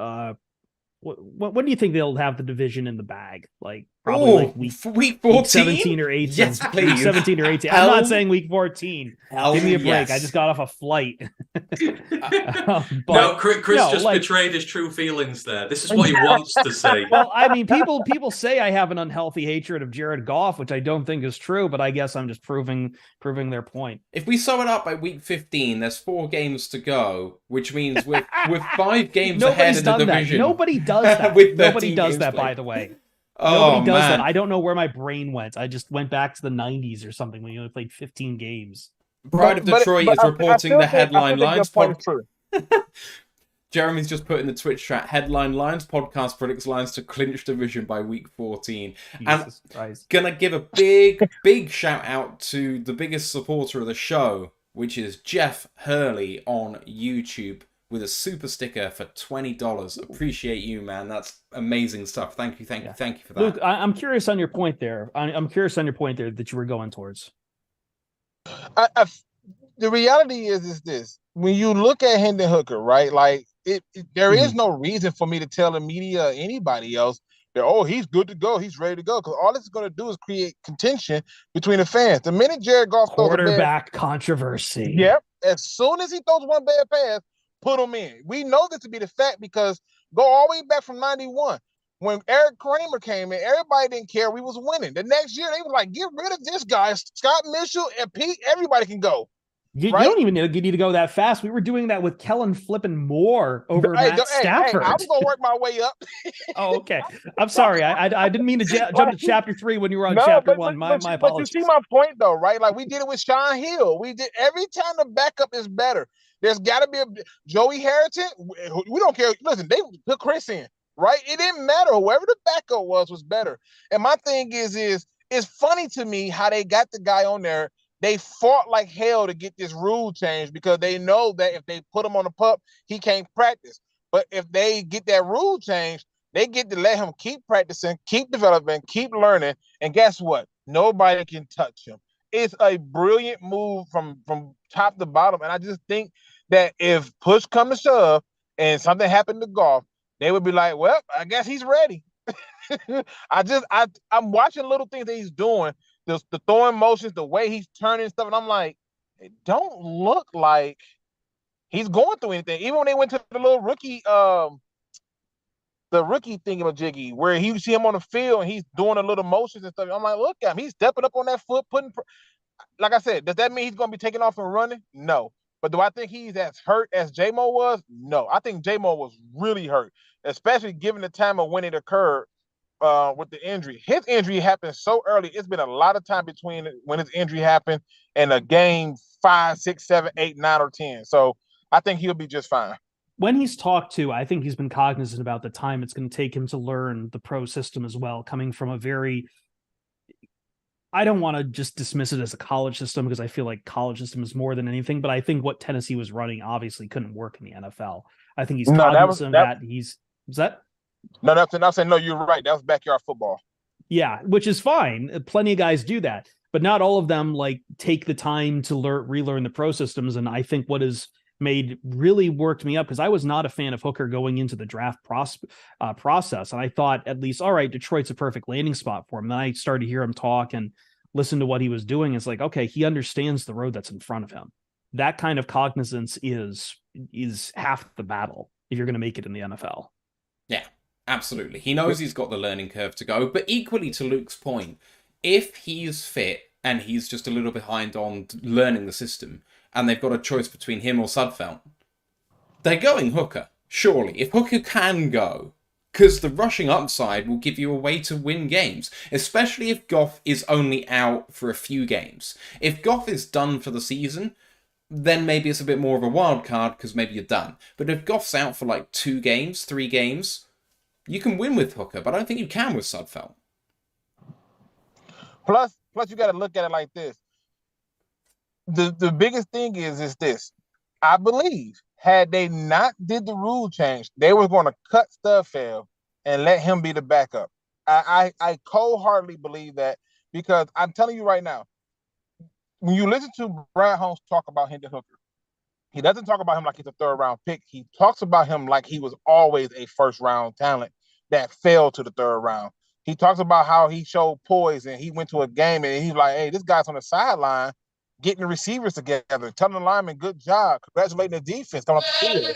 When do you think they'll have the division in the bag? Like probably week 14? 17 or 18. Yes, please. Week 17 or 18. I'm not saying week 14. Give me a break. Yes. I just got off a flight. No, Chris just betrayed his true feelings there. This is what he wants to say. Well, I mean, people say I have an unhealthy hatred of Jared Goff, which I don't think is true, but I guess I'm just proving their point. If we sum it up by week 15, there's 4 games to go, which means we're 5 games ahead in the division. Nobody does that. Nobody does that, by the way. Nobody does that. I don't know where my brain went. I just went back to the 90s or something when you only played 15 games. Pride of Detroit is reporting the headline lines. Jeremy's just put in the Twitch chat, headline lines, podcast predicts Lions to clinch division by week 14. Jesus Christ. Gonna give a big shout out to the biggest supporter of the show, which is Jeff Hurley on YouTube, with a super sticker for $20. Appreciate you, man. That's amazing stuff. Thank you for that. Luke, I'm curious on your point there. I'm curious on your point there that you were going towards. The reality is this: when you look at Hendon Hooker, right? Like there is no reason for me to tell the media or anybody else that he's good to go, he's ready to go, because all it's going to do is create contention between the fans. The minute Jared Goff quarterback controversy, yep. As soon as he throws one bad pass, put him in. We know this to be the fact because go all the way back from 91. When Eric Kramer came in, everybody didn't care. We was winning. The next year, they were like, get rid of this guy. Scott Mitchell and Pete, everybody can go. You Right? don't even need to go that fast. We were doing that with Kellen flipping Moore over Matt Stafford. I was going to work my way up. Oh, okay. I'm sorry. I didn't mean to jump to chapter 3 when you were on chapter 1. My apologies. But you see my point, though, right? Like, we did it with Sean Hill. We did every time the backup is better. There's got to be a Joey Harrington. We don't care. Listen, they put Chris in, right? It didn't matter. Whoever the backup was better. And my thing is it's funny to me how they got the guy on there. They fought like hell to get this rule changed because they know that if they put him on the pup, he can't practice. But if they get that rule changed, they get to let him keep practicing, keep developing, keep learning. And guess what? Nobody can touch him. It's a brilliant move from top to bottom. And I just think that if push come to shove and something happened to Goff, they would be like, well, I guess he's ready. I'm watching little things that he's doing. The throwing motions, the way he's turning stuff, and I'm like, it don't look like he's going through anything. Even when they went to the little rookie, the rookie thingamajiggy, where you see him on the field and he's doing the little motions and stuff. I'm like, look at him. He's stepping up on that foot, like I said, does that mean he's going to be taking off and running? No. But do I think he's as hurt as J-Mo was? No. I think J-Mo was really hurt, especially given the time of when it occurred. With the injury. His injury happened so early. It's been a lot of time between when his injury happened and a game 5, 6, 7, 8, 9, or 10. So I think he'll be just fine. When he's talked to, I think he's been cognizant about the time it's going to take him to learn the pro system as well, coming from a very, I don't want to just dismiss it as a college system because I feel like college system is more than anything, but I think what Tennessee was running obviously couldn't work in the NFL. I think he's cognizant that he's, was that? No, that's not saying, no, you're right. That was backyard football. Yeah, which is fine. Plenty of guys do that, but not all of them like take the time to relearn the pro systems. And I think what has really worked me up, because I was not a fan of Hooker going into the draft process. And I thought at least, all right, Detroit's a perfect landing spot for him. Then I started to hear him talk and listen to what he was doing. It's like, okay, he understands the road that's in front of him. That kind of cognizance is half the battle if you're going to make it in the NFL. Yeah. Absolutely. He knows he's got the learning curve to go, but equally to Luke's point, if he's fit and he's just a little behind on learning the system and they've got a choice between him or Sudfeld, they're going Hooker, surely. If Hooker can go, because the rushing upside will give you a way to win games, especially if Goff is only out for a few games. If Goff is done for the season, then maybe it's a bit more of a wild card because maybe you're done. But if Goff's out for like 2 games, 3 games, you can win with Hooker, but I don't think you can with Sudfeld. Plus, you got to look at it like this. The biggest thing is this. I believe had they not did the rule change, they were going to cut Sudfeld and let him be the backup. I cold-heartedly believe that because I'm telling you right now, when you listen to Brad Holmes talk about Hendon Hooker, he doesn't talk about him like he's a 3rd-round pick. He talks about him like he was always a 1st-round talent that fell to the 3rd round. He talks about how he showed poise and he went to a game and he's like, hey, this guy's on the sideline getting the receivers together, telling the lineman, good job, congratulating the defense coming up the field.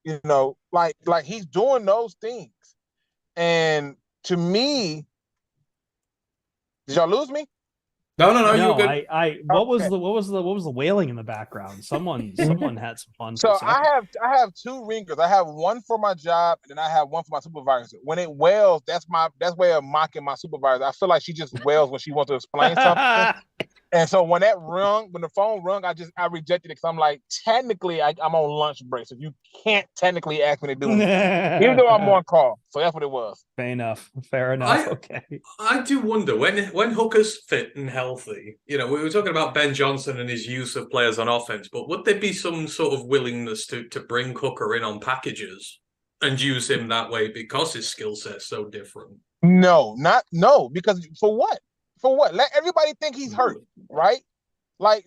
You know, like he's doing those things. And to me, did y'all lose me? No, you're good. What was the wailing in the background? Someone had some fun. So I have 2 ringers. I have one for my job, and then I have one for my supervisor. When it wails, that's way of mocking my supervisor. I feel like she just wails when she wants to explain something. And so when the phone rung, I rejected it because I'm like, technically, I'm on lunch break, so you can't technically ask me to do it, even though I'm on call. So that's what it was. Fair enough. Okay. I do wonder when Hooker's fit and healthy. You know, we were talking about Ben Johnson and his use of players on offense, but would there be some sort of willingness to bring Hooker in on packages and use him that way because his skill set's so different? No, because for what? For what? Let everybody think he's hurt, right? Like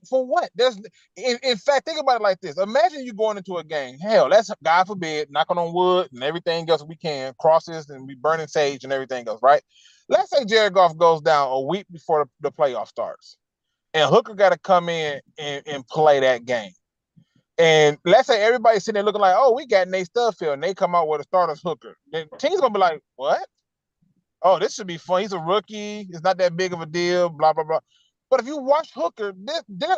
for what? There's in fact, think about it like this. Imagine you going into a game. Hell, that's God forbid, knocking on wood and everything else we can, crosses and we burning sage and everything else, right? Let's say Jared Goff goes down a week before the playoff starts, and Hooker got to come in and play that game. And let's say everybody's sitting there looking like, oh, we got Nate Studfield, and they come out with a starter's hooker. The team's gonna be like, what? Oh, this should be fun. He's a rookie. It's not that big of a deal. Blah blah blah. But if you watch Hooker,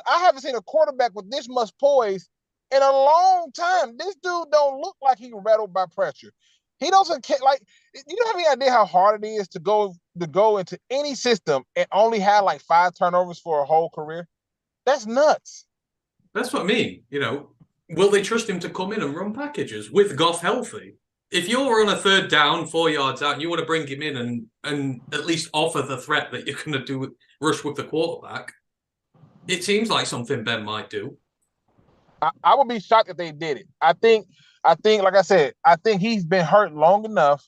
I haven't seen a quarterback with this much poise in a long time. This dude don't look like he rattled by pressure. He doesn't care. Like, you don't have any idea how hard it is to go into any system and only have like 5 turnovers for a whole career. That's nuts. That's what I mean. Will they trust him to come in and run packages with Goff healthy? If you're on a 3rd down, 4 yards out, and you want to bring him in and at least offer the threat that you're going to do rush with the quarterback, it seems like something Ben might do. I would be shocked if they did it. I think, like I said, I think he's been hurt long enough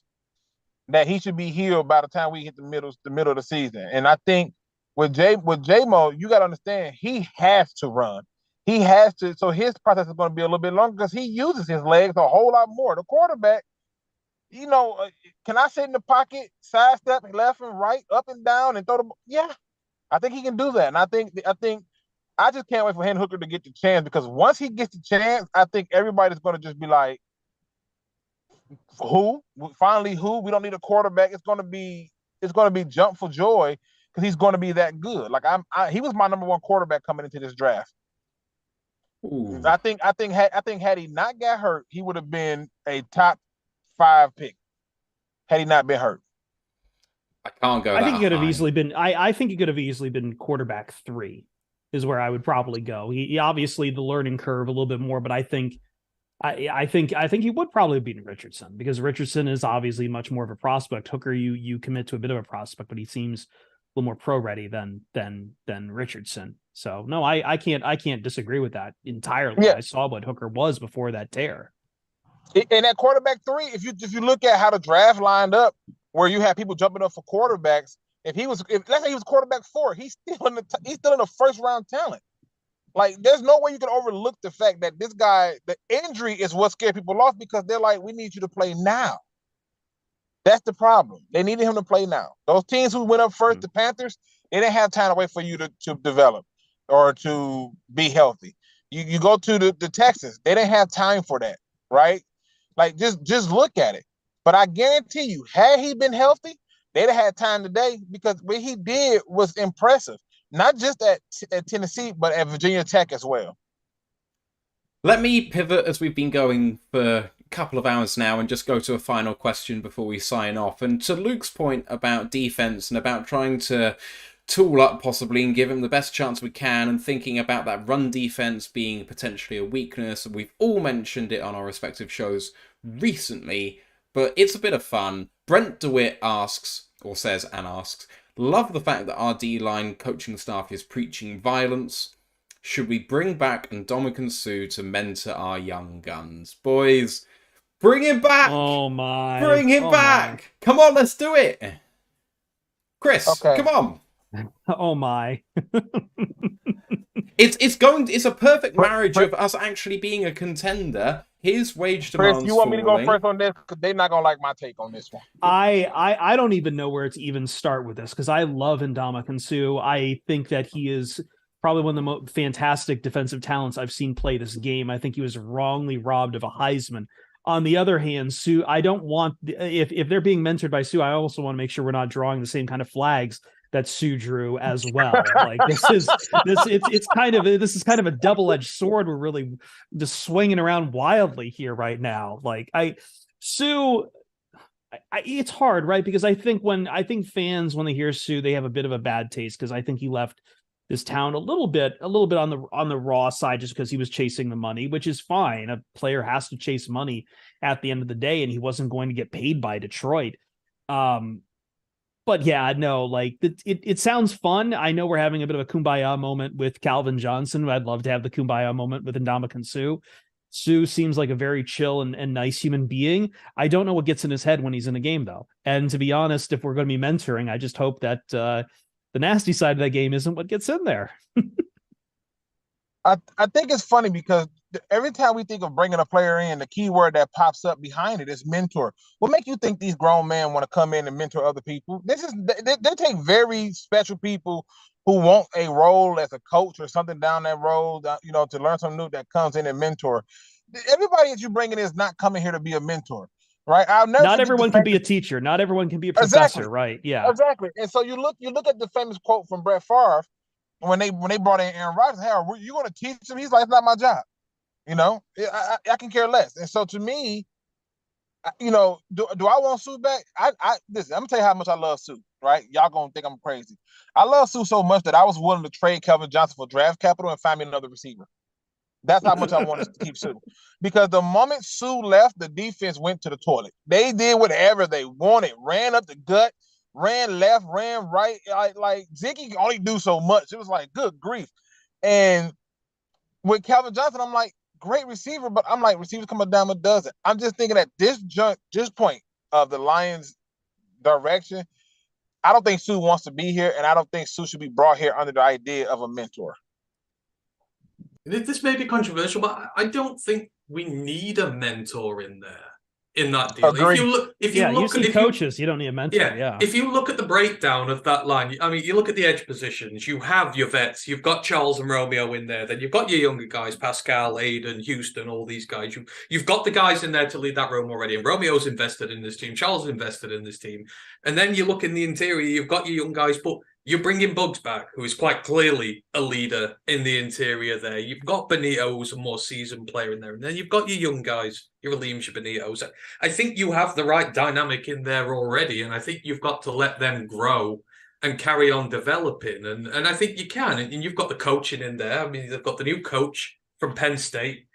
that he should be healed by the time we hit the middle of the season. And I think with J-Mo, you got to understand, he has to run. He has to. So his process is going to be a little bit longer because he uses his legs a whole lot more. The quarterback, can I sit in the pocket, sidestep left and right, up and down, and throw the ball? Yeah, I think he can do that. And I just can't wait for Hendon Hooker to get the chance, because once he gets the chance, I think everybody's going to just be like, who? Finally, who? We don't need a quarterback. It's going to be jump for joy because he's going to be that good. Like he was my number 1 quarterback coming into this draft. Ooh. I think had he not got hurt, he would have been a top 5 pick. Had he not been hurt, I can't go. I think he could have easily been. I think he could have easily been quarterback 3. Is where I would probably go. He obviously the learning curve a little bit more, but I think he would probably be Richardson, because Richardson is obviously much more of a prospect. Hooker, you commit to a bit of a prospect, but he seems a little more pro ready than Richardson. So no, I can't disagree with that entirely. Yeah. I saw what Hooker was before that tear. And that quarterback 3, if you look at how the draft lined up, where you have people jumping up for quarterbacks, if let's say he was quarterback 4, he's still in the 1st round talent. Like, there's no way you can overlook the fact that this guy, the injury is what scared people off, because they're like, we need you to play now. That's the problem. They needed him to play now. Those teams who went up first, the Panthers, they didn't have time to wait for you to develop or to be healthy. You go to the Texans, they didn't have time for that, right? Like, just look at it. But I guarantee you, had he been healthy, they'd have had time today, because what he did was impressive. Not just at Tennessee, but at Virginia Tech as well. Let me pivot, as we've been going for a couple of hours now, and just go to a final question before we sign off. And to Luke's point about defense and about trying to tool up possibly and give him the best chance we can, and thinking about that run defense being potentially a weakness. We've all mentioned it on our respective shows recently, but it's a bit of fun. Brent DeWitt asks, love the fact that our D-line coaching staff is preaching violence. Should we bring back Ndamukong Suh to mentor our young guns? Boys, bring him back! Oh my. Bring him back! My. Come on, let's do it! Chris, come on! Oh my. It's a perfect marriage of us actually being a contender. His wage demands. Chris, you want me to go first on this? Because they're not gonna like my take on this one. I don't even know where to even start with this, because I love Ndamukong Suh. I think that he is probably one of the most fantastic defensive talents I've seen play this game. I think he was wrongly robbed of a Heisman. On the other hand, Suh, I don't want, if they're being mentored by Suh, I also want to make sure we're not drawing the same kind of flags that Suh drew as well. Like, this is kind of a double-edged sword. We're really just swinging around wildly here right now. Like, Suh, it's hard, right? Because I think fans, when they hear Suh, they have a bit of a bad taste, because I think he left this town a little bit on the raw side, just because he was chasing the money, which is fine. A player has to chase money at the end of the day, and he wasn't going to get paid by Detroit. But yeah, no, like it sounds fun. I know we're having a bit of a kumbaya moment with Calvin Johnson. I'd love to have the kumbaya moment with Ndamukong Suh. Suh seems like a very chill and nice human being. I don't know what gets in his head when he's in a game, though. And to be honest, if we're going to be mentoring, I just hope that the nasty side of that game isn't what gets in there. I think it's funny because every time we think of bringing a player in, the key word that pops up behind it is mentor. What make you think these grown men want to come in and mentor other people? They take very special people who want a role as a coach or something down that road, to learn something new that comes in and mentor. Everybody that you bring in is not coming here to be a mentor, right? Not everyone can be a teacher. Not everyone can be a professor, exactly. right? Yeah, exactly. And so you look at the famous quote from Brett Favre when they brought in Aaron Rodgers. Hey, are you going to teach him? He's like, it's not my job. I can care less. And so to me, do I want Sue back? Listen, I'm gonna tell you how much I love Sue. Right? Y'all gonna think I'm crazy. I love Sue so much that I was willing to trade Kelvin Johnson for draft capital and find me another receiver. That's how much I wanted to keep Sue. Because the moment Sue left, the defense went to the toilet. They did whatever they wanted, ran up the gut, ran left, ran right. Like Ziggy can only do so much. It was like, good grief. And with Calvin Johnson, I'm like, great receiver, but I'm like, receivers come a dime a dozen. I'm just thinking at this point of the Lions' direction, I don't think Sue wants to be here, and I don't think Sue should be brought here under the idea of a mentor. This may be controversial, but I don't think we need a mentor in there. In that deal, Agreed. You see coaches, you don't need a mentor. Yeah. If you look at the breakdown of that line, I mean, you look at the edge positions. You have your vets. You've got Charles and Romeo in there. Then you've got your younger guys, Pascal, Aiden, Houston, all these guys. You've got the guys in there to lead that room already. And Romeo's invested in this team. Charles is invested in this team. And then you look in the interior. You've got your young guys, but you're bringing Bugs back, who is quite clearly a leader in the interior there. You've got Benito, who's a more seasoned player in there. And then you've got your young guys, your Aleems, your Benitos. I think you have the right dynamic in there already, and I think you've got to let them grow and carry on developing. And I think you can. And you've got the coaching in there. I mean, they've got the new coach from Penn State,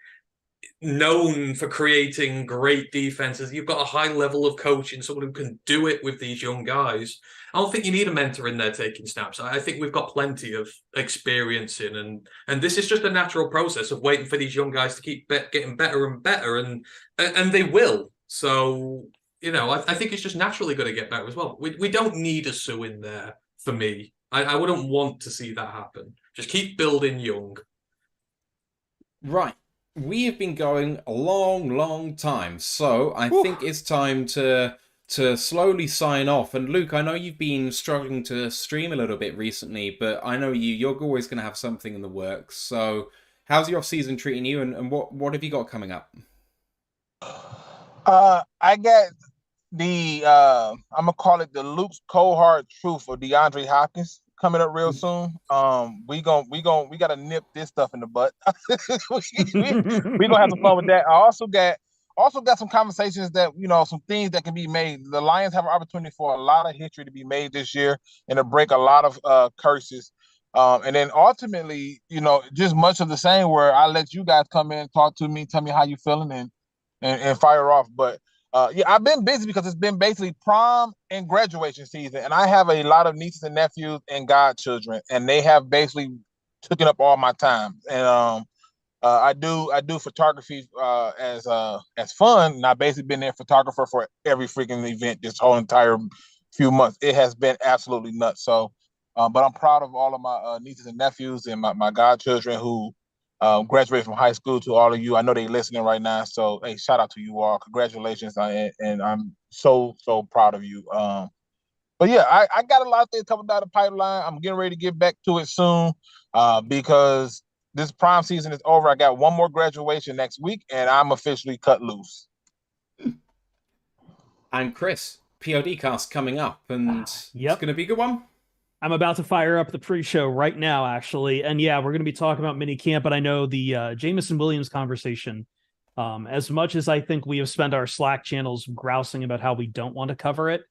known for creating great defenses. You've got a high level of coaching, someone who can do it with these young guys. I don't think you need a mentor in there taking snaps. I think we've got plenty of experience in, and this is just a natural process of waiting for these young guys to keep getting better and better, and they will. So, I think it's just naturally going to get better as well. We don't need a Sue in there for me. I wouldn't want to see that happen. Just keep building young. Right. We have been going a long, long time, so I think it's time to slowly sign off. And Luke, I know you've been struggling to stream a little bit recently, but I know you're always going to have something in the works. So how's your off-season treating you, and what have you got coming up? I got the I'm gonna call it the Luke's cold hard truth of DeAndre Hopkins coming up real soon. We gotta nip this stuff in the butt. we gonna have some fun with that. I also got some conversations that, some things that can be made. The Lions have an opportunity for a lot of history to be made this year and to break a lot of curses. And then ultimately, just much of the same where I let you guys come in, talk to me, tell me how you feeling and fire off. But I've been busy because it's been basically prom and graduation season. And I have a lot of nieces and nephews and godchildren, and they have basically taken up all my time. And I do photography as fun, and I've basically been their photographer for every freaking event this whole entire few months. It has been absolutely nuts. So, but I'm proud of all of my nieces and nephews and my godchildren who graduated from high school. To all of you, I know they're listening right now. So, hey, shout out to you all. Congratulations, and I'm so proud of you. But yeah, I got a lot of things coming down the pipeline. I'm getting ready to get back to it soon because this prime season is over. I got one more graduation next week, and I'm officially cut loose. And Chris, POD cast coming up, and It's going to be a good one. I'm about to fire up the pre-show right now, actually. And yeah, we're going to be talking about mini camp, but I know the Jameson Williams conversation, as much as I think we have spent our Slack channels grousing about how we don't want to cover it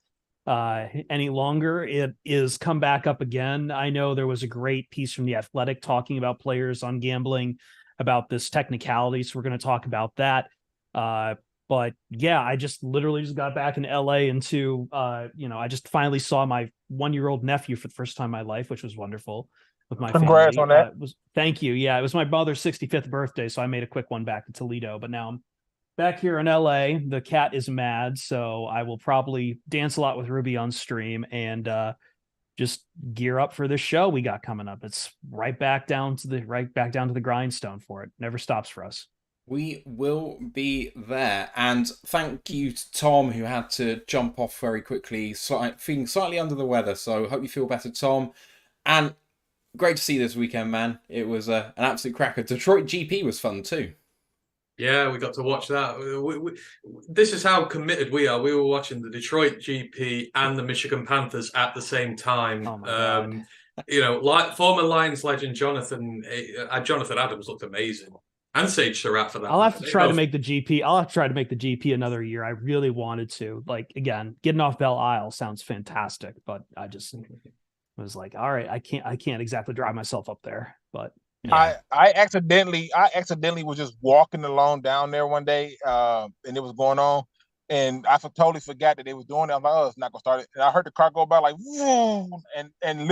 any longer, it is come back up again. I know there was a great piece from The Athletic talking about players on gambling, about this technicality. So we're going to talk about that. But yeah, I just literally got back in LA into, I just finally saw my 1-year-old nephew for the first time in my life, which was wonderful with my Congrats family. on that. Thank you. Yeah, it was my mother's 65th birthday, so I made a quick one back to Toledo, but now I'm back here in LA. The cat is mad, so I will probably dance a lot with Ruby on stream and just gear up for this show we got coming up. It's right back down to the grindstone for it. Never stops for us. We will be there. And thank you to Tom, who had to jump off very quickly, feeling slightly under the weather. So hope you feel better, Tom. And great to see you this weekend, man. It was an absolute cracker. Detroit GP was fun too. Yeah, we got to watch that. This is how committed we are. We were watching the Detroit GP and the Michigan Panthers at the same time. Oh my God. You know, like former Lions legend Jonathan Adams looked amazing, and Sage Surratt for that. I'll have to try to make the GP. I'll have to try to make the GP another year. I really wanted to. Like, again, getting off Belle Isle sounds fantastic, but I just was like, all right, I can't exactly drive myself up there, but. Yeah. I accidentally was just walking along down there one day, and it was going on, and I totally forgot that they was doing it. I'm like, oh, it's not gonna start it. And I heard the car go by like, and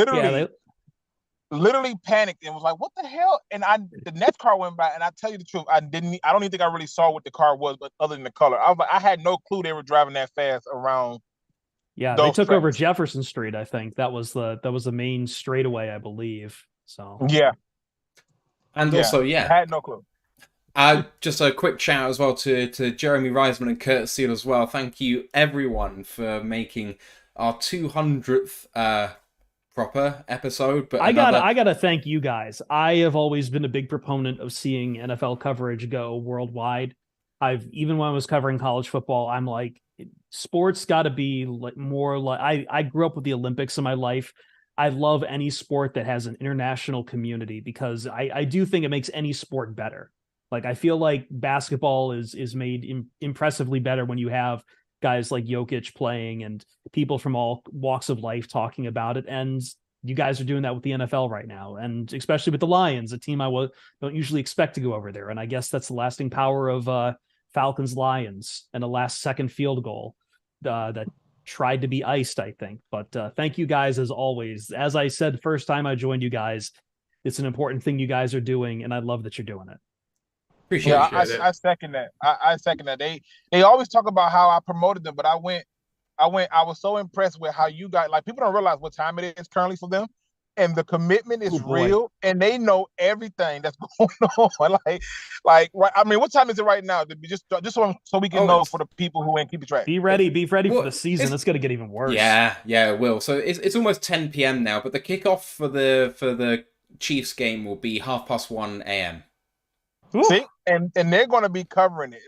literally panicked and was like, what the hell? And the next car went by, and I tell you the truth, I don't even think I really saw what the car was, but other than the color, I was like, I had no clue they were driving that fast around. Yeah, they took over Jefferson Street. I think that was the main straightaway, I believe. So yeah. And also, I had no clue. Just a quick shout out as well to Jeremy Reisman and Curt Steele as well. Thank you everyone for making our 200th proper episode. But I gotta thank you guys. I have always been a big proponent of seeing NFL coverage go worldwide. Even when I was covering college football, I'm like, sports got to be like more like I grew up with the Olympics in my life. I love any sport that has an international community because I do think it makes any sport better. Like, I feel like basketball is made impressively better when you have guys like Jokic playing and people from all walks of life talking about it. And you guys are doing that with the NFL right now. And especially with the Lions, a team I don't usually expect to go over there. And I guess that's the lasting power of Falcons Lions and a last second field goal that tried to be iced, I think. But thank you guys as always. As I said the first time I joined you guys, it's an important thing you guys are doing, and I love that you're doing it. Appreciate it. I second that. I second that. They always talk about how I promoted them, but I was so impressed with how you guys, like, people don't realize what time it is currently for them. And the commitment is real, and they know everything that's going on. Like, right, I mean, what time is it right now? Just so we can know for the people who ain't keeping track. Be ready for the season. It's going to get even worse. Yeah, it will. So it's almost 10 p.m. now, but the kickoff for the Chiefs game will be 1:30 a.m. See, and they're going to be covering it,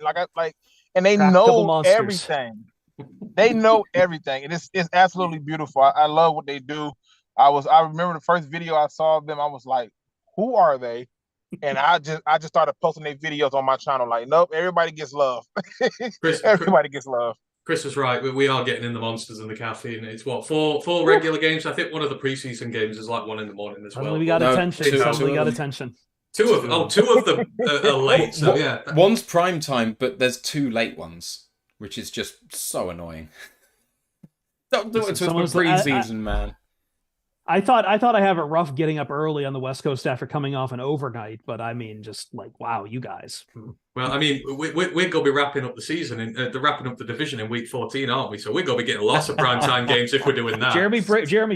and they know everything. They know everything, and it's absolutely beautiful. I love what they do. I remember the first video I saw of them, I was like, who are they? And I just started posting their videos on my channel. Like, nope, everybody gets love. Everybody gets love. Chris was right. We are getting in the monsters and the caffeine. It's what, four regular games. I think one of the preseason games is like 1 a.m. as well. We got attention. Suddenly got attention. Two of them are late. So yeah, one's prime time, but there's 2 late ones, which is just so annoying. Don't do it to us for preseason, man. I thought I have it rough getting up early on the West Coast after coming off an overnight, but I mean, just like, wow, you guys. Well, I mean, we're going to be wrapping up the season and wrapping up the division in week 14, aren't we? So we're going to be getting lots of primetime games if we're doing that. Jeremy,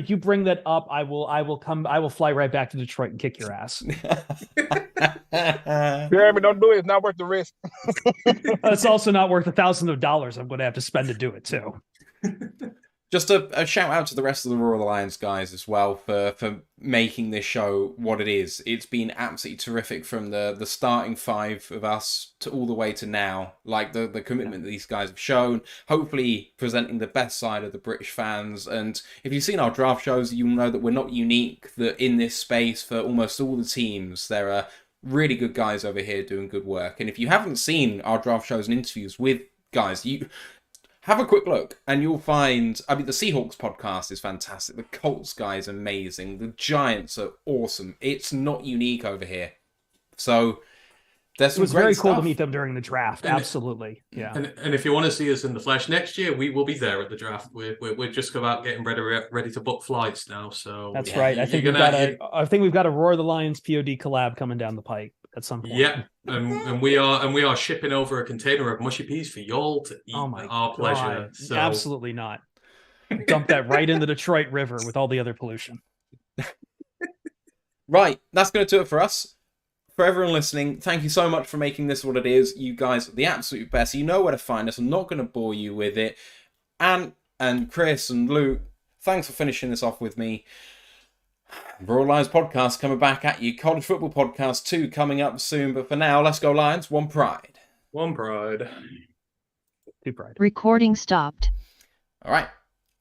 if you bring that up, I will fly right back to Detroit and kick your ass. Jeremy, don't do it. It's not worth the risk. It's also not worth $1,000 I'm going to have to spend to do it too. Just a shout out to the rest of the Royal Alliance guys as well for making this show what it is. It's been absolutely terrific from the starting 5 of us to all the way to now. Like the commitment that these guys have shown, hopefully presenting the best side of the British fans. And if you've seen our draft shows, you'll know that we're not unique, that in this space for almost all the teams, there are really good guys over here doing good work. And if you haven't seen our draft shows and interviews with guys, you have a quick look and you'll find, I mean, the Seahawks podcast is fantastic. The Colts guy is amazing. The Giants are awesome. It's not unique over here. So there's some It was great very stuff. cool to meet them during the draft. Absolutely. Yeah. And if you want to see us in the flesh next year, we will be there at the draft. We're just about getting ready to book flights now. So that's right. I think we've got a Roar the Lions POD collab coming down the pike at some point. Yeah. And we are shipping over a container of mushy peas for y'all to eat at our pleasure. So. Absolutely not. Dump that right into the Detroit River with all the other pollution. Right, that's going to do it for us. for everyone listening, thank you so much for making this what it is. You guys are the absolute best. You know where to find us. I'm not going to bore you with it. And Chris and Luke, thanks for finishing this off with me. Raw Lions podcast coming back at you. College Football Podcast 2 coming up soon. But for now, let's go Lions. One pride. One pride. Two pride. Recording stopped. All right.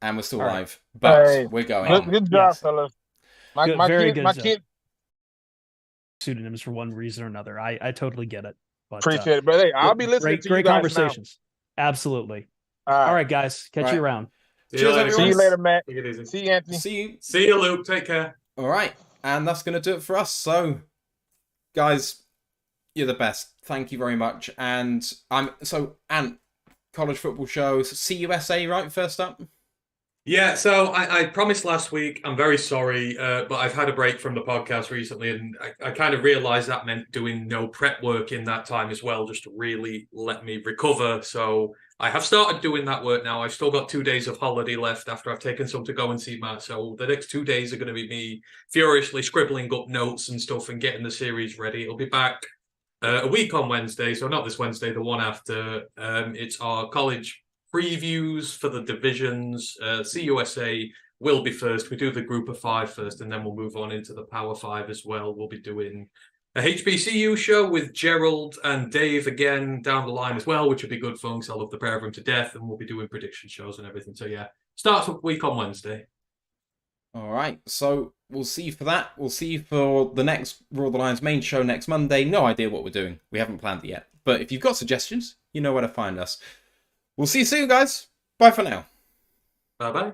And we're still All right. live. But Hey, we're going. Good job, Yes. fellas. Good- very good My job. kid Pseudonyms for one reason or another. I totally get it. But, appreciate it, but hey, I'll be listening to great you guys conversations. Absolutely. now. All right, guys. Catch Right. you around. Cheers, everyone. See you later, Matt. Take it easy. See you, Anthony. See you. See you, Luke. Take care. All right. And that's going to do it for us. So, guys, you're the best. Thank you very much. And Ant, college football shows, CUSA, right? First up. Yeah, so I promised last week, I'm very sorry, but I've had a break from the podcast recently, and I kind of realized that meant doing no prep work in that time as well, just to really let me recover. So I have started doing that work now. I've still got 2 days of holiday left after I've taken some to go and see Matt. So the next 2 days are going to be me furiously scribbling up notes and stuff and getting the series ready. It'll be back a week on Wednesday, so not this Wednesday, the one after. It's our college previews for the divisions. CUSA will be first. We do the group of 5 first, and then we'll move on into the Power 5 as well. We'll be doing a HBCU show with Gerald and Dave again down the line as well, which will be good fun because I love the pair of them to death, and we'll be doing prediction shows and everything. So yeah, starts a week on Wednesday. All right. So we'll see you for that. We'll see you for the next Raw the Lions main show next Monday. No idea what we're doing. We haven't planned it yet. But if you've got suggestions, you know where to find us. We'll see you soon, guys. Bye for now. Bye-bye.